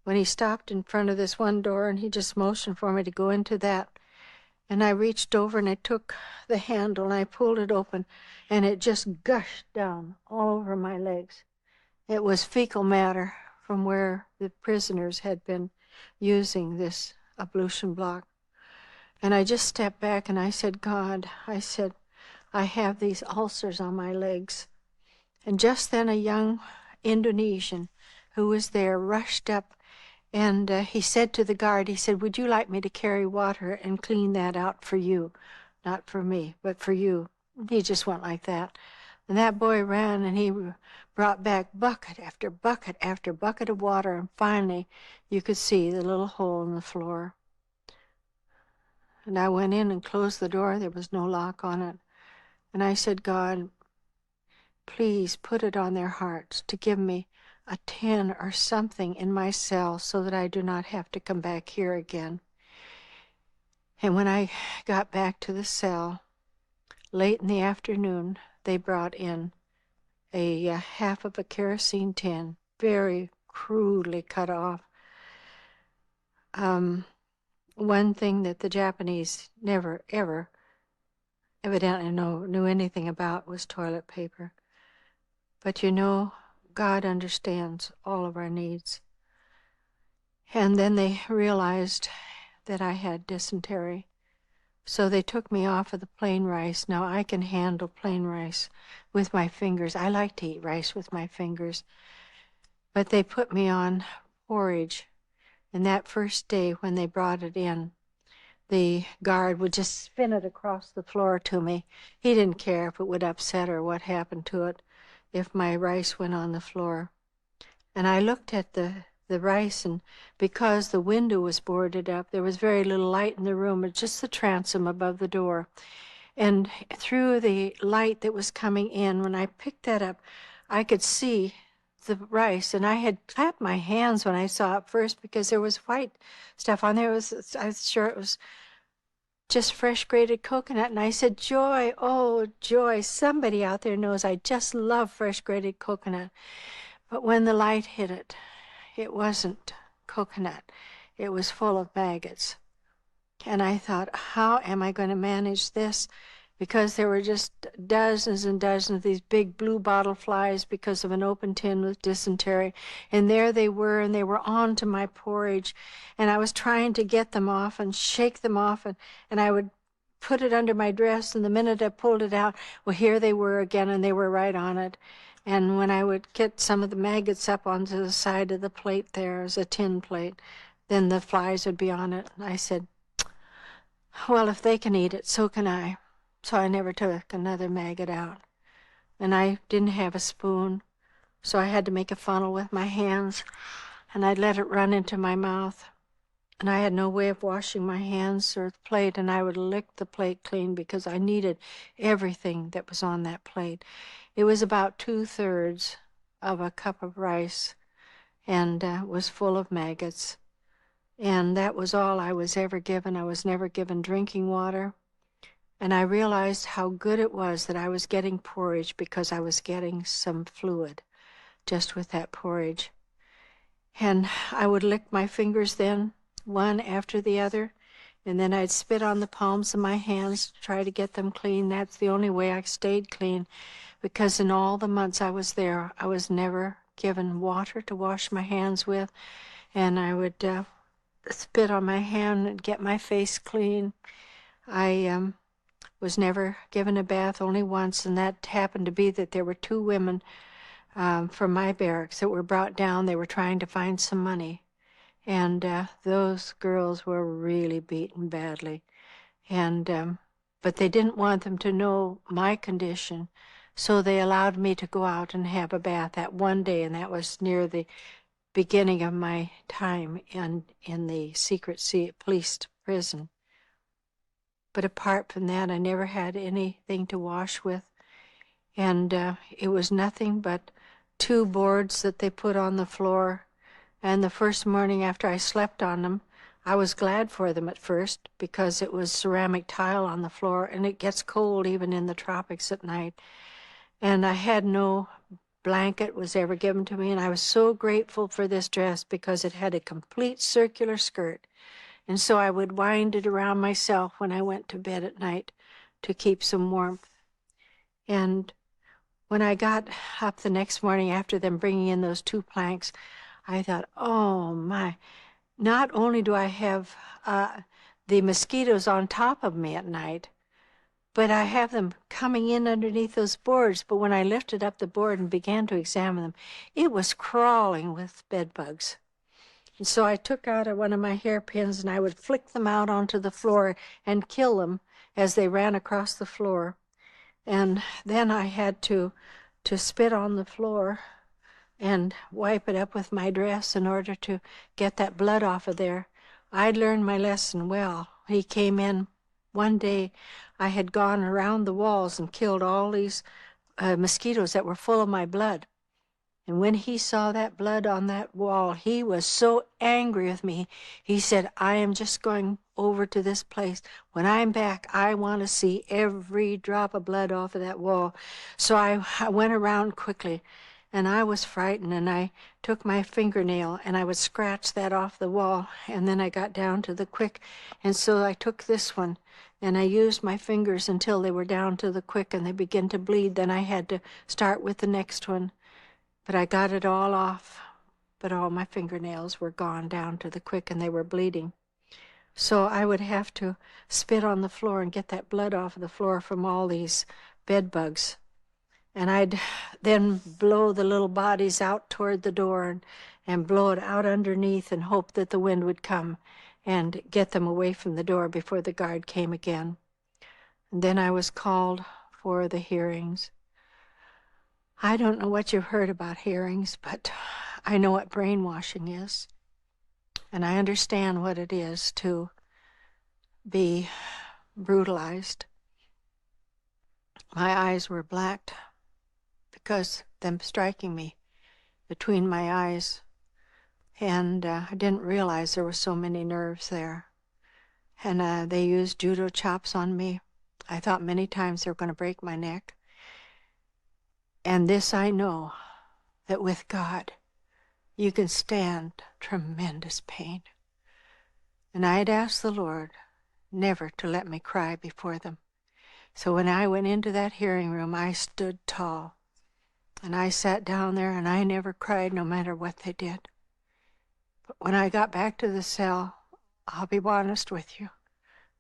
When he stopped in front of this one door and he just motioned for me to go into that, And I reached over and I took the handle and I pulled it open, and it just gushed down all over my legs. It was fecal matter from where the prisoners had been using this ablution block. And I just stepped back and I said, God, I said, I have these ulcers on my legs. And just then a young Indonesian who was there rushed up, and he said to the guard, he said, would you like me to carry water and clean that out for you? Not for me, but for you. He just went like that. And that boy ran, and he brought back bucket after bucket after bucket of water, and finally you could see the little hole in the floor. And I went in and closed the door. There was no lock on it. And I said, God, please put it on their hearts to give me a 10 or something in my cell so that I do not have to come back here again. And when I got back to the cell, late in the afternoon, they brought in a half of a kerosene tin, very crudely cut off. One thing that the Japanese never, ever, evidently knew anything about was toilet paper. But you know, God understands all of our needs. And then they realized that I had dysentery. So they took me off of the plain rice. Now I can handle plain rice with my fingers. I like to eat rice with my fingers. But they put me on porridge. And that first day when they brought it in, the guard would just spin it across the floor to me. He didn't care if it would upset or what happened to it, if my rice went on the floor. And I looked at the rice, and because the window was boarded up, there was very little light in the room, it's just the transom above the door. And through the light that was coming in, when I picked that up, I could see the rice, and I had clapped my hands when I saw it first because there was white stuff on there. I was sure it was just fresh grated coconut. And I said, Joy, oh, Joy, somebody out there knows I just love fresh grated coconut. But when the light hit it, it wasn't coconut. It was full of maggots. And I thought, how am I going to manage this? Because there were just dozens and dozens of these big blue bottle flies because of an open tin with dysentery. And there they were, and they were on to my porridge. And I was trying to get them off and shake them off, and I would put it under my dress, and the minute I pulled it out, well, here they were again, and they were right on it. And when I would get some of the maggots up onto the side of the plate there, as a tin plate, then the flies would be on it. And I said, well, if they can eat it, so can I. So I never took another maggot out. And I didn't have a spoon, so I had to make a funnel with my hands, and I'd let it run into my mouth. And I had no way of washing my hands or the plate, and I would lick the plate clean because I needed everything that was on that plate. It was about 2/3 of a cup of rice, and was full of maggots. And that was all I was ever given. I was never given drinking water. And I realized how good it was that I was getting porridge because I was getting some fluid just with that porridge. And I would lick my fingers then, one after the other, and then I'd spit on the palms of my hands, try to get them clean. That's the only way I stayed clean, because in all the months I was there, I was never given water to wash my hands with, and I would spit on my hand and get my face clean. I was never given a bath, only once, and that happened to be that there were 2 women from my barracks that were brought down. They were trying to find some money, and those girls were really beaten badly. And but they didn't want them to know my condition, so they allowed me to go out and have a bath that one day, and that was near the beginning of my time in the secret police prison. But apart from that, I never had anything to wash with. And it was nothing but 2 boards that they put on the floor. And the first morning after I slept on them, I was glad for them at first because it was ceramic tile on the floor, and it gets cold even in the tropics at night. And I had no blanket was ever given to me, and I was so grateful for this dress because it had a complete circular skirt. And so I would wind it around myself when I went to bed at night to keep some warmth. And when I got up the next morning after them bringing in those 2 planks, I thought, oh my, not only do I have the mosquitoes on top of me at night, but I have them coming in underneath those boards. But when I lifted up the board and began to examine them, it was crawling with bed bugs. And so I took out one of my hairpins and I would flick them out onto the floor and kill them as they ran across the floor. And then I had to spit on the floor and wipe it up with my dress in order to get that blood off of there. I'd learned my lesson well. He came in one day. I had gone around the walls and killed all these mosquitoes that were full of my blood. And when he saw that blood on that wall, he was so angry with me. He said, I am just going over to this place. When I'm back, I want to see every drop of blood off of that wall. So I went around quickly, and I was frightened, and I took my fingernail, and I would scratch that off the wall, and then I got down to the quick, and so I took this one, and I used my fingers until they were down to the quick, and they began to bleed. Then I had to start with the next one. But I got it all off, but all my fingernails were gone down to the quick and they were bleeding. So I would have to spit on the floor and get that blood off of the floor from all these bed bugs. And I'd then blow the little bodies out toward the door and blow it out underneath and hope that the wind would come and get them away from the door before the guard came again. And then I was called for the hearings. I don't know what you've heard about hearings, but I know what brainwashing is. And I understand what it is to be brutalized. My eyes were blacked because of them striking me between my eyes. And I didn't realize there were so many nerves there. And they used judo chops on me. I thought many times they were going to break my neck. And this I know, that with God, you can stand tremendous pain. And I'd asked the Lord never to let me cry before them. So when I went into that hearing room, I stood tall. And I sat down there, and I never cried no matter what they did. But when I got back to the cell, I'll be honest with you,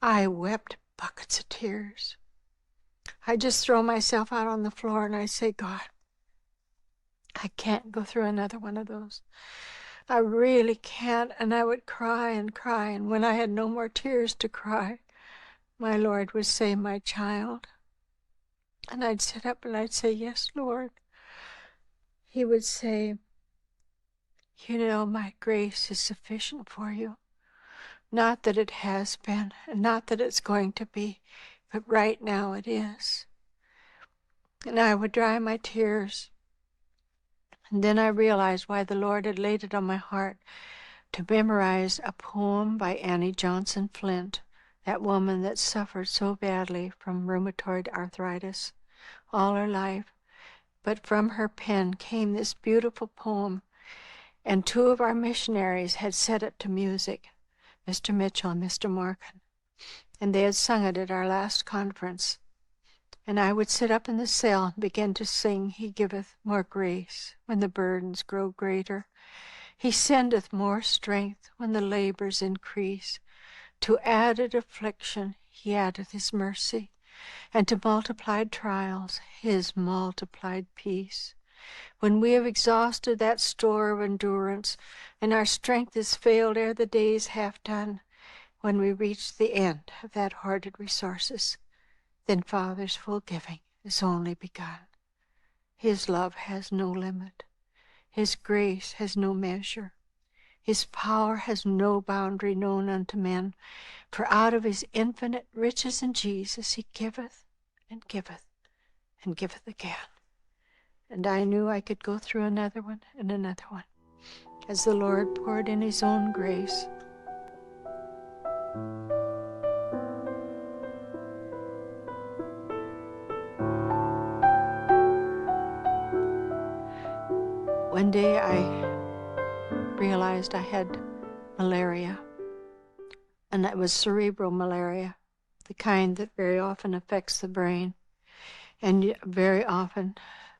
I wept buckets of tears. I just throw myself out on the floor and I say, God, I can't go through another one of those. I really can't. And I would cry and cry. And when I had no more tears to cry, my Lord would say, my child. And I'd sit up and I'd say, yes, Lord. He would say, you know, my grace is sufficient for you. Not that it has been, and not that it's going to be, but right now it is. And I would dry my tears. And then I realized why the Lord had laid it on my heart to memorize a poem by Annie Johnson Flint, that woman that suffered so badly from rheumatoid arthritis all her life. But from her pen came this beautiful poem, and 2 of our missionaries had set it to music, Mr. Mitchell and Mr. Morgan, and they had sung it at our last conference. And I would sit up in the cell and begin to sing, He giveth more grace when the burdens grow greater. He sendeth more strength when the labors increase. To added affliction He addeth His mercy, and to multiplied trials His multiplied peace. When we have exhausted that store of endurance, and our strength is failed ere the day is half done, when we reach the end of that hoarded resources, then Father's full giving is only begun. His love has no limit. His grace has no measure. His power has no boundary known unto men. For out of His infinite riches in Jesus He giveth and giveth and giveth again. And I knew I could go through another one and another one as the Lord poured in His own grace. One day I realized I had malaria. and it was cerebral malaria, the kind that very often affects the brain and very often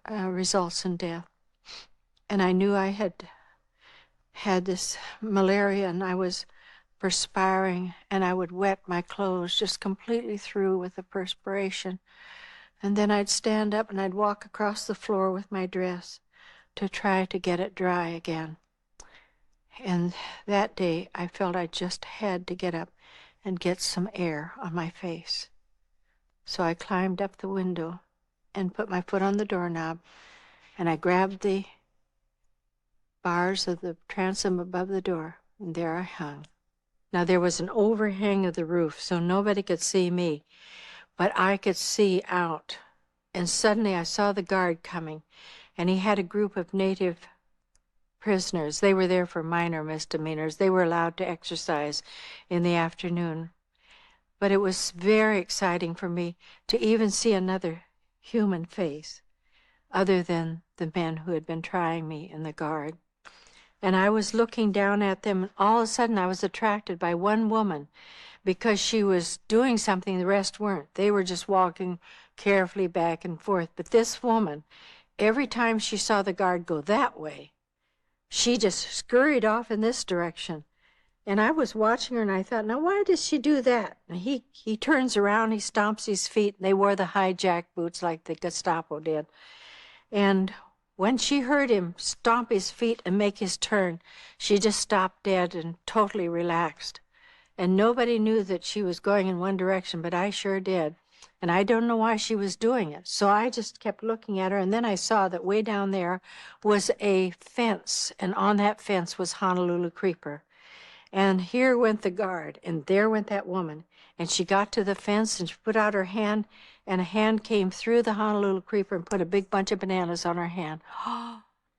results in death. And I knew I had this malaria, and I was perspiring, and I would wet my clothes just completely through with the perspiration. And then I'd stand up and I'd walk across the floor with my dress to try to get it dry again. And that day I felt I just had to get up and get some air on my face. So I climbed up the window and put my foot on the doorknob, and I grabbed the bars of the transom above the door, and there I hung. Now there was an overhang of the roof, so nobody could see me, but I could see out. And suddenly I saw the guard coming, and he had a group of native prisoners. They were there for minor misdemeanors. They were allowed to exercise in the afternoon. But it was very exciting for me to even see another human face other than the men who had been trying me in the guard. And I was looking down at them, and all of a sudden I was attracted by one woman because she was doing something the rest weren't. They were just walking carefully back and forth. But this woman, every time she saw the guard go that way, she just scurried off in this direction. And I was watching her, and I thought, now why does she do that? And he turns around, he stomps his feet. They wore the high jack boots like the Gestapo did. And when she heard him stomp his feet and make his turn, she just stopped dead and totally relaxed. And nobody knew that she was going in one direction, but I sure did. And I don't know why she was doing it. So I just kept looking at her, and then I saw that way down there was a fence, and on that fence was Honolulu Creeper. And here went the guard, and there went that woman. And she got to the fence, and she put out her hand, and a hand came through the Honolulu Creeper and put a big bunch of bananas on her hand.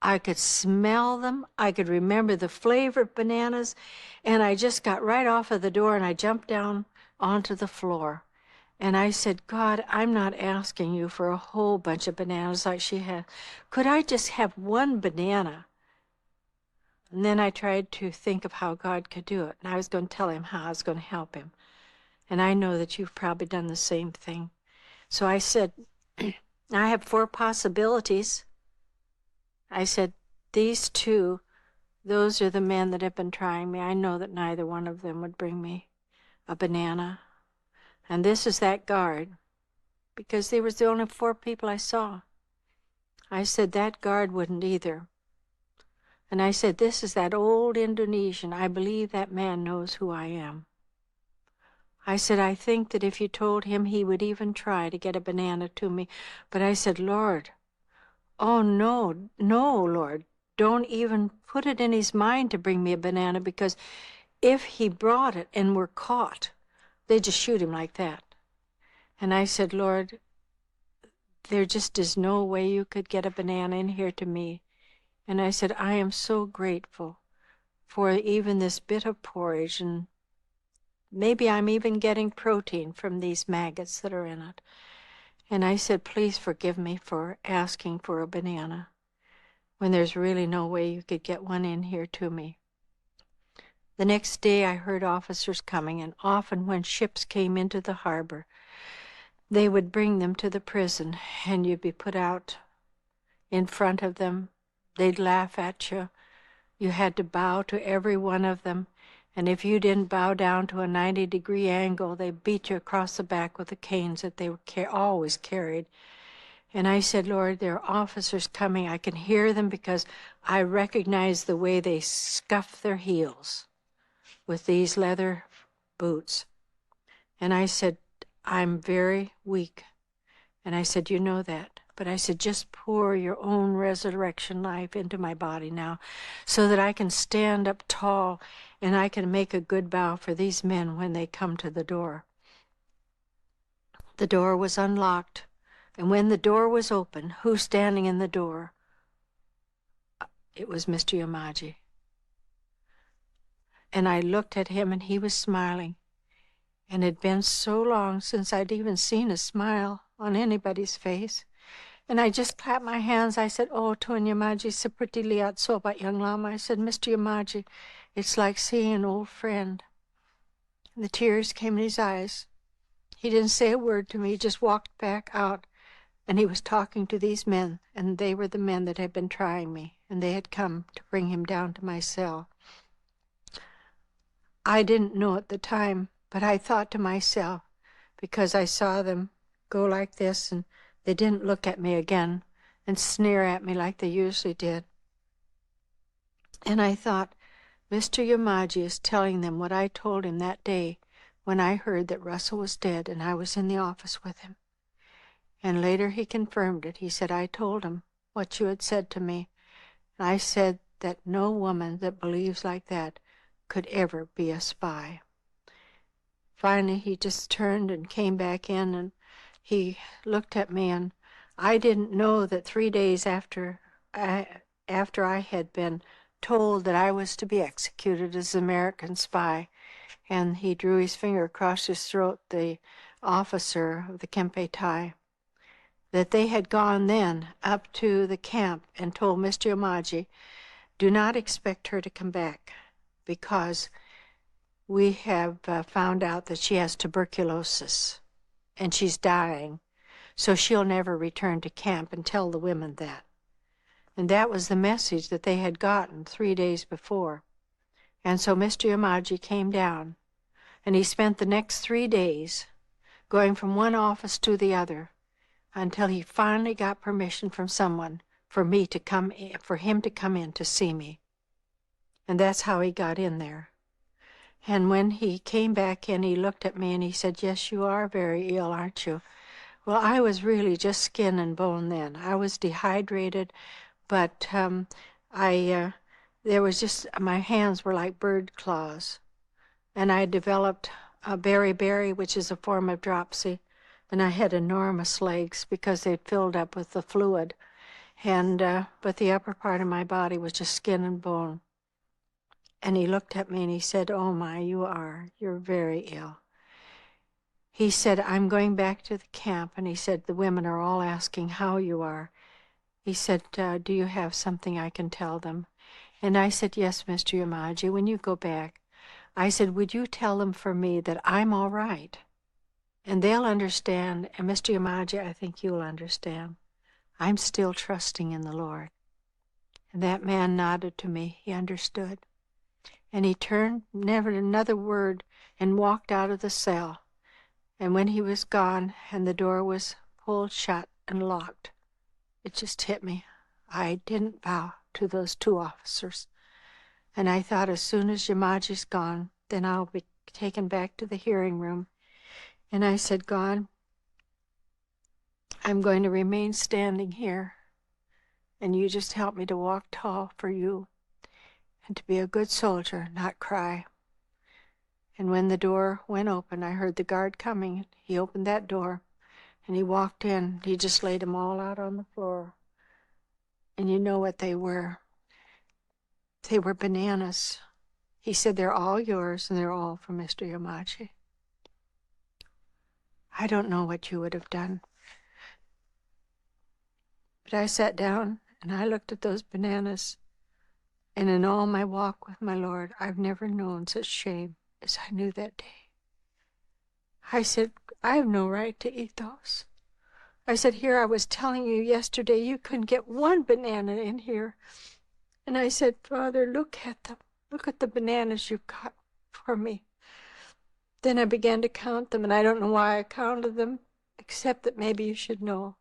I could smell them. I could remember the flavor of bananas. And I just got right off of the door, and I jumped down onto the floor. And I said, God, I'm not asking you for a whole bunch of bananas like she had. Could I just have one banana? And then I tried to think of how God could do it. And I was going to tell him how I was going to help him. And I know that you've probably done the same thing. So I said, I have 4 possibilities. I said, these 2, those are the men that have been trying me. I know that neither one of them would bring me a banana. And this is that guard, because they was the only 4 people I saw. I said, that guard wouldn't either. And I said, this is that old Indonesian. I believe that man knows who I am. I said, I think that if you told him, he would even try to get a banana to me. But I said, Lord, oh, no, Lord, don't even put it in his mind to bring me a banana, because if he brought it and were caught, they'd just shoot him like that. And I said, Lord, there just is no way you could get a banana in here to me. And I said, I am so grateful for even this bit of porridge, and maybe I'm even getting protein from these maggots that are in it. And I said, please forgive me for asking for a banana when there's really no way you could get one in here to me. The next day I heard officers coming, and often when ships came into the harbor, they would bring them to the prison, and you'd be put out in front of them. They'd laugh at you. You had to bow to every one of them. And if you didn't bow down to a 90-degree angle, they beat you across the back with the canes that they always carried. And I said, Lord, there are officers coming. I can hear them because I recognize the way they scuff their heels with these leather boots. And I said, I'm very weak. And I said, you know that. But I said, just pour your own resurrection life into my body now so that I can stand up tall and I can make a good bow for these men when they come to the door. The door was unlocked, and when the door was open, who's standing in the door? It was Mr. Yamaji. And I looked at him, and he was smiling. And it had been so long since I'd even seen a smile on anybody's face. And I just clapped my hands. I said, oh, Tuan Yamaji, seperti lihat sobat yang lama. I said, Mr. Yamaji, it's like seeing an old friend. And the tears came in his eyes. He didn't say a word to me. He just walked back out, and he was talking to these men, and they were the men that had been trying me, and they had come to bring him down to my cell. I didn't know at the time, but I thought to myself, because I saw them go like this, and they didn't look at me again and sneer at me like they usually did. And I thought, Mr. Yamaji is telling them what I told him that day when I heard that Russell was dead and I was in the office with him. And later he confirmed it. He said, I told him what you had said to me. And I said that no woman that believes like that could ever be a spy. Finally, he just turned and came back in, and he looked at me, and I didn't know that 3 days after I had been told that I was to be executed as an American spy, and he drew his finger across his throat, the officer of the Kempe Tai, that they had gone then up to the camp and told Mr. Yamaji, do not expect her to come back, because we have found out that she has tuberculosis and she's dying, so she'll never return to camp, and tell the women that. And that was the message that they had gotten 3 days before. And so Mr. Yamaji came down, and he spent the next 3 days going from one office to the other until he finally got permission from someone for him to come in to see me. And that's how he got in there. And when he came back in, he looked at me and he said, yes, you are very ill, aren't you? Well, I was really just skin and bone then. I was dehydrated, but there was just, my hands were like bird claws. And I developed a beriberi, which is a form of dropsy, and I had enormous legs because they'd filled up with the fluid. And but the upper part of my body was just skin and bone. And he looked at me and he said, oh my, you're very ill. He said, I'm going back to the camp, and he said, the women are all asking how you are. He said, do you have something I can tell them? And I said, yes, Mr. Yamaji, when you go back, I said, would you tell them for me that I'm all right? And they'll understand, and Mr. Yamaji, I think you'll understand. I'm still trusting in the Lord. And that man nodded to me. He understood. And he turned, never another word, and walked out of the cell. And when he was gone and the door was pulled shut and locked, it just hit me. I didn't bow to those 2 officers. And I thought, as soon as Yamaji's gone, then I'll be taken back to the hearing room. And I said, God, I'm going to remain standing here, and you just help me to walk tall for you and to be a good soldier, not cry. And when the door went open, I heard the guard coming. He opened that door, and he walked in. He just laid them all out on the floor. And you know what they were? They were bananas. He said, they're all yours, and they're all from Mr. Yamaji. I don't know what you would have done. But I sat down, and I looked at those bananas. And in all my walk with my Lord, I've never known such shame as I knew that day. I said, I have no right to eat those. I said, here I was telling you yesterday you couldn't get one banana in here. And I said, Father, look at them. Look at the bananas you've got for me. Then I began to count them, and I don't know why I counted them, except that maybe you should know.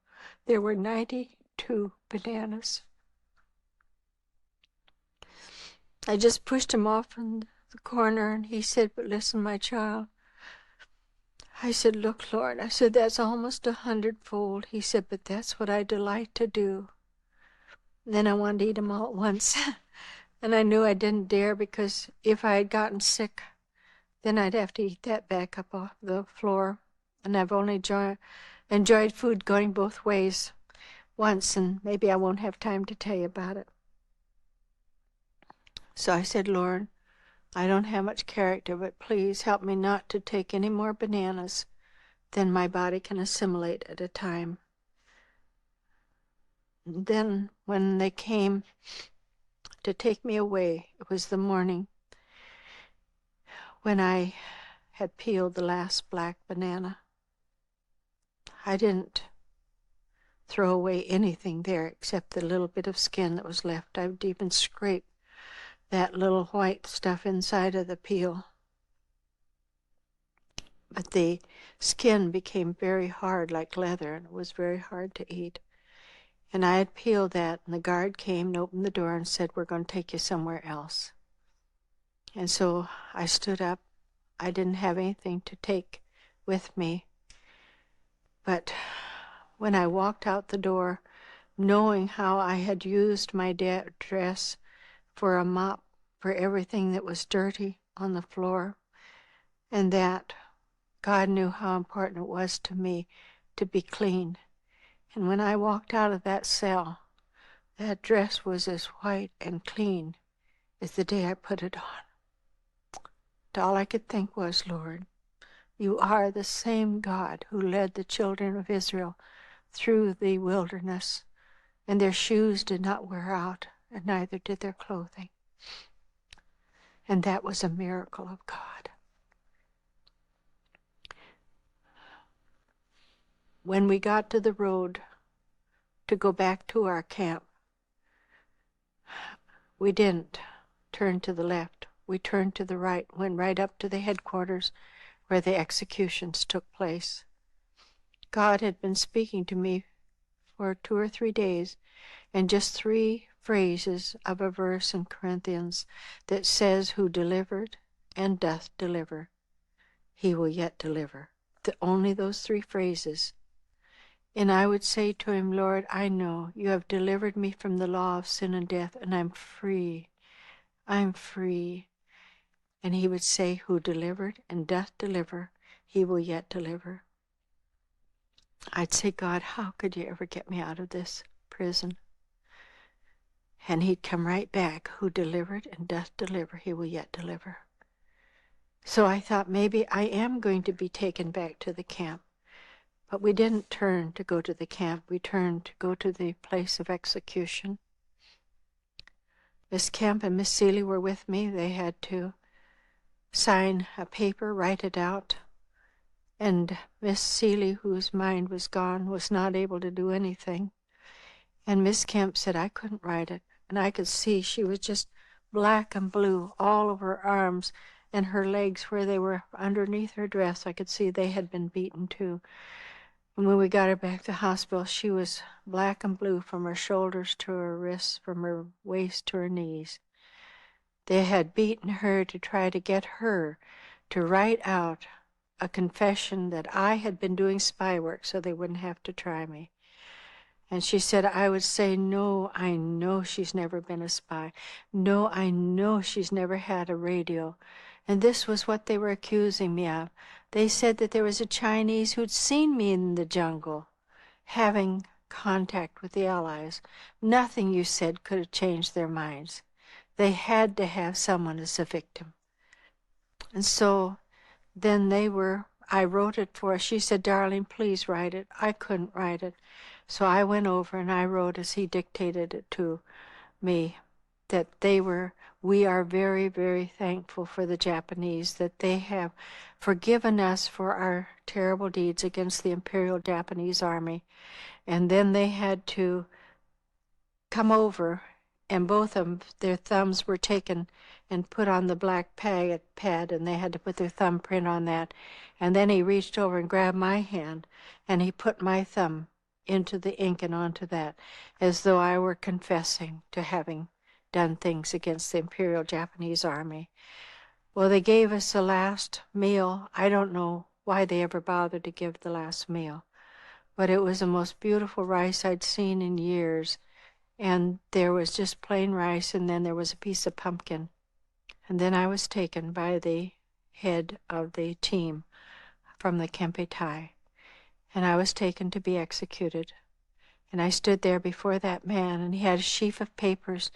There were 92 bananas. I just pushed him off in the corner, and he said, but listen, my child. I said, look, Lord. I said, that's almost 100-fold. He said, but that's what I delight to do. And then I wanted to eat them all at once. And I knew I didn't dare, because if I had gotten sick, then I'd have to eat that back up off the floor. And I've only enjoyed food going both ways once, and maybe I won't have time to tell you about it. So I said, Lord, I don't have much character, but please help me not to take any more bananas than my body can assimilate at a time. And then when they came to take me away, it was the morning when I had peeled the last black banana. I didn't throw away anything there except the little bit of skin that was left. I would even scrape that little white stuff inside of the peel. But the skin became very hard like leather, and it was very hard to eat. And I had peeled that, and the guard came and opened the door and said, "We're going to take you somewhere else." And so I stood up. I didn't have anything to take with me. But when I walked out the door, knowing how I had used my dress for a mop for everything that was dirty on the floor, and that God knew how important it was to me to be clean. And when I walked out of that cell, that dress was as white and clean as the day I put it on. And all I could think was, Lord, you are the same God who led the children of Israel through the wilderness, and their shoes did not wear out, and neither did their clothing. And that was a miracle of God. When we got to the road to go back to our camp, we didn't turn to the left. We turned to the right, went right up to the headquarters where the executions took place. God had been speaking to me for 2 or 3 days, and just 3 phrases of a verse in Corinthians that says, "Who delivered and doth deliver, he will yet deliver." Only those 3 phrases. And I would say to him, "Lord, I know you have delivered me from the law of sin and death, and I'm free. I'm free." And he would say, "Who delivered and doth deliver, he will yet deliver." I'd say, "God, how could you ever get me out of this prison?" And he'd come right back, "Who delivered and doth deliver, he will yet deliver." So I thought, maybe I am going to be taken back to the camp. But we didn't turn to go to the camp. We turned to go to the place of execution. Miss Kemp and Miss Seeley were with me. They had to sign a paper, write it out. And Miss Seeley, whose mind was gone, was not able to do anything. And Miss Kemp said I couldn't write it. And I could see she was just black and blue all over her arms and her legs where they were underneath her dress. I could see they had been beaten too. And when we got her back to the hospital, she was black and blue from her shoulders to her wrists, from her waist to her knees. They had beaten her to try to get her to write out a confession that I had been doing spy work so they wouldn't have to try me. And she said I would say, "No, I know she's never been a spy. No, I know she's never had a radio." And this was what they were accusing me of. They said that there was a Chinese who'd seen me in the jungle having contact with the Allies. Nothing you said could have changed their minds. They had to have someone as a victim. And so then I wrote it for her. She said, "Darlene, please write it." I couldn't write it. So I went over and I wrote as he dictated it to me, that we are very, very thankful for the Japanese, that they have forgiven us for our terrible deeds against the Imperial Japanese Army. And then they had to come over, and both of them, their thumbs were taken and put on the black pad, and they had to put their thumbprint on that. And then he reached over and grabbed my hand, and he put my thumb into the ink and onto that, as though I were confessing to having done things against the Imperial Japanese Army. Well, they gave us the last meal. I don't know why they ever bothered to give the last meal, but it was the most beautiful rice I'd seen in years. And there was just plain rice, and then there was a piece of pumpkin. And then I was taken by the head of the team from the Kempe Tai, and I was taken to be executed. And I stood there before that man, and he had a sheaf of papers,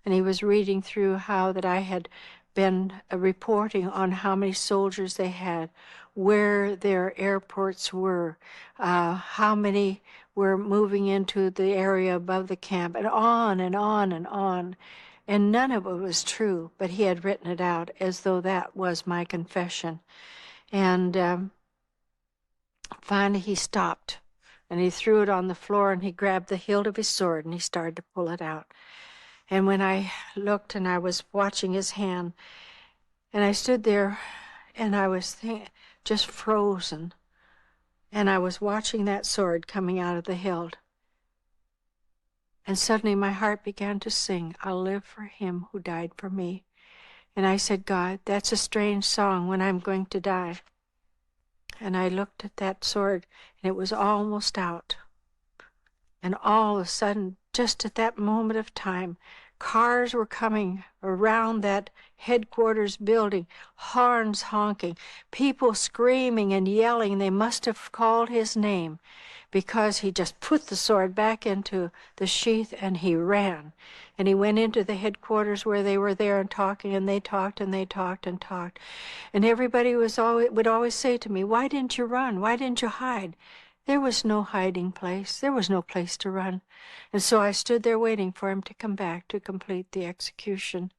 and he was reading through how that I had been reporting on how many soldiers they had, where their airports were, how many were moving into the area above the camp, and on and on and on. And none of it was true, but he had written it out as though that was my confession. And finally he stopped, and he threw it on the floor, and he grabbed the hilt of his sword, and he started to pull it out. And when I looked and I was watching his hand, and I stood there and I was just frozen, and I was watching that sword coming out of the hilt. And suddenly my heart began to sing, I'll live for him who died for me. And I said, God, that's a strange song when I'm going to die. And I looked at that sword, and it was almost out. And all of a sudden, just at that moment of time, cars were coming around that headquarters building, horns honking, people screaming and yelling. They must have called his name, because he just put the sword back into the sheath and he ran. And he went into the headquarters where they were there and talking, and they talked and they talked and talked. And everybody would always say to me, why didn't you run? Why didn't you hide? There was no hiding place. There was no place to run. And so I stood there waiting for him to come back to complete the execution,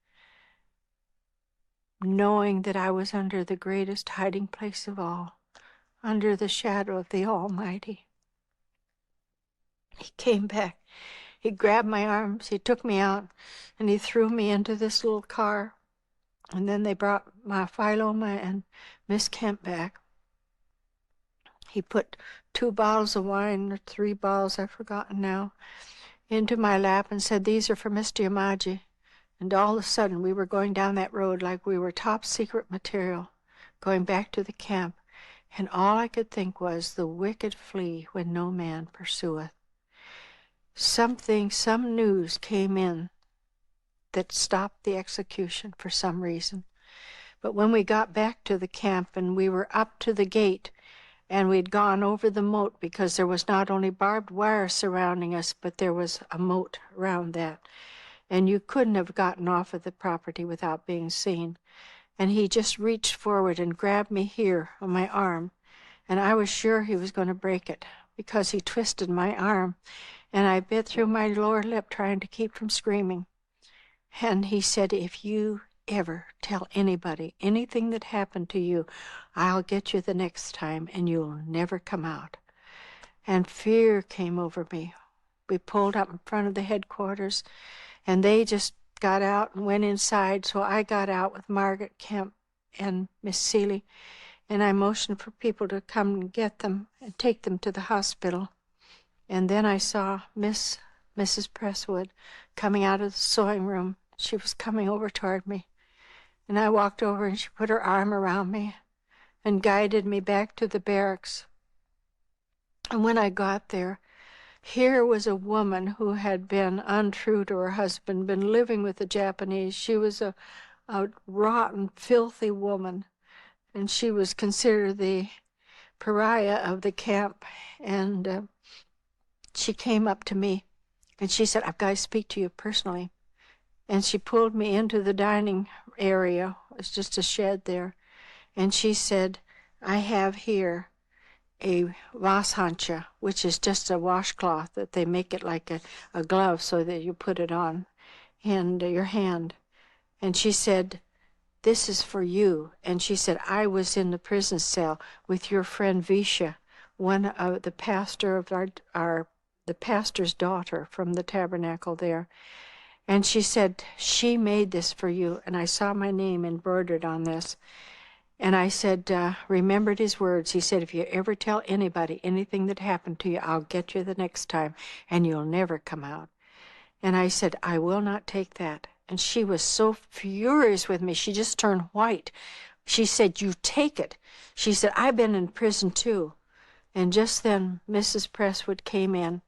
knowing that I was under the greatest hiding place of all, under the shadow of the Almighty. He came back. He grabbed my arms. He took me out, and he threw me into this little car. And then they brought my Philoma and Miss Kemp back. He put 2 bottles of wine, or 3 bottles, I've forgotten now, into my lap and said, these are for Mr. Yamaji. And all of a sudden, we were going down that road like we were top secret material, going back to the camp. And all I could think was, the wicked flee when no man pursueth. Some news came in that stopped the execution for some reason. But when we got back to the camp and we were up to the gate, and we'd gone over the moat, because there was not only barbed wire surrounding us, but there was a moat around that. And you couldn't have gotten off of the property without being seen. And he just reached forward and grabbed me here on my arm. And I was sure he was going to break it, because he twisted my arm. And I bit through my lower lip trying to keep from screaming. And he said, if you ever tell anybody anything that happened to you, I'll get you the next time, and you'll never come out. And fear came over me. We pulled up in front of the headquarters, and they just got out and went inside. So I got out with Margaret Kemp and Miss Seeley, and I motioned for people to come and get them and take them to the hospital. And then I saw Mrs. Presswood coming out of the sewing room. She was coming over toward me. And I walked over, and she put her arm around me and guided me back to the barracks. And when I got there, here was a woman who had been untrue to her husband, been living with the Japanese. She was a rotten, filthy woman, and she was considered the pariah of the camp. And she came up to me, and she said, I've got to speak to you personally. And she pulled me into the dining area. It was just a shed there. And she said, I have here a washancha, which is just a washcloth that they make it like a glove so that you put it on and your hand. And she said, this is for you. And she said, I was in the prison cell with your friend Visha, one of the pastor of the pastor's daughter from the tabernacle there. And she said, she made this for you. And I saw my name embroidered on this. And I said, remembered his words. He said, if you ever tell anybody anything that happened to you, I'll get you the next time, and you'll never come out. And I said, I will not take that. And she was so furious with me, she just turned white. She said, you take it. She said, I've been in prison too. And just then, Mrs. Presswood came in.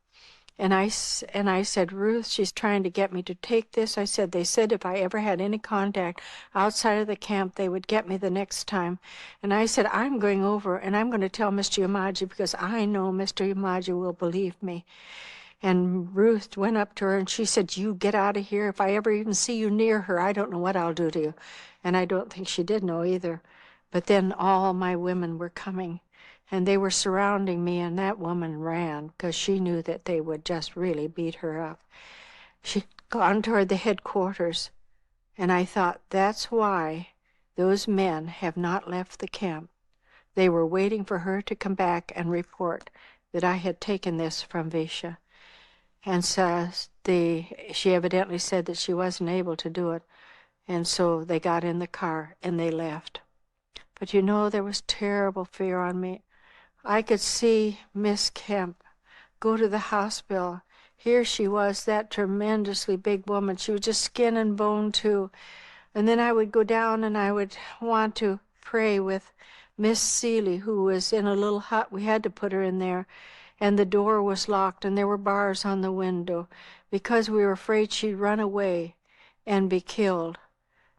And I said, Ruth, she's trying to get me to take this. I said, they said if I ever had any contact outside of the camp, they would get me the next time. And I said, I'm going over, and I'm going to tell Mr. Yamaji, because I know Mr. Yamaji will believe me. And Ruth went up to her, and she said, you get out of here. If I ever even see you near her, I don't know what I'll do to you. And I don't think she did know either. But then all my women were coming. And they were surrounding me, and that woman ran because she knew that they would just really beat her up. She'd gone toward the headquarters, and I thought, that's why those men have not left the camp. They were waiting for her to come back and report that I had taken this from Visha. And so she evidently said that she wasn't able to do it. And so they got in the car and they left. But you know, there was terrible fear on me. I could see Miss Kemp go to the hospital. Here she was, that tremendously big woman. She was just skin and bone too. And then I would go down and I would want to pray with Miss Seeley, who was in a little hut. We had to put her in there. And the door was locked and there were bars on the window because we were afraid she'd run away and be killed.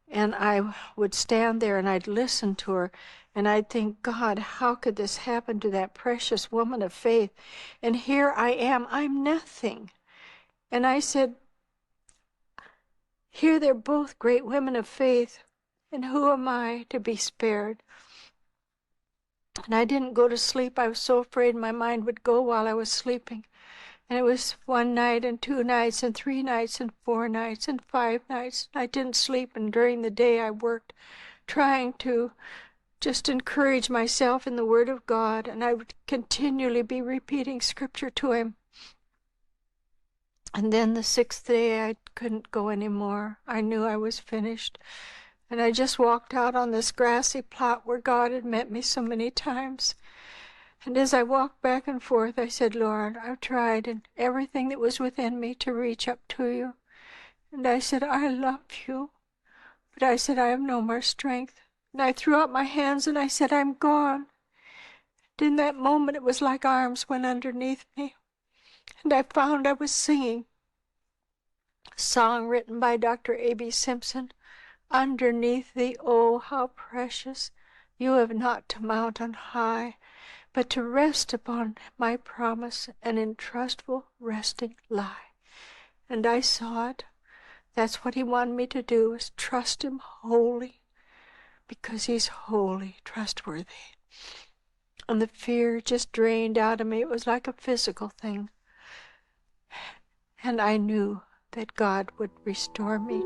And I would stand there and I'd listen to her and I'd think, God, how could this happen to that precious woman of faith? And here I am, I'm nothing. And I said, here they're both great women of faith, and who am I to be spared? And I didn't go to sleep. I was so afraid my mind would go while I was sleeping. And it was 1 night and 2 nights and 3 nights and 4 nights and 5 nights. I didn't sleep, and during the day I worked trying to just encourage myself in the Word of God, and I would continually be repeating Scripture to him. And then the 6th day I couldn't go anymore. I knew I was finished. And I just walked out on this grassy plot where God had met me so many times. And as I walked back and forth, I said, Lord, I've tried and everything that was within me to reach up to you. And I said, I love you. But I said, I have no more strength. And I threw up my hands and I said, I'm gone. And in that moment, it was like arms went underneath me. And I found I was singing a song written by Dr. A.B. Simpson. Underneath thee, oh, how precious, you have not to mount on high, but to rest upon my promise and in trustful resting lie. And I saw it. That's what he wanted me to do, is trust him wholly, because he's wholly trustworthy. And the fear just drained out of me. It was like a physical thing. And I knew that God would restore me,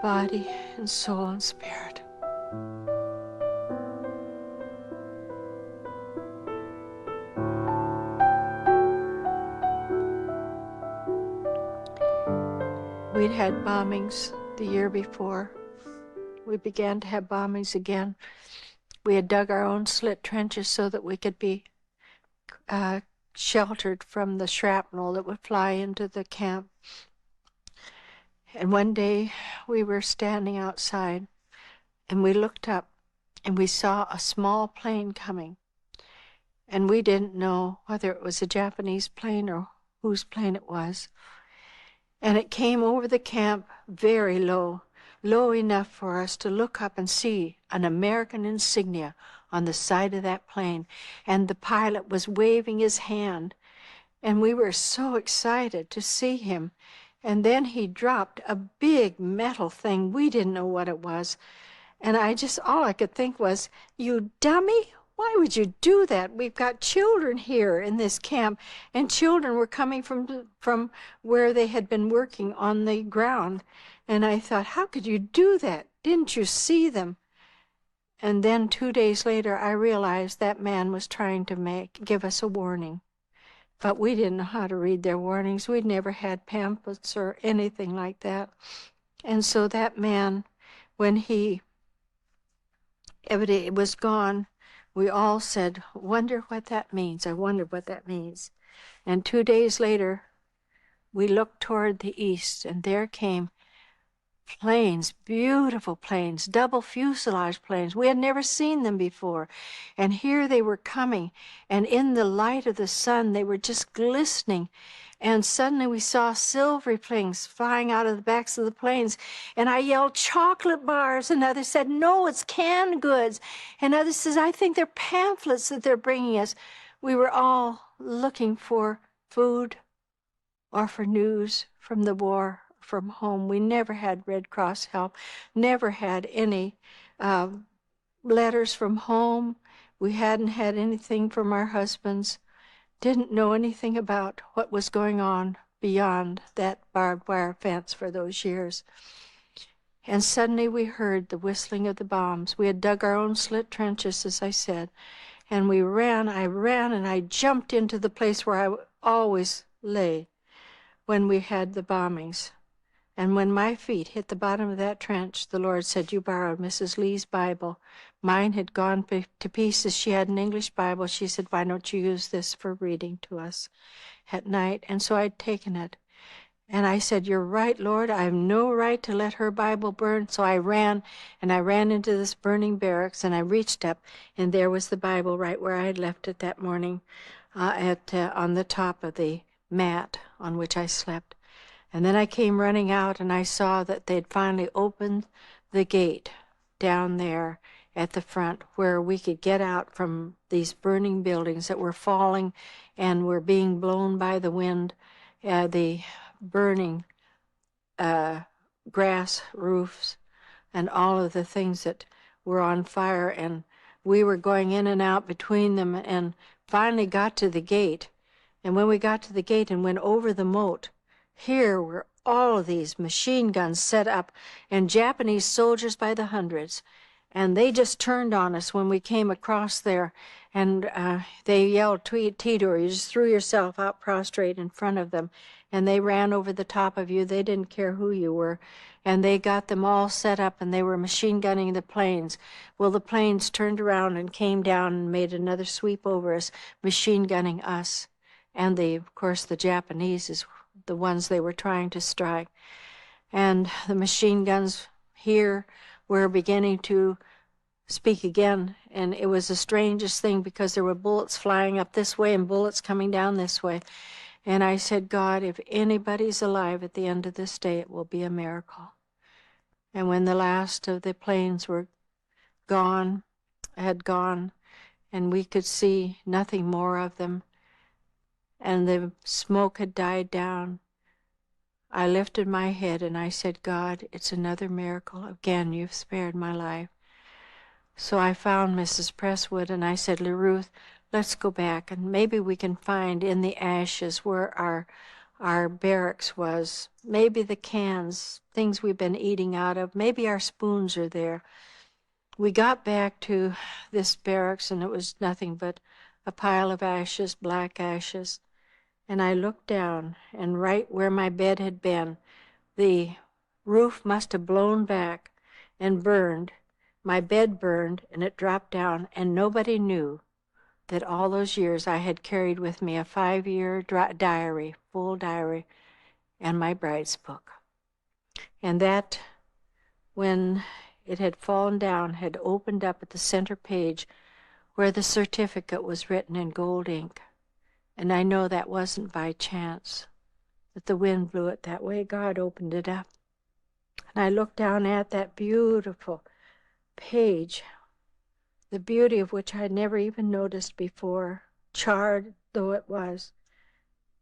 body and soul and spirit. We'd had bombings the year before. We began to have bombings again. We had dug our own slit trenches so that we could be sheltered from the shrapnel that would fly into the camp. And one day we were standing outside and we looked up and we saw a small plane coming. And we didn't know whether it was a Japanese plane or whose plane it was. And it came over the camp very low, low enough for us to look up and see an American insignia on the side of that plane. And the pilot was waving his hand. And we were so excited to see him. And then he dropped a big metal thing. We didn't know what it was. And all I could think was, you dummy, why would you do that? We've got children here in this camp. And children were coming from where they had been working on the ground. And I thought, how could you do that? Didn't you see them? And then 2 days later, I realized that man was trying to give us a warning. But we didn't know how to read their warnings. We'd never had pamphlets or anything like that. And so that man, when it was gone, we all said, wonder what that means. I wonder what that means. And 2 days later, we looked toward the east, and there came planes, beautiful planes, double fuselage planes. We had never seen them before. And here they were coming, and in the light of the sun, they were just glistening. And suddenly we saw silvery things flying out of the backs of the planes. And I yelled, chocolate bars. And others said, no, it's canned goods. And others said, I think they're pamphlets that they're bringing us. We were all looking for food or for news from the war, from home. We never had Red Cross help, never had any letters from home. We hadn't had anything from our husbands. Didn't know anything about what was going on beyond that barbed wire fence for those years. And suddenly we heard the whistling of the bombs. We had dug our own slit trenches, as I said. And I ran, and I jumped into the place where I always lay when we had the bombings. And when my feet hit the bottom of that trench, the Lord said, "You borrowed Mrs. Lee's Bible." Mine had gone to pieces. She had an English Bible. She said, "Why don't you use this for reading to us at night?" And so I'd taken it. And I said, "You're right, Lord. I have no right to let her Bible burn." So I ran into this burning barracks, and I reached up, and there was the Bible right where I had left it that morning on the top of the mat on which I slept. And then I came running out, and I saw that they'd finally opened the gate down there at the front where we could get out from these burning buildings that were falling and were being blown by the wind, the burning grass roofs and all of the things that were on fire. And we were going in and out between them and finally got to the gate. And when we got to the gate and went over the moat, here were all of these machine guns set up and Japanese soldiers by the hundreds. And they just turned on us when we came across there. And they yelled, "Tito," you just threw yourself out prostrate in front of them. And they ran over the top of you. They didn't care who you were. And they got them all set up, and they were machine gunning the planes. Well, the planes turned around and came down and made another sweep over us, machine gunning us. And of course, the Japanese is the ones they were trying to strike. And the machine guns here were beginning to speak again. And it was the strangest thing because there were bullets flying up this way and bullets coming down this way. And I said, "God, if anybody's alive at the end of this day, it will be a miracle." And when the last of the planes had gone, and we could see nothing more of them, and the smoke had died down, I lifted my head and I said, "God, it's another miracle. Again, you've spared my life." So I found Mrs. Presswood and I said, "LaRuth, let's go back and maybe we can find in the ashes where our barracks was, maybe the cans, things we've been eating out of, maybe our spoons are there." We got back to this barracks and it was nothing but a pile of ashes, black ashes. And I looked down, and right where my bed had been, the roof must have blown back and burned. My bed burned, and it dropped down, and nobody knew that all those years I had carried with me a 5-year diary, full diary, and my bride's book. And that, when it had fallen down, had opened up at the center page where the certificate was written in gold ink. And I know that wasn't by chance, that the wind blew it that way. God opened it up. And I looked down at that beautiful page, the beauty of which I had never even noticed before, charred though it was.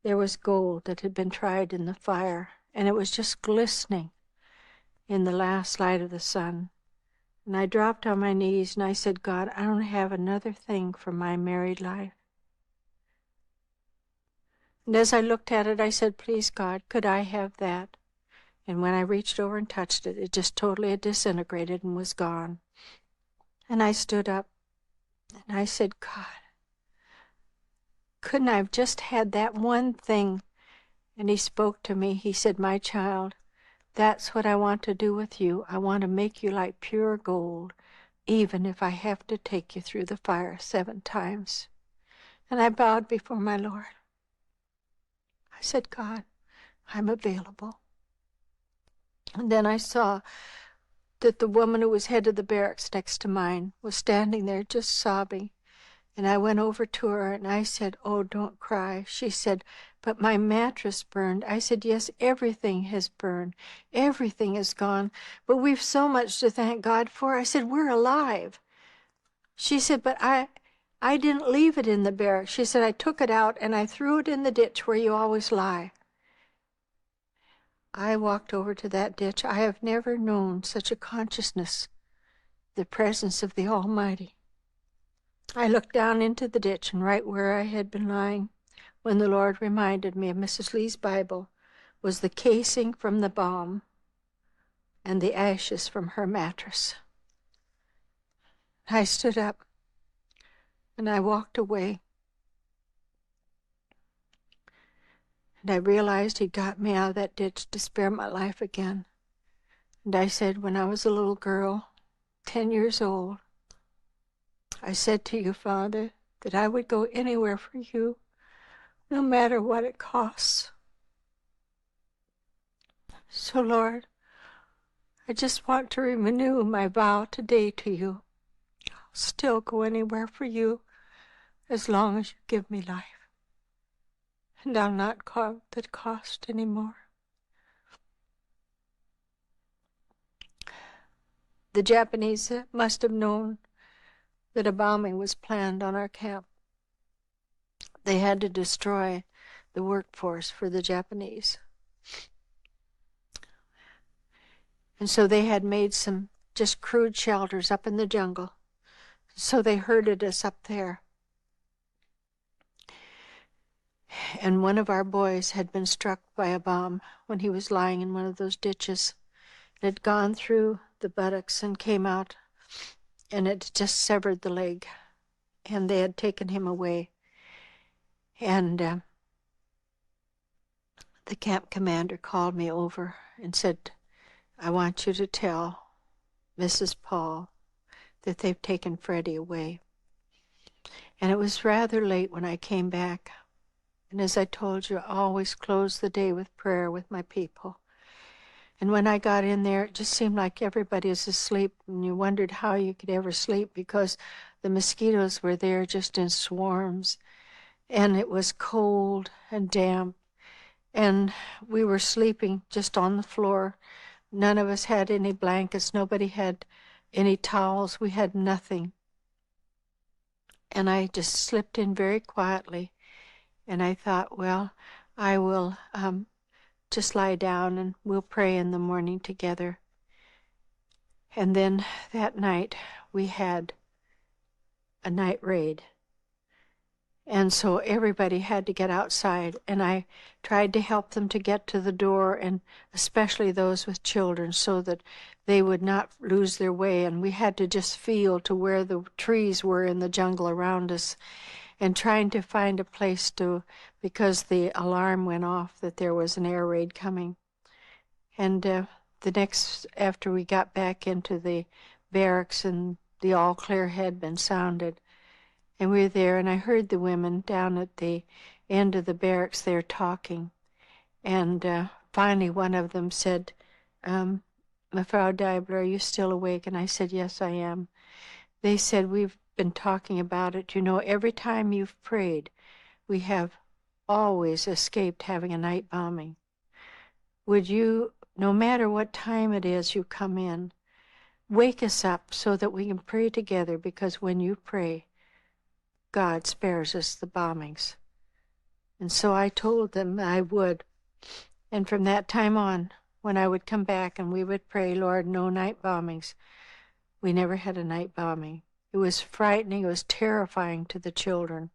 There was gold that had been tried in the fire, and it was just glistening in the last light of the sun. And I dropped on my knees and I said, "God, I don't have another thing for my married life." And as I looked at it, I said, "Please, God, could I have that?" And when I reached over and touched it, it just totally disintegrated and was gone. And I stood up and I said, "God, couldn't I have just had that one thing?" And he spoke to me. He said, "My child, that's what I want to do with you. I want to make you like pure gold, even if I have to take you through the fire 7 times. And I bowed before my Lord. I said, "God, I'm available." And then I saw that the woman who was head of the barracks next to mine was standing there just sobbing. And I went over to her and I said, "Oh, don't cry." She said, "But my mattress burned." I said, "Yes, everything has burned. Everything is gone. But we've so much to thank God for." I said, "We're alive." She said, "But I didn't leave it in the barracks." She said, "I took it out and I threw it in the ditch where you always lie." I walked over to that ditch. I have never known such a consciousness, the presence of the Almighty. I looked down into the ditch, and right where I had been lying, when the Lord reminded me of Mrs. Lee's Bible, was the casing from the bomb. and the ashes from her mattress. I stood up and I walked away. And I realized he'd got me out of that ditch to spare my life again. And I said, when I was a little girl, 10 years old, I said to you, Father, that I would go anywhere for you, no matter what it costs. So, Lord, I just want to renew my vow today to you. I'll still go anywhere for you as long as you give me life. And I'll not count the cost anymore. The Japanese must have known that a bombing was planned on our camp. They had to destroy the workforce for the Japanese. And so they had made some just crude shelters up in the jungle. So they herded us up there. And one of our boys had been struck by a bomb when he was lying in one of those ditches. It had gone through the buttocks and came out, and it just severed the leg. And they had taken him away. And the camp commander called me over and said, I want you to tell Mrs. Paul that they've taken Freddie away. And it was rather late when I came back. And as I told you, I always close the day with prayer with my people. And when I got in there, it just seemed like everybody was asleep, and you wondered how you could ever sleep because the mosquitoes were there just in swarms. And it was cold and damp. And we were sleeping just on the floor. None of us had any blankets. Nobody had any towels. We had nothing. And I just slipped in very quietly. And I thought, well, I will just lie down and we'll pray in the morning together. And then that night we had a night raid. And so everybody had to get outside, and I tried to help them to get to the door, and especially those with children, so that they would not lose their way. And we had to just feel to where the trees were in the jungle around us, and trying to find a place to, because the alarm went off that there was an air raid coming. And the next, after we got back into the barracks and the all clear had been sounded, and we were there, and I heard the women down at the end of the barracks there talking. And finally one of them said, Frau Deibler, are you still awake? And I said, yes, I am. They said, we've been talking about it. You know, every time you've prayed, we have always escaped having a night bombing. Would you, no matter what time it is you come in, wake us up so that we can pray together, because when you pray, God spares us the bombings. And so I told them I would. And from that time on, when I would come back and we would pray, Lord, no night bombings, we never had a night bombing. It was frightening. It was terrifying to the children.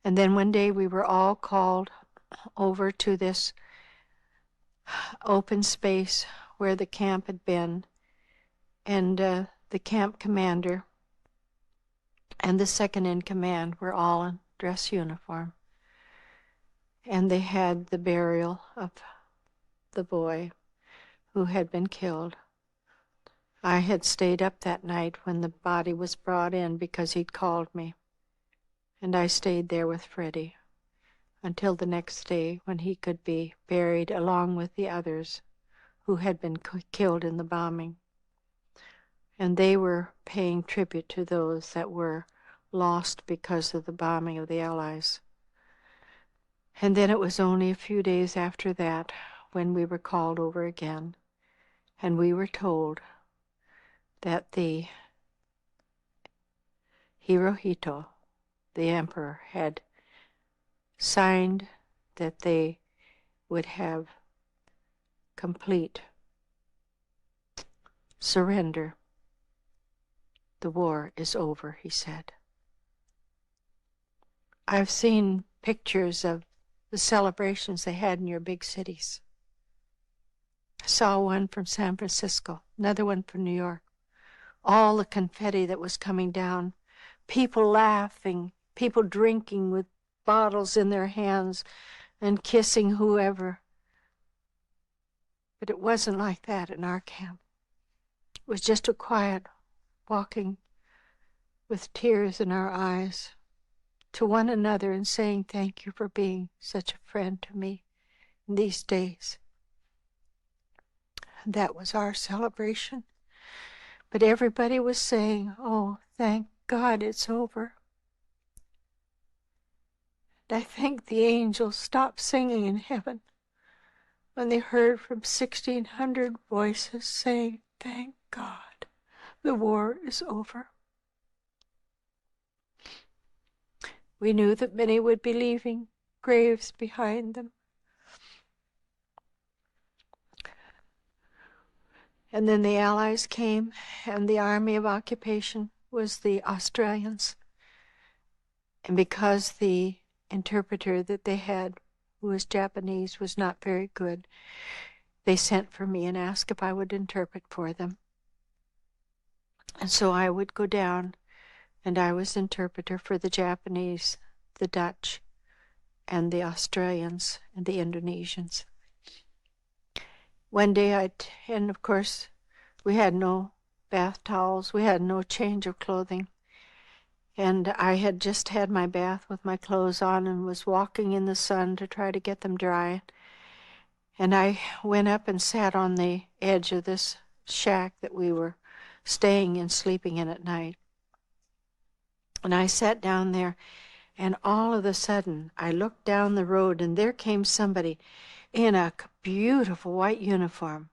And then one day we were all called over to this open space where the camp had been. And the camp commander and the second in command were all in dress uniform. And they had the burial of the boy who had been killed. I had stayed up that night when the body was brought in because he'd called me. And I stayed there with Freddie until the next day when he could be buried along with the others who had been killed in the bombing. And they were paying tribute to those that were lost because of the bombing of the Allies. And then it was only a few days after that when we were called over again, and we were told that the Hirohito, the emperor, had signed that they would have complete surrender. The war is over, he said. I've seen pictures of the celebrations they had in your big cities. Saw one from San Francisco, another one from New York. All the confetti that was coming down, people laughing, people drinking with bottles in their hands and kissing whoever. But it wasn't like that in our camp. It was just a quiet walking with tears in our eyes to one another and saying thank you for being such a friend to me in these days. That was our celebration. But everybody was saying, oh, thank God it's over. And I think the angels stopped singing in heaven when they heard from 1,600 voices saying, thank God the war is over. We knew that many would be leaving graves behind them. And then the Allies came, and the Army of Occupation was the Australians. And because the interpreter that they had, who was Japanese, was not very good, they sent for me and asked if I would interpret for them. And so I would go down, and I was interpreter for the Japanese, the Dutch, and the Australians, and the Indonesians. One day and of course, we had no bath towels, we had no change of clothing. And I had just had my bath with my clothes on and was walking in the sun to try to get them dry. And I went up and sat on the edge of this shack that we were staying in, sleeping in at night. And I sat down there, and all of a sudden, I looked down the road, and there came somebody in a beautiful white uniform.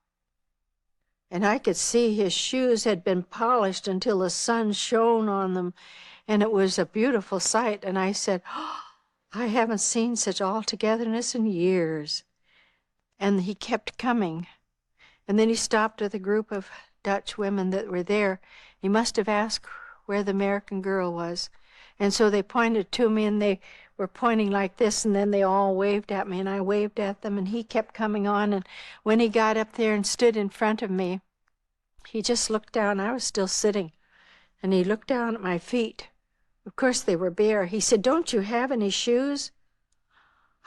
And I could see his shoes had been polished until the sun shone on them, and it was a beautiful sight. And I said, oh, I haven't seen such all-togetherness in years. And he kept coming. And then he stopped with a group of Dutch women that were there. He must have asked where the American girl was. And so they pointed to me, and they were pointing like this, and then they all waved at me, and I waved at them, and he kept coming on. And when he got up there and stood in front of me, he just looked down. I was still sitting, and he looked down at my feet. Of course, they were bare. He said, don't you have any shoes?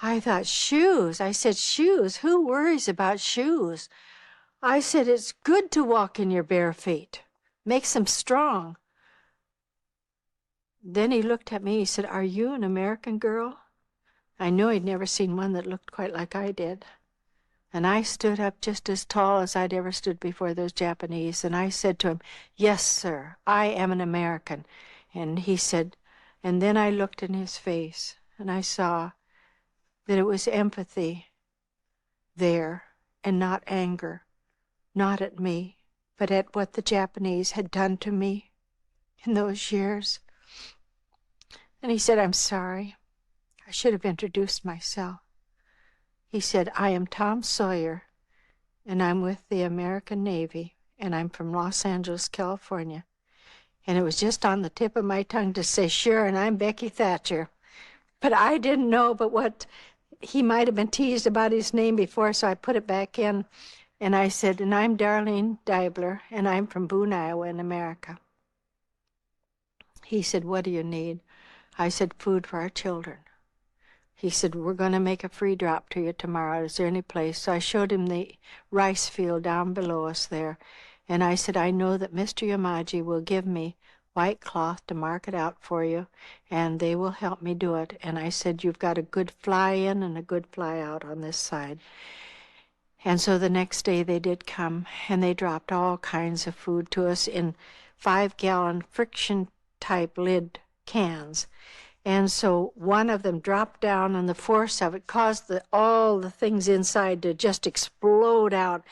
I thought, shoes? I said, shoes? Who worries about shoes? I said, it's good to walk in your bare feet. Makes them strong. Then he looked at me. He said, are you an American girl? I knew he'd never seen one that looked quite like I did. And I stood up just as tall as I'd ever stood before those Japanese. And I said to him, yes, sir, I am an American. And he said, and then I looked in his face, and I saw that it was empathy there and not anger, not at me, but at what the Japanese had done to me in those years. And he said, I'm sorry. I should have introduced myself. He said, I am Tom Sawyer, and I'm with the American Navy, and I'm from Los Angeles, California. And it was just on the tip of my tongue to say, sure, and I'm Becky Thatcher. But I didn't know but what he might have been teased about his name before, so I put it back in. And I said, and I'm Darlene Deibler, and I'm from Boone, Iowa in America. He said, what do you need? I said, food for our children. He said, we're going to make a free drop to you tomorrow. Is there any place? So I showed him the rice field down below us there. And I said, I know that Mr. Yamaji will give me white cloth to mark it out for you, and they will help me do it. And I said, you've got a good fly in and a good fly out on this side. And so the next day they did come, and they dropped all kinds of food to us in 5-gallon friction-type lid cans. And so one of them dropped down, and the force of it caused all the things inside to just explode out.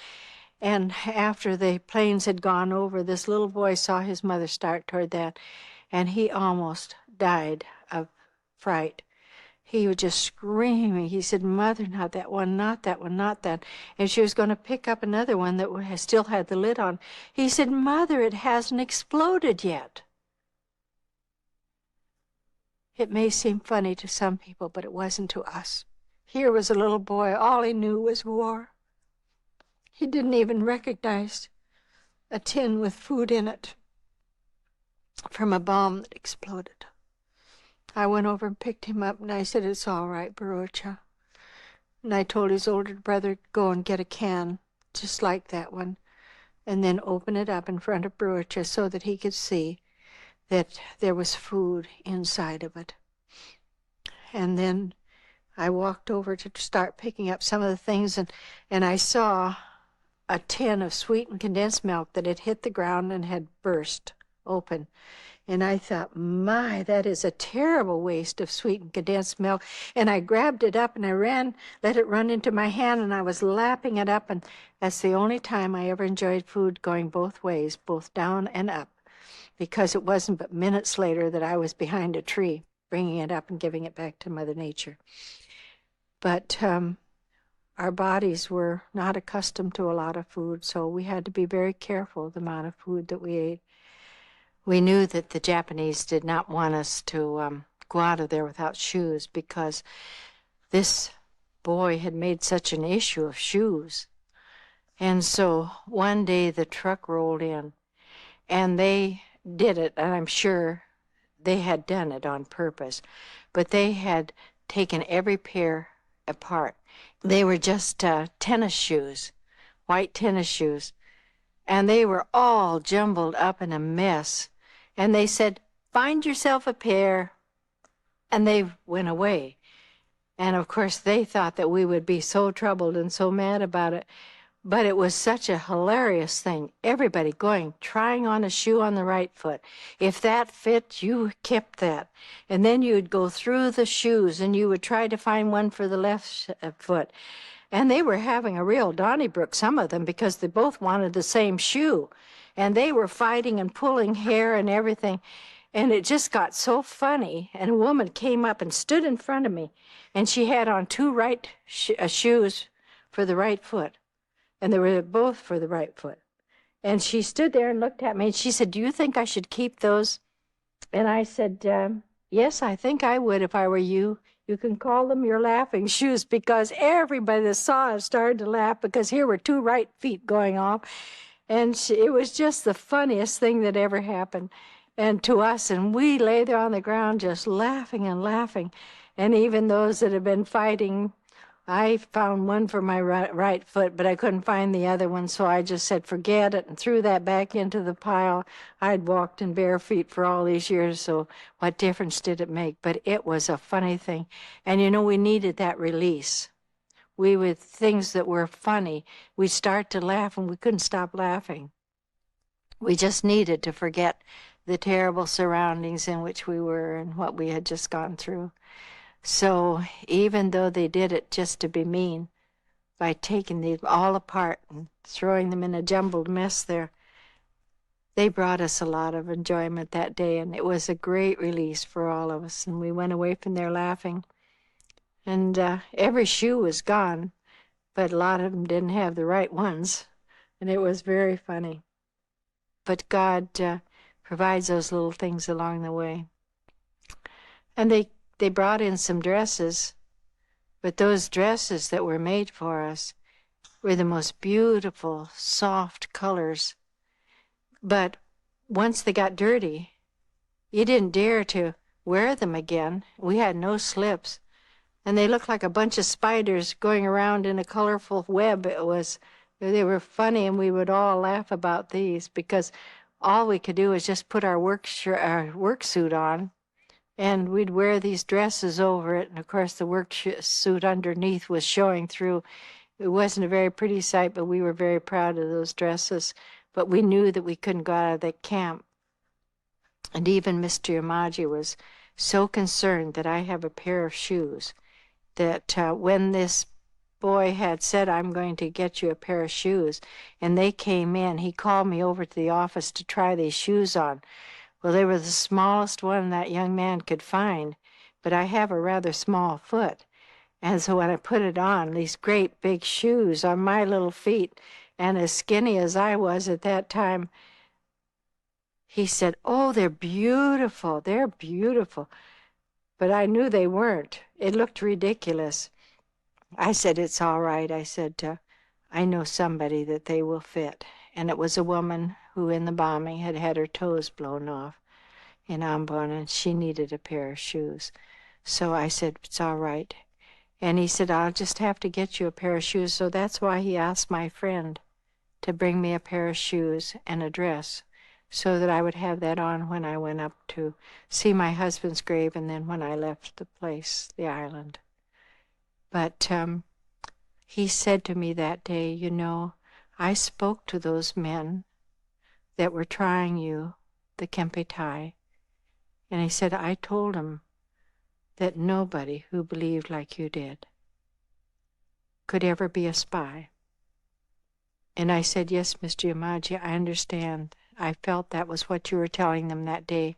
And after the planes had gone over, this little boy saw his mother start toward that, and he almost died of fright. He was just screaming. He said, Mother, not that one, not that one, not that. And she was going to pick up another one that still had the lid on. He said, Mother, it hasn't exploded yet. It may seem funny to some people, but it wasn't to us. Here was a little boy. All he knew was war. He didn't even recognize a tin with food in it from a bomb that exploded. I went over and picked him up, and I said, "It's all right, Barucha." And I told his older brother, "Go and get a can just like that one, and then open it up in front of Barucha so that he could see that there was food inside of it." And then I walked over to start picking up some of the things, and I saw a tin of sweetened condensed milk that had hit the ground and had burst open. And I thought, my, that is a terrible waste of sweetened condensed milk. And I grabbed it up and I let it run into my hand, and I was lapping it up. And that's the only time I ever enjoyed food going both ways, both down and up, because it wasn't but minutes later that I was behind a tree, bringing it up and giving it back to Mother Nature. But our bodies were not accustomed to a lot of food, so we had to be very careful the amount of food that we ate. We knew that the Japanese did not want us to go out of there without shoes, because this boy had made such an issue of shoes. And so one day the truck rolled in, and they did it, and I'm sure they had done it on purpose, but they had taken every pair apart. They were just tennis shoes, white tennis shoes, and they were all jumbled up in a mess. And they said, "Find yourself a pair," and they went away. And of course they thought that we would be so troubled and so mad about it. But it was such a hilarious thing. Everybody going, trying on a shoe on the right foot. If that fit, you kept that. And then you would go through the shoes and you would try to find one for the left foot. And they were having a real Donnybrook, some of them, because they both wanted the same shoe. And they were fighting and pulling hair and everything. And it just got so funny. And a woman came up and stood in front of me. And she had on two right shoes for the right foot. And they were both for the right foot. And she stood there and looked at me. And she said, "Do you think I should keep those?" And I said, "Yes, I think I would if I were you. You can call them your laughing shoes," because everybody that saw us started to laugh, because here were two right feet going off. And it was just the funniest thing that ever happened, and to us. And we lay there on the ground just laughing and laughing. And even those that had been fighting, I found one for my right foot, but I couldn't find the other one, so I just said, "Forget it," and threw that back into the pile. I'd walked in bare feet for all these years, so what difference did it make? But it was a funny thing. And you know, we needed that release. We would, things that were funny, we'd start to laugh and we couldn't stop laughing. We just needed to forget the terrible surroundings in which we were and what we had just gone through. So even though they did it just to be mean, by taking them all apart and throwing them in a jumbled mess there, they brought us a lot of enjoyment that day, and it was a great release for all of us. And we went away from there laughing. And every shoe was gone, but a lot of them didn't have the right ones, and it was very funny. But God provides those little things along the way. And they brought in some dresses, but those dresses that were made for us were the most beautiful, soft colors. But once they got dirty, you didn't dare to wear them again. We had no slips. And they looked like a bunch of spiders going around in a colorful web. They were funny, and we would all laugh about these, because all we could do was just put our work suit on, and we'd wear these dresses over it. And of course, the work suit underneath was showing through. It wasn't a very pretty sight, but we were very proud of those dresses. But we knew that we couldn't go out of that camp. And even Mr. Yamaji was so concerned that I have a pair of shoes, that when this boy had said, "I'm going to get you a pair of shoes," and they came in, he called me over to the office to try these shoes on. Well, they were the smallest one that young man could find, but I have a rather small foot. And so when I put it on, these great big shoes on my little feet, and as skinny as I was at that time, he said, "Oh, they're beautiful, they're beautiful." But I knew they weren't. It looked ridiculous. I said, "It's all right." I said, I know somebody that they will fit. And it was a woman who in the bombing had had her toes blown off in Ambon, and she needed a pair of shoes. So I said, it's all right. And he said, I'll just have to get you a pair of shoes. So that's why he asked my friend to bring me a pair of shoes and a dress so that I would have that on when I went up to see my husband's grave and then when I left the place, the island. But he said to me that day, you know, I spoke to those men that were trying you, the Kempetai, and he said, I told them that nobody who believed like you did could ever be a spy. And I said, yes, Mr. Yamaji, I understand. I felt that was what you were telling them that day.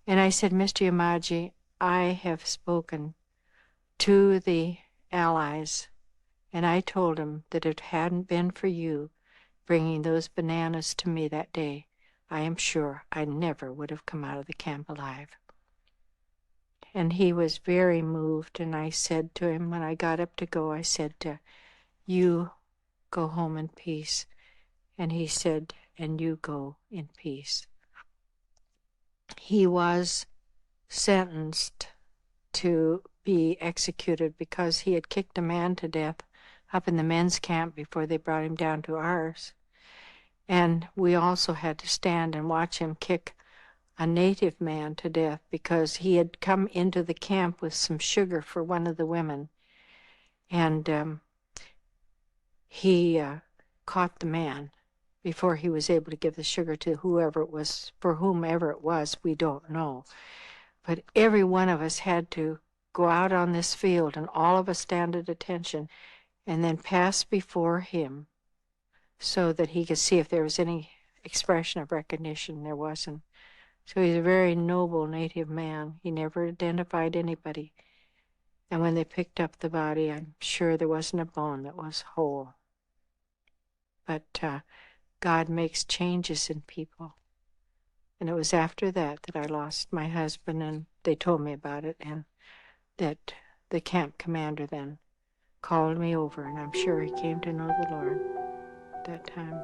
And I said, Mr. Yamaji, I have spoken to the Allies, and I told them that if it hadn't been for you bringing those bananas to me that day, I am sure I never would have come out of the camp alive. And he was very moved, and I said to him when I got up to go, I said, you go home in peace. And he said, and you go in peace. He was sentenced to be executed because he had kicked a man to death up in the men's camp before they brought him down to ours. And we also had to stand and watch him kick a native man to death because he had come into the camp with some sugar for one of the women. And he caught the man before he was able to give the sugar to whoever it was, for whomever it was, we don't know. But every one of us had to go out on this field, and all of us stand at attention and then pass before him so that he could see if there was any expression of recognition. There wasn't. So he's a very noble native man. He never identified anybody. And when they picked up the body, I'm sure there wasn't a bone that was whole. But God makes changes in people. And it was after that that I lost my husband, and they told me about it, and that the camp commander then called me over, and I'm sure he came to know the Lord at that time.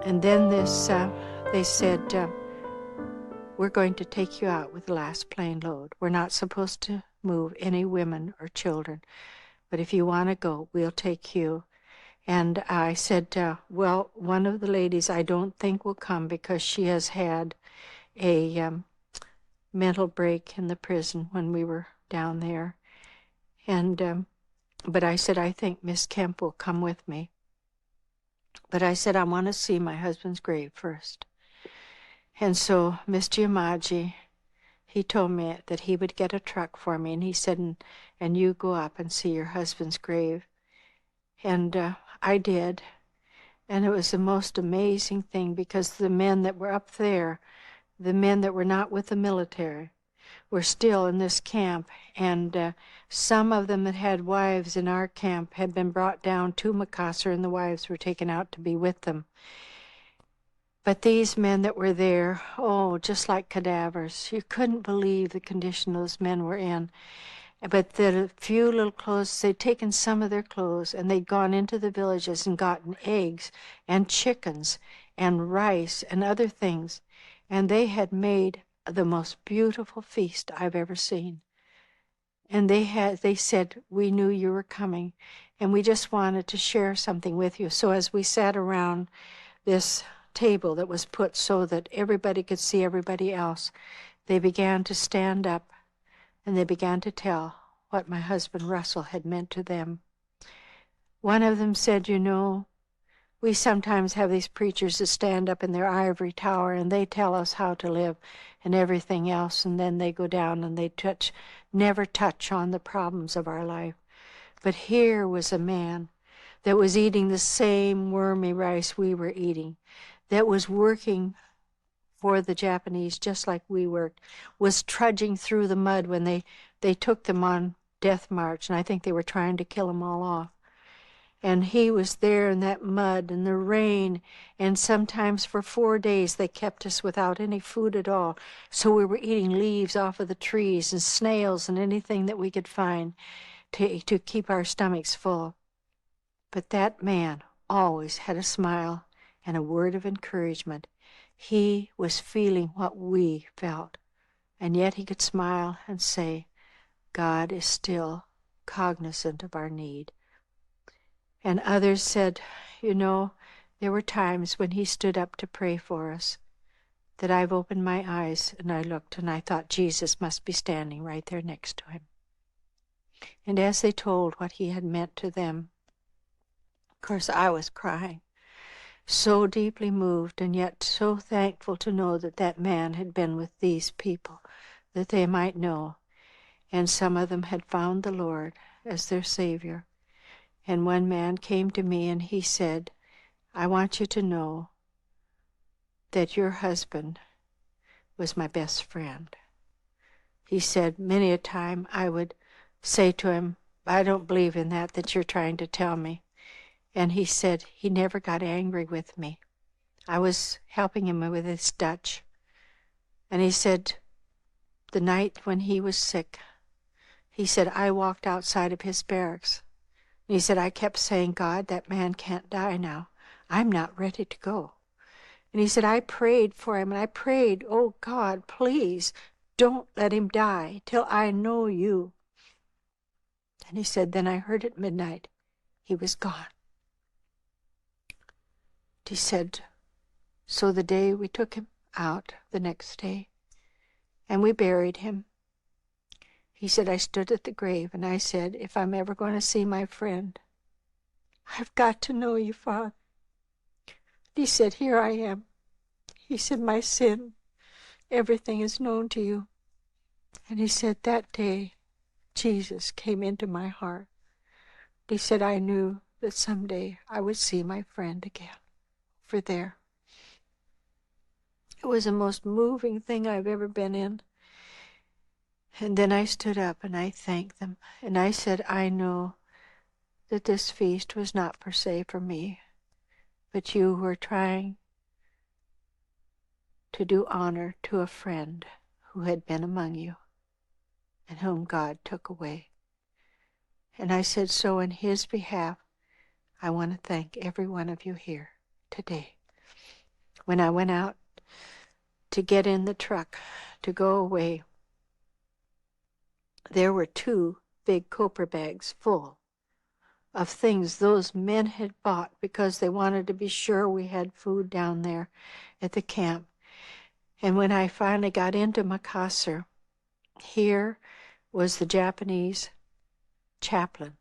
And then this, they said, we're going to take you out with the last plane load. We're not supposed to move any women or children, but if you want to go, we'll take you. And I said, well, one of the ladies I don't think will come because she has had a mental break in the prison when we were down there. And but I said, I think Miss Kemp will come with me. But I said, I want to see my husband's grave first. And so Mr. Yamaji, he told me that he would get a truck for me, and he said, and you go up and see your husband's grave. And I did, and it was the most amazing thing because the men that were up there, the men that were not with the military, were still in this camp, and some of them that had wives in our camp had been brought down to Makassar, and the wives were taken out to be with them. But these men that were there, oh, just like cadavers. You couldn't believe the condition those men were in. But the few little clothes, they'd taken some of their clothes, and they'd gone into the villages and gotten eggs and chickens and rice and other things. And they had made the most beautiful feast I've ever seen. And they said, we knew you were coming, and we just wanted to share something with you. So as we sat around this table that was put so that everybody could see everybody else, they began to stand up, and they began to tell what my husband Russell had meant to them. One of them said, you know, we sometimes have these preachers that stand up in their ivory tower and they tell us how to live and everything else, and then they go down and they never touch on the problems of our life. But here was a man that was eating the same wormy rice we were eating, that was working for the Japanese just like we worked, was trudging through the mud when they took them on death march, and I think they were trying to kill them all off. And he was there in that mud and the rain, and sometimes for 4 days they kept us without any food at all. So we were eating leaves off of the trees and snails and anything that we could find to keep our stomachs full. But that man always had a smile and a word of encouragement. He was feeling what we felt, and yet he could smile and say, God is still cognizant of our need. And others said, there were times when he stood up to pray for us that I've opened my eyes and I looked and I thought Jesus must be standing right there next to him. And as they told what he had meant to them, of course I was crying, so deeply moved and yet so thankful to know that that man had been with these people, that they might know. And some of them had found the Lord as their Savior. And one man came to me and he said, I want you to know that your husband was my best friend. He said many a time I would say to him, I don't believe in that you're trying to tell me. And he said he never got angry with me. I was helping him with his Dutch. And he said the night when he was sick, he said, I walked outside of his barracks. And he said, I kept saying, God, that man can't die now. I'm not ready to go. And he said, I prayed for him, and I prayed, oh God, please don't let him die till I know you. And he said, then I heard at midnight he was gone. He said, so the day we took him out, the next day, and we buried him, he said, I stood at the grave and I said, if I'm ever going to see my friend, I've got to know you, Father. He said, here I am. He said, my sin, everything is known to you. And he said, that day, Jesus came into my heart. He said, I knew that someday I would see my friend again over there. It was the most moving thing I've ever been in. And then I stood up and I thanked them. And I said, I know that this feast was not per se for me, but you were trying to do honor to a friend who had been among you and whom God took away. And I said, so in his behalf, I want to thank every one of you here today. When I went out to get in the truck to go away, there were 2 big copper bags full of things those men had bought because they wanted to be sure we had food down there at the camp. And when I finally got into Makassar, here was the Japanese chaplain.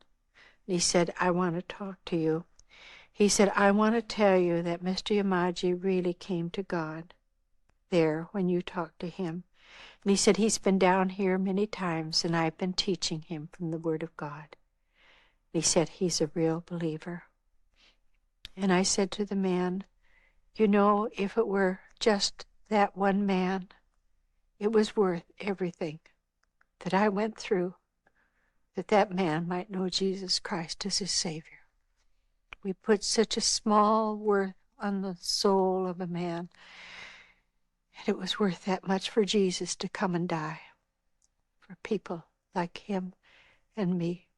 He said, I want to talk to you. He said, I want to tell you that Mr. Yamaji really came to God there when you talked to him. And he said, he's been down here many times and I've been teaching him from the Word of God. He said, he's a real believer. And I said to the man, if it were just that one man, it was worth everything that I went through, that man might know Jesus Christ as his Savior. We put such a small worth on the soul of a man, and it was worth that much for Jesus to come and die for people like him and me.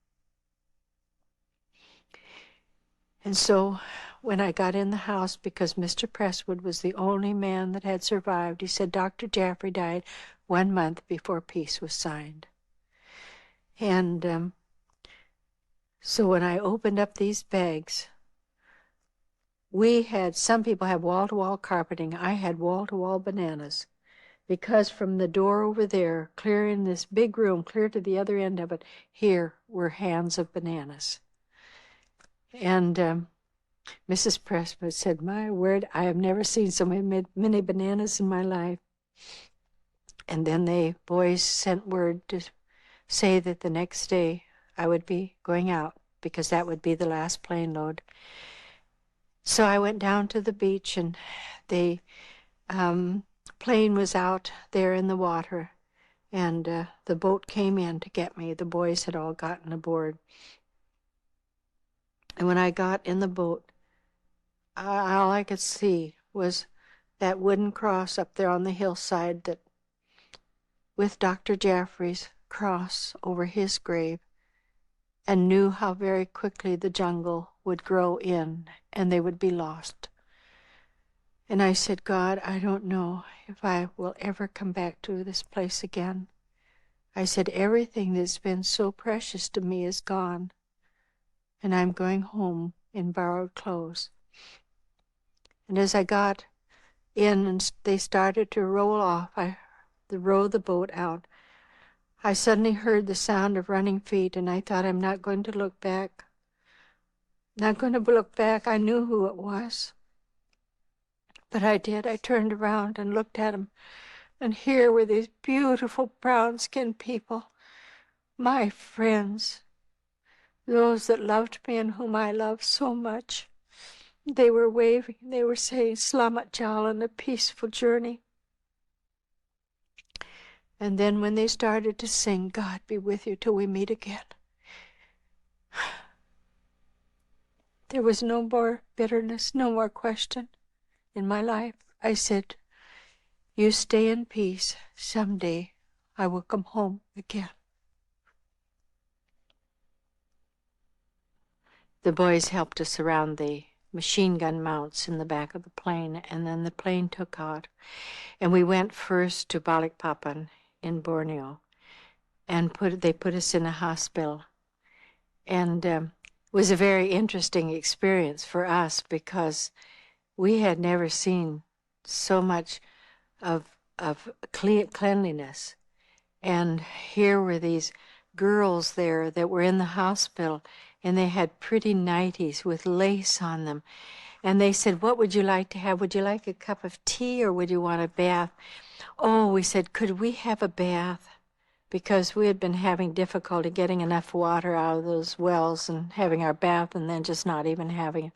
And so when I got in the house, because Mr. Presswood was the only man that had survived, he said Dr. Jaffrey died 1 month before peace was signed. And so when I opened up these bags, some people have wall-to-wall carpeting. I had wall-to-wall bananas, because from the door over there, clear in this big room, clear to the other end of it, here were hands of bananas. And Mrs. Presswood said, my word, I have never seen so many bananas in my life. And then the boys sent word to say that the next day I would be going out, because that would be the last plane load. So I went down to the beach, and the plane was out there in the water, and the boat came in to get me. The boys had all gotten aboard. And when I got in the boat, all I could see was that wooden cross up there on the hillside that with Dr. Jaffrey's cross over his grave, and knew how very quickly the jungle would grow in and they would be lost. And I said, God, I don't know if I will ever come back to this place again. I said, everything that's been so precious to me is gone, and I'm going home in borrowed clothes. And as I got in and they started to roll off, row the boat out, I suddenly heard the sound of running feet, and I thought, I'm not going to look back. Not going to look back. I knew who it was. But I did. I turned around and looked at him, and here were these beautiful brown-skinned people, my friends, those that loved me and whom I loved so much. They were waving. They were saying, Slamat Jalan, a peaceful journey. And then when they started to sing, God be with you till we meet again, there was no more bitterness, no more question in my life. I said, you stay in peace. Someday I will come home again. The boys helped us around the machine gun mounts in the back of the plane, and then the plane took out. And we went first to Balikpapan in Borneo, and they put us in a hospital. And it was a very interesting experience for us because we had never seen so much of cleanliness. And here were these girls there that were in the hospital, and they had pretty nighties with lace on them. And they said, what would you like to have? Would you like a cup of tea or would you want a bath? Oh, we said, could we have a bath? Because we had been having difficulty getting enough water out of those wells and having our bath and then just not even having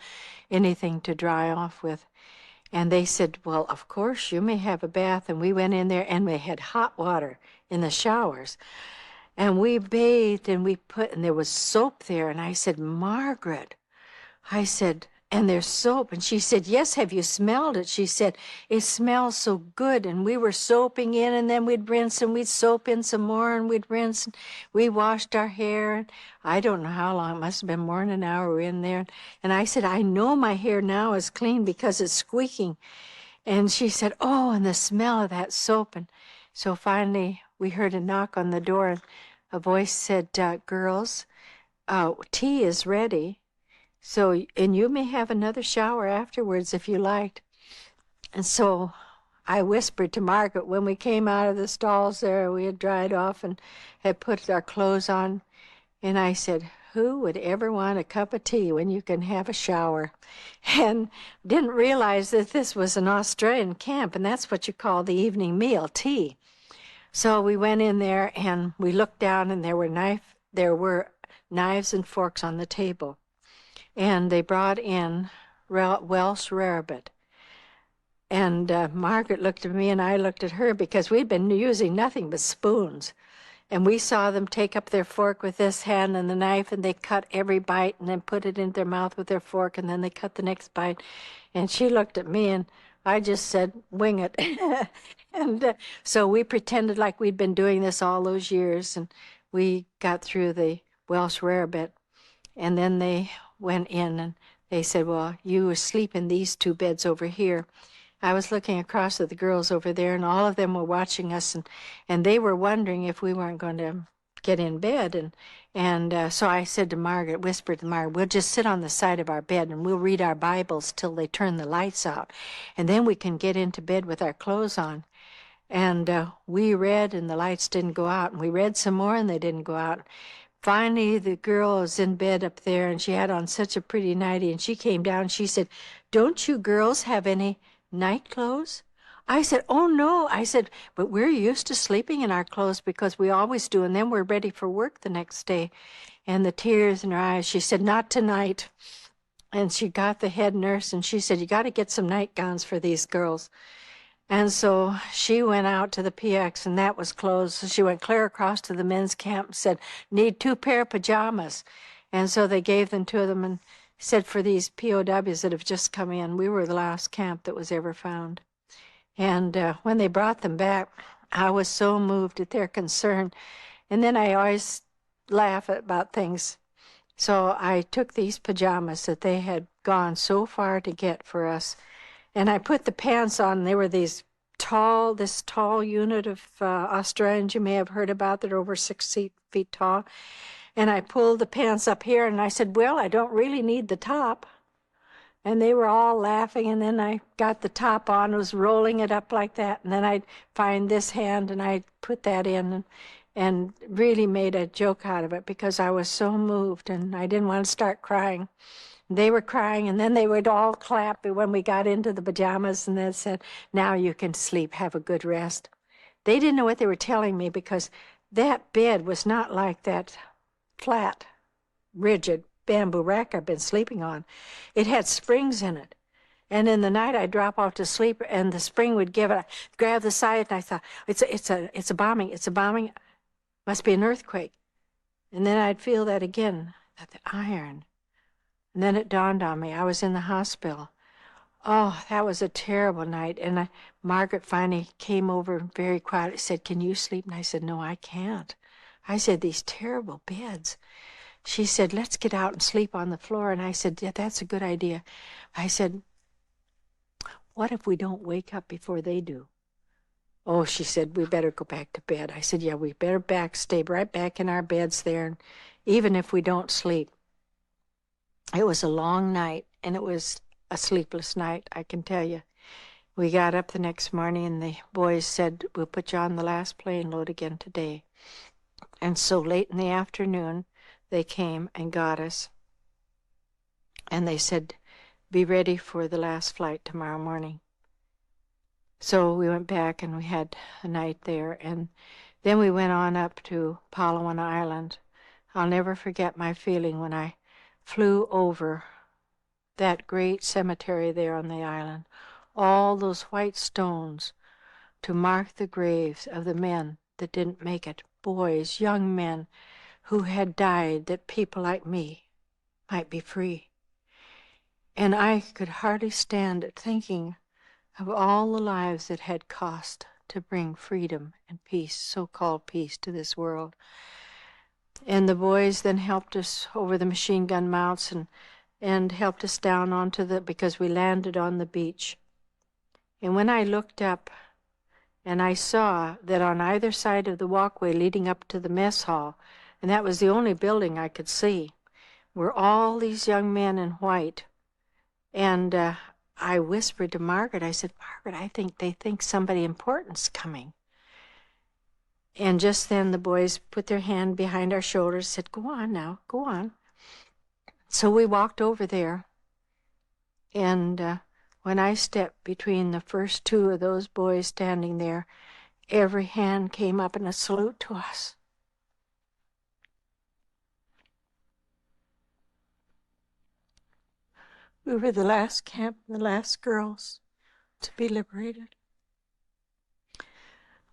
anything to dry off with. And they said, well, of course, you may have a bath. And we went in there and we had hot water in the showers. And we bathed and and there was soap there. And I said, Margaret, I said, and there's soap. And she said, yes, have you smelled it? She said, it smells so good. And we were soaping in, and then we'd rinse, and we'd soap in some more, and we'd rinse. And we washed our hair. And I don't know how long. It must have been more than an hour we were in there. And I said, I know my hair now is clean because it's squeaking. And she said, oh, and the smell of that soap. And so finally we heard a knock on the door, and a voice said, girls, tea is ready. So, and you may have another shower afterwards if you liked. And so I whispered to Margaret when we came out of the stalls there, we had dried off and had put our clothes on. And I said, who would ever want a cup of tea when you can have a shower? And didn't realize that this was an Australian camp, and that's what you call the evening meal, tea. So we went in there and we looked down, and there were knives and forks on the table. And they brought in Welsh rarebit. And Margaret looked at me and I looked at her because we'd been using nothing but spoons. And we saw them take up their fork with this hand and the knife, and they cut every bite and then put it in their mouth with their fork, and then they cut the next bite. And she looked at me and I just said, wing it. And so we pretended like we'd been doing this all those years, and we got through the Welsh rarebit. And then they went in and they said, well, you sleep in these two beds over here. I was looking across at the girls over there, and all of them were watching us, and they were wondering if we weren't going to get in bed. And so I said to Margaret, whispered to Margaret, we'll just sit on the side of our bed and we'll read our Bibles till they turn the lights out, and then we can get into bed with our clothes on. And we read, and the lights didn't go out, and we read some more, and they didn't go out. Finally, the girl was in bed up there, and she had on such a pretty nightie, and she came down, and she said, don't you girls have any night clothes? I said, oh, no. I said, but we're used to sleeping in our clothes because we always do, and then we're ready for work the next day. And the tears in her eyes, she said, not tonight. And she got the head nurse, and she said, you got to get some nightgowns for these girls. And so she went out to the PX, and that was closed. So she went clear across to the men's camp and said, need 2 pair of pajamas. And so they gave them to them, and said for these POWs that have just come in, we were the last camp that was ever found. And when they brought them back, I was so moved at their concern. And then I always laugh about things. So I took these pajamas that they had gone so far to get for us, and I put the pants on. They were this tall unit of Australians you may have heard about that are over 6 feet tall. And I pulled the pants up here, and I said, well, I don't really need the top. And they were all laughing, and then I got the top on, was rolling it up like that, and then I'd find this hand, and I'd put that in, and really made a joke out of it because I was so moved, and I didn't want to start crying. They were crying, and then they would all clap when we got into the pajamas, and they said, now you can sleep, have a good rest. They didn't know what they were telling me because that bed was not like that flat, rigid bamboo rack I've been sleeping on. It had springs in it. And in the night, I'd drop off to sleep, and the spring would give it. I'd grab the side, and I thought, it's a bombing. Must be an earthquake. And then I'd feel that again, that the iron. And then it dawned on me, I was in the hospital. Oh, that was a terrible night. And Margaret finally came over very quietly, said, can you sleep? And I said, no, I can't. I said, these terrible beds. She said, let's get out and sleep on the floor. And I said, yeah, that's a good idea. I said, what if we don't wake up before they do? Oh, she said, we better go back to bed. I said, yeah, we better stay right back in our beds there, and even if we don't sleep. It was a long night, and it was a sleepless night, I can tell you. We got up the next morning, and the boys said, we'll put you on the last plane load again today. And so late in the afternoon, they came and got us. And they said, be ready for the last flight tomorrow morning. So we went back, and we had a night there. And then we went on up to Palawan Island. I'll never forget my feeling when I flew over that great cemetery there on the island. All those white stones to mark the graves of the men that didn't make it. Boys, young men who had died that people like me might be free. And I could hardly stand it thinking of all the lives it had cost to bring freedom and peace, so-called peace, to this world. And the boys then helped us over the machine gun mounts and helped us down onto because we landed on the beach. And when I looked up and I saw that on either side of the walkway leading up to the mess hall, and that was the only building I could see, were all these young men in white. And I whispered to Margaret, I said, Margaret, I think they think somebody important's coming. And just then the boys put their hand behind our shoulders, said, go on now, go on. So we walked over there. And when I stepped between the first two of those boys standing there, every hand came up in a salute to us. We were the last camp, the last girls to be liberated.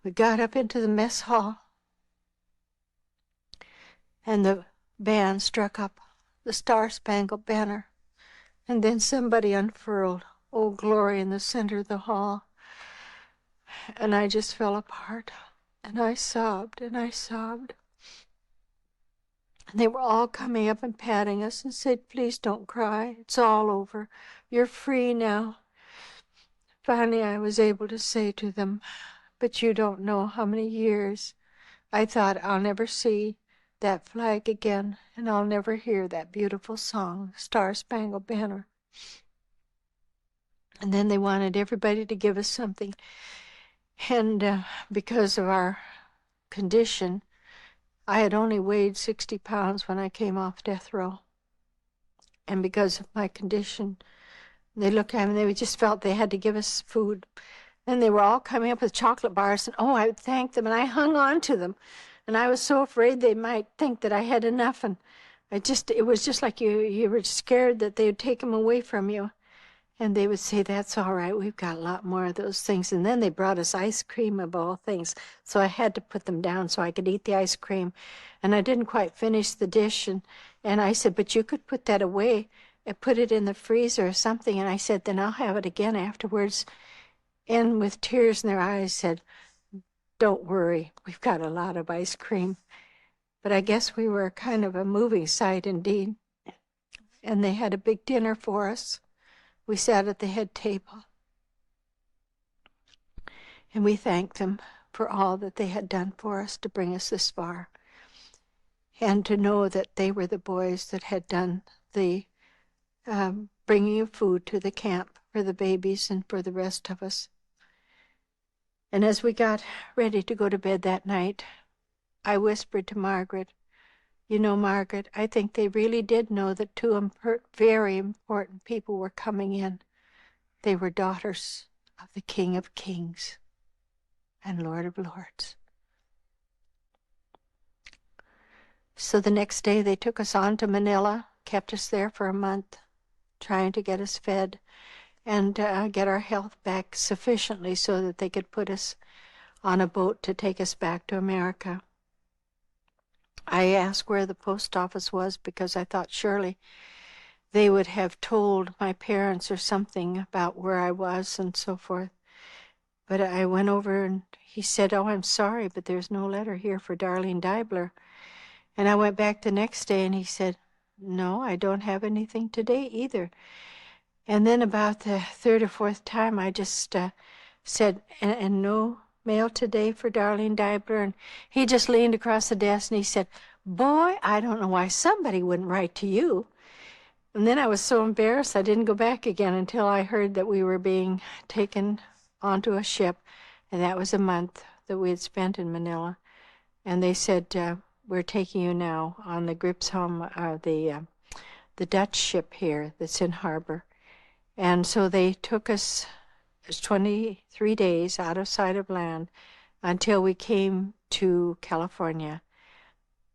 We got up into the mess hall, and the band struck up the Star-Spangled Banner, and then somebody unfurled Old Glory in the center of the hall, and I just fell apart, and I sobbed, and I sobbed. And they were all coming up and patting us and said, please don't cry. It's all over. You're free now. Finally, I was able to say to them, but you don't know how many years I thought I'll never see that flag again, and I'll never hear that beautiful song, Star-Spangled Banner. And then they wanted everybody to give us something. And because of our condition, I had only weighed 60 pounds when I came off death row. And because of my condition, they looked at me and they just felt they had to give us food. And they were all coming up with chocolate bars, and I would thank them, and I hung on to them. And I was so afraid they might think that I had enough, and it was just like you were scared that they would take them away from you. And they would say, that's all right, we've got a lot more of those things. And then they brought us ice cream of all things. So I had to put them down so I could eat the ice cream. And I didn't quite finish the dish. And I said, but you could put that away. and put it in the freezer or something. And I said, then I'll have it again afterwards. And with tears in their eyes said, don't worry, we've got a lot of ice cream. But I guess we were kind of a moving sight indeed. And they had a big dinner for us. We sat at the head table. And we thanked them for all that they had done for us to bring us this far. And to know that they were the boys that had done the bringing of food to the camp for the babies and for the rest of us. And as we got ready to go to bed that night, I whispered to Margaret, you know, Margaret, I think they really did know that two very important people were coming in. They were daughters of the King of Kings and Lord of Lords. So the next day they took us on to Manila, kept us there for a month, trying to get us fed and get our health back sufficiently so that they could put us on a boat to take us back to America. I asked where the post office was because I thought surely they would have told my parents or something about where I was and so forth. But I went over and he said, oh, I'm sorry, but there's no letter here for Darlene Deibler. And I went back the next day and he said, no, I don't have anything today either. And then about the third or fourth time, I just said, and no mail today for Darlene Deibler. And he just leaned across the desk and he said, boy, I don't know why somebody wouldn't write to you. And then I was so embarrassed I didn't go back again until I heard that we were being taken onto a ship. And that was a month that we had spent in Manila. And they said, we're taking you now on the Gripsholm, the Dutch ship here that's in harbor. And so they took us 23 days out of sight of land until we came to California.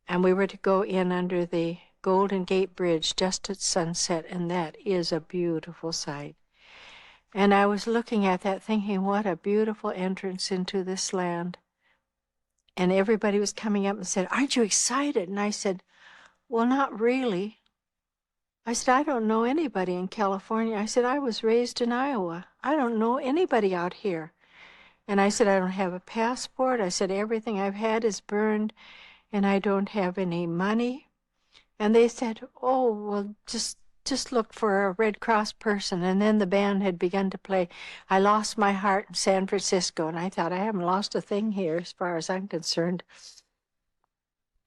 And we were to go in under the Golden Gate Bridge just at sunset, and that is a beautiful sight. And I was looking at that thinking, what a beautiful entrance into this land. And everybody was coming up and said, aren't you excited? And I said, well, not really. I said, I don't know anybody in California. I said, I was raised in Iowa. I don't know anybody out here. And I said, I don't have a passport. I said, everything I've had is burned, and I don't have any money. And they said, oh, well, just look for a Red Cross person. And then the band had begun to play I Lost My Heart in San Francisco. And I thought, I haven't lost a thing here as far as I'm concerned.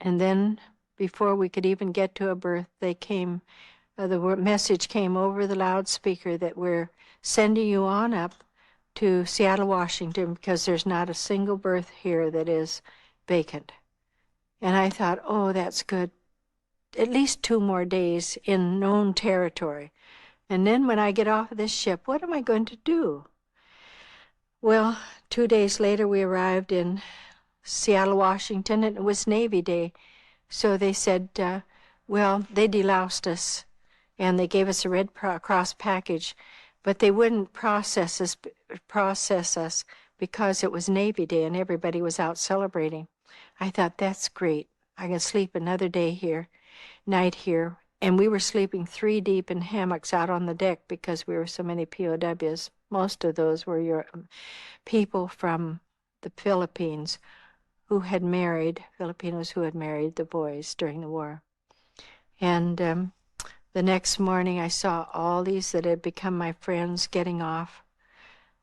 And then before we could even get to a berth, they came, the message came over the loudspeaker that we're sending you on up to Seattle, Washington, because there's not a single berth here that is vacant. And I thought, oh, that's good. At least 2 more days in known territory. And then when I get off of this ship, what am I going to do? Well, 2 days later, we arrived in Seattle, Washington, and it was Navy Day. So they said, well, they deloused us, and they gave us a Red Cross package, but they wouldn't process us because it was Navy Day and everybody was out celebrating. I thought, that's great. I can sleep another night here. And we were sleeping 3 deep in hammocks out on the deck because we were so many POWs. Most of those were people from the Philippines Filipinos who had married the boys during the war. And the next morning I saw all these that had become my friends getting off.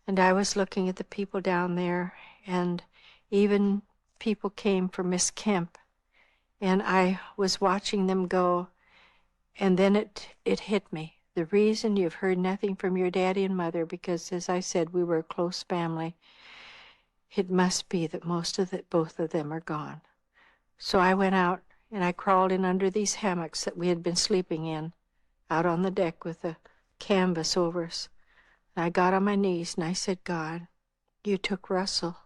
And I was looking at the people down there, and even people came for Miss Kemp. And I was watching them go, and then it hit me. The reason you've heard nothing from your daddy and mother, because as I said, we were a close family, it must be that both of them are gone. So I went out and I crawled in under these hammocks that we had been sleeping in, out on the deck with the canvas over us. And I got on my knees and I said, God, you took Russell.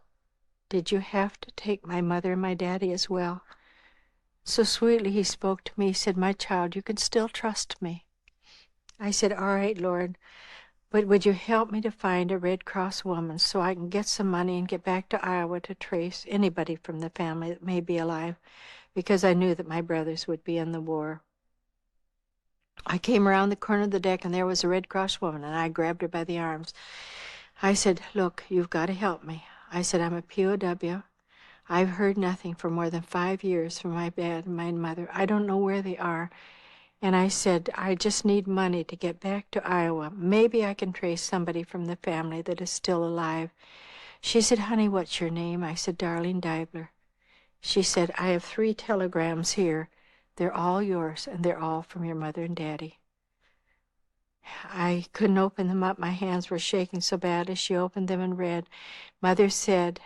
Did you have to take my mother and my daddy as well? So sweetly he spoke to me. He said, my child, you can still trust me. I said, all right, Lord, but would you help me to find a Red Cross woman so I can get some money and get back to Iowa to trace anybody from the family that may be alive, because I knew that my brothers would be in the war. I came around the corner of the deck, and there was a Red Cross woman, and I grabbed her by the arms. I said, look, you've got to help me. I said, I'm a POW. I've heard nothing for more than 5 years from my dad and my mother. I don't know where they are. And I said, I just need money to get back to Iowa. Maybe I can trace somebody from the family that is still alive. She said, honey, what's your name? I said, Darlene Deibler. She said, I have 3 telegrams here. They're all yours, and they're all from your mother and daddy. I couldn't open them up. My hands were shaking so bad as she opened them and read. Mother said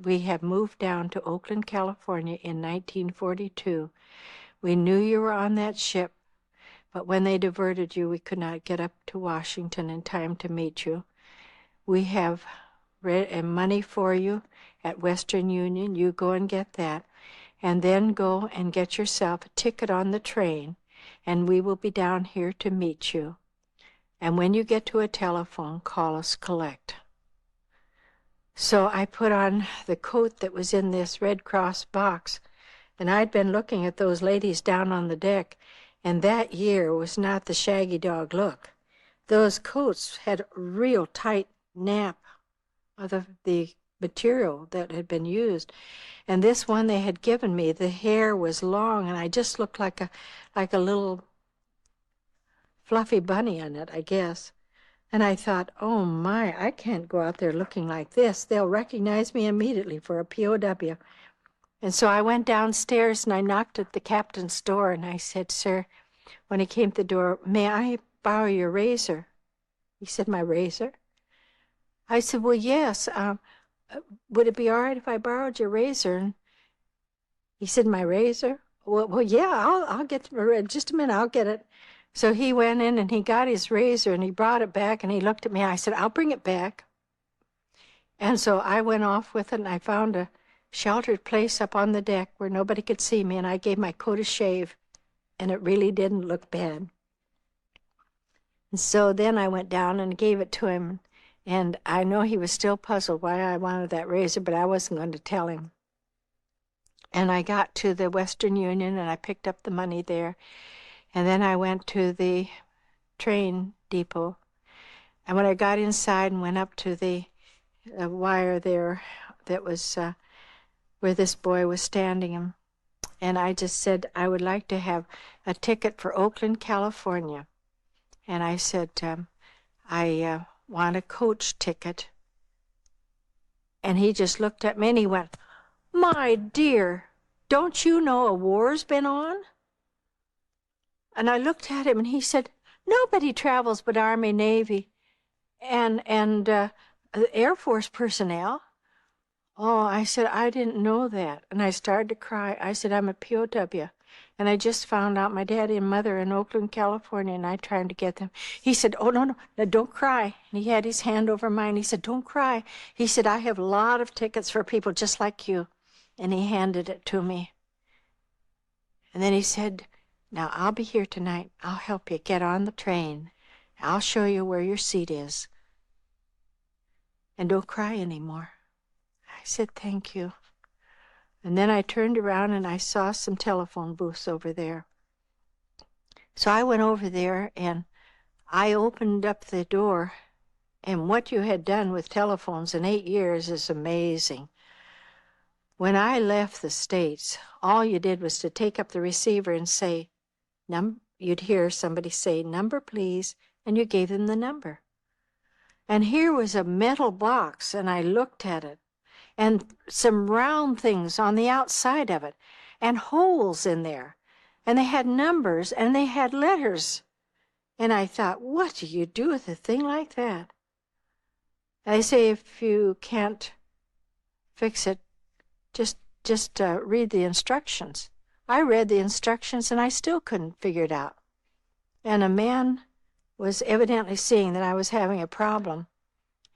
we had moved down to Oakland, California in 1942. We knew you were on that ship, but when they diverted you, we could not get up to Washington in time to meet you. We have money for you at Western Union. You go and get that, and then go and get yourself a ticket on the train, and we will be down here to meet you. And when you get to a telephone, call us collect. So I put on the coat that was in this Red Cross box, and I'd been looking at those ladies down on the deck, and that year was not the shaggy dog look. Those coats had real tight nap of the material that had been used. And this one they had given me, the hair was long, and I just looked like a little fluffy bunny on it, I guess. And I thought, oh my, I can't go out there looking like this. They'll recognize me immediately for a POW. And so I went downstairs and I knocked at the captain's door, and I said, sir, when he came to the door, may I borrow your razor? He said, my razor? I said, well, yes. Would it be all right if I borrowed your razor? And he said, my razor? Well, yeah, I'll get just a minute, I'll get it. So he went in and he got his razor and he brought it back and he looked at me. I said, I'll bring it back. And so I went off with it and I found a sheltered place up on the deck where nobody could see me, and I gave my coat a shave, and it really didn't look bad. And so then I went down and gave it to him, and I know he was still puzzled why I wanted that razor, but I wasn't going to tell him. And I got to the Western Union and I picked up the money there. And then I went to the train depot. And when I got inside and went up to the wire there that was where this boy was standing, and I just said, I would like to have a ticket for Oakland, California. And I said, I want a coach ticket. And he just looked at me and he went, my dear, don't you know a war's been on? And I looked at him and he said, nobody travels but Army, Navy, and Air Force personnel. Oh, I said, I didn't know that. And I started to cry. I said, I'm a POW. And I just found out my daddy and mother in Oakland, California, and I tried to get them. He said, oh, no, don't cry. And he had his hand over mine. He said, don't cry. He said, I have a lot of tickets for people just like you. And he handed it to me. And then he said, now, I'll be here tonight. I'll help you get on the train. I'll show you where your seat is. And don't cry anymore. I said, thank you. And then I turned around and I saw some telephone booths over there. So I went over there and I opened up the door. And what you had done with telephones in 8 years is amazing. When I left the States, all you did was to take up the receiver and say, you'd hear somebody say, number, please, and you gave them the number. And here was a metal box, and I looked at it, and some round things on the outside of it, and holes in there. And they had numbers, and they had letters. And I thought, what do you do with a thing like that? I say, if you can't fix it, just read the instructions. I read the instructions, and I still couldn't figure it out. And a man was evidently seeing that I was having a problem.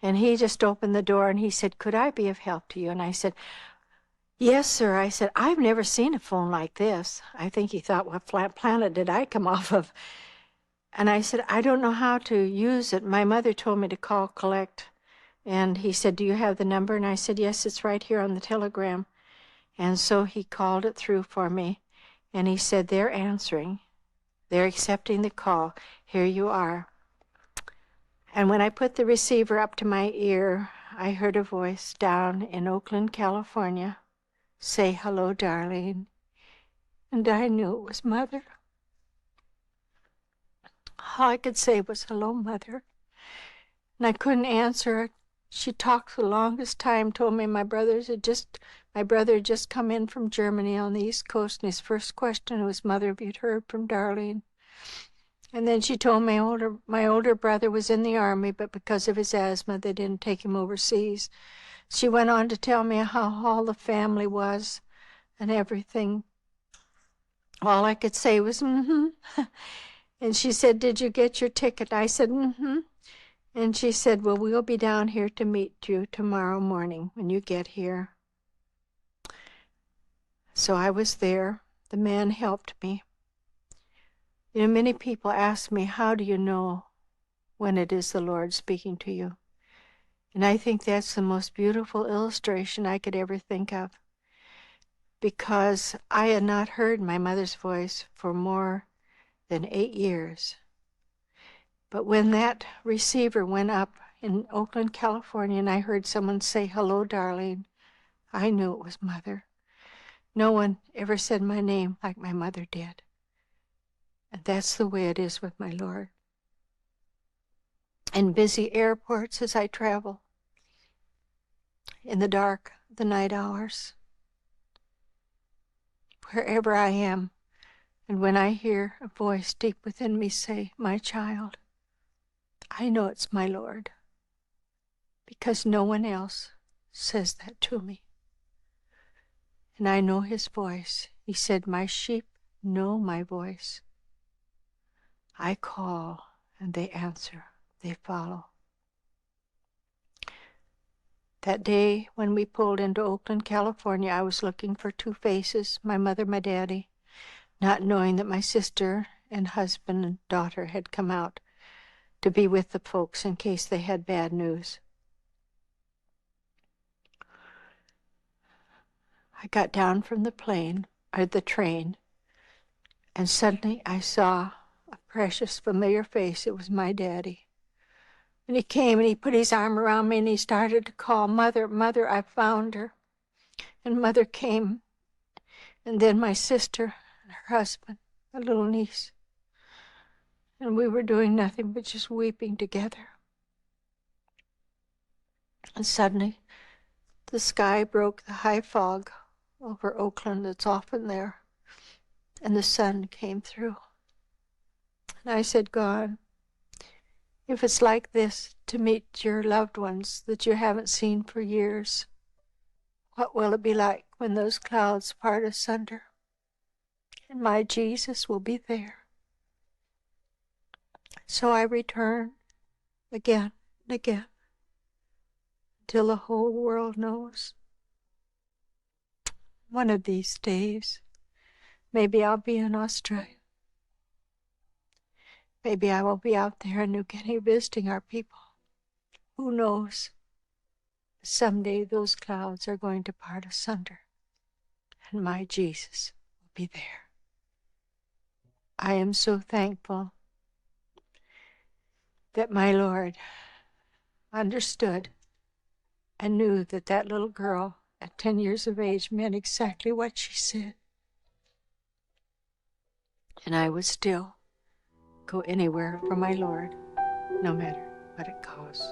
And he just opened the door, and he said, could I be of help to you? And I said, yes, sir. I said, I've never seen a phone like this. I think he thought, what planet did I come off of? And I said, I don't know how to use it. My mother told me to call collect. And he said, do you have the number? And I said, yes, it's right here on the telegram. And so he called it through for me, and he said, they're answering. They're accepting the call. Here you are. And when I put the receiver up to my ear, I heard a voice down in Oakland, California, say, "Hello, Darlene." And I knew it was Mother. All I could say was, "Hello, Mother." And I couldn't answer her. She talked the longest time, told me my brother had just come in from Germany on the East Coast, and his first question was, "Mother, have you heard from Darlene?" And then she told me my older brother was in the Army, but because of his asthma, they didn't take him overseas. She went on to tell me how all the family was and everything. All I could say was, "Mm-hmm." And she said, "Did you get your ticket?" I said, "Mm-hmm." And she said, "Well, we'll be down here to meet you tomorrow morning when you get here." So I was there. The man helped me. You know, many people ask me, how do you know when it is the Lord speaking to you? And I think that's the most beautiful illustration I could ever think of, because I had not heard my mother's voice for more than 8 years. But when that receiver went up in Oakland, California, and I heard someone say, "Hello, Darlene," I knew it was Mother. No one ever said my name like my mother did. And that's the way it is with my Lord. In busy airports as I travel, in the dark, the night hours, wherever I am, and when I hear a voice deep within me say, "My child," I know it's my Lord, because no one else says that to me. And I know his voice. He said, "My sheep know my voice. I call, and they answer, they follow." That day when we pulled into Oakland, California, I was looking for two faces, my mother, my daddy, not knowing that my sister and husband and daughter had come out to be with the folks in case they had bad news. I got down from the train, and suddenly I saw a precious, familiar face. It was my daddy. And he came and he put his arm around me and he started to call, "Mother, Mother, I found her." And Mother came. And then my sister and her husband, a little niece. And we were doing nothing but just weeping together. And suddenly the sky broke the high fog over Oakland that's often there. And the sun came through. And I said, "God, if it's like this to meet your loved ones that you haven't seen for years, what will it be like when those clouds part asunder and my Jesus will be there?" So I return again and again till the whole world knows. One of these days, maybe I'll be in Australia. Maybe I will be out there in New Guinea visiting our people. Who knows? Someday those clouds are going to part asunder, and my Jesus will be there. I am so thankful that my Lord understood and knew that that little girl at 10 years of age meant exactly what she said. And I would still go anywhere for my Lord, no matter what it costs.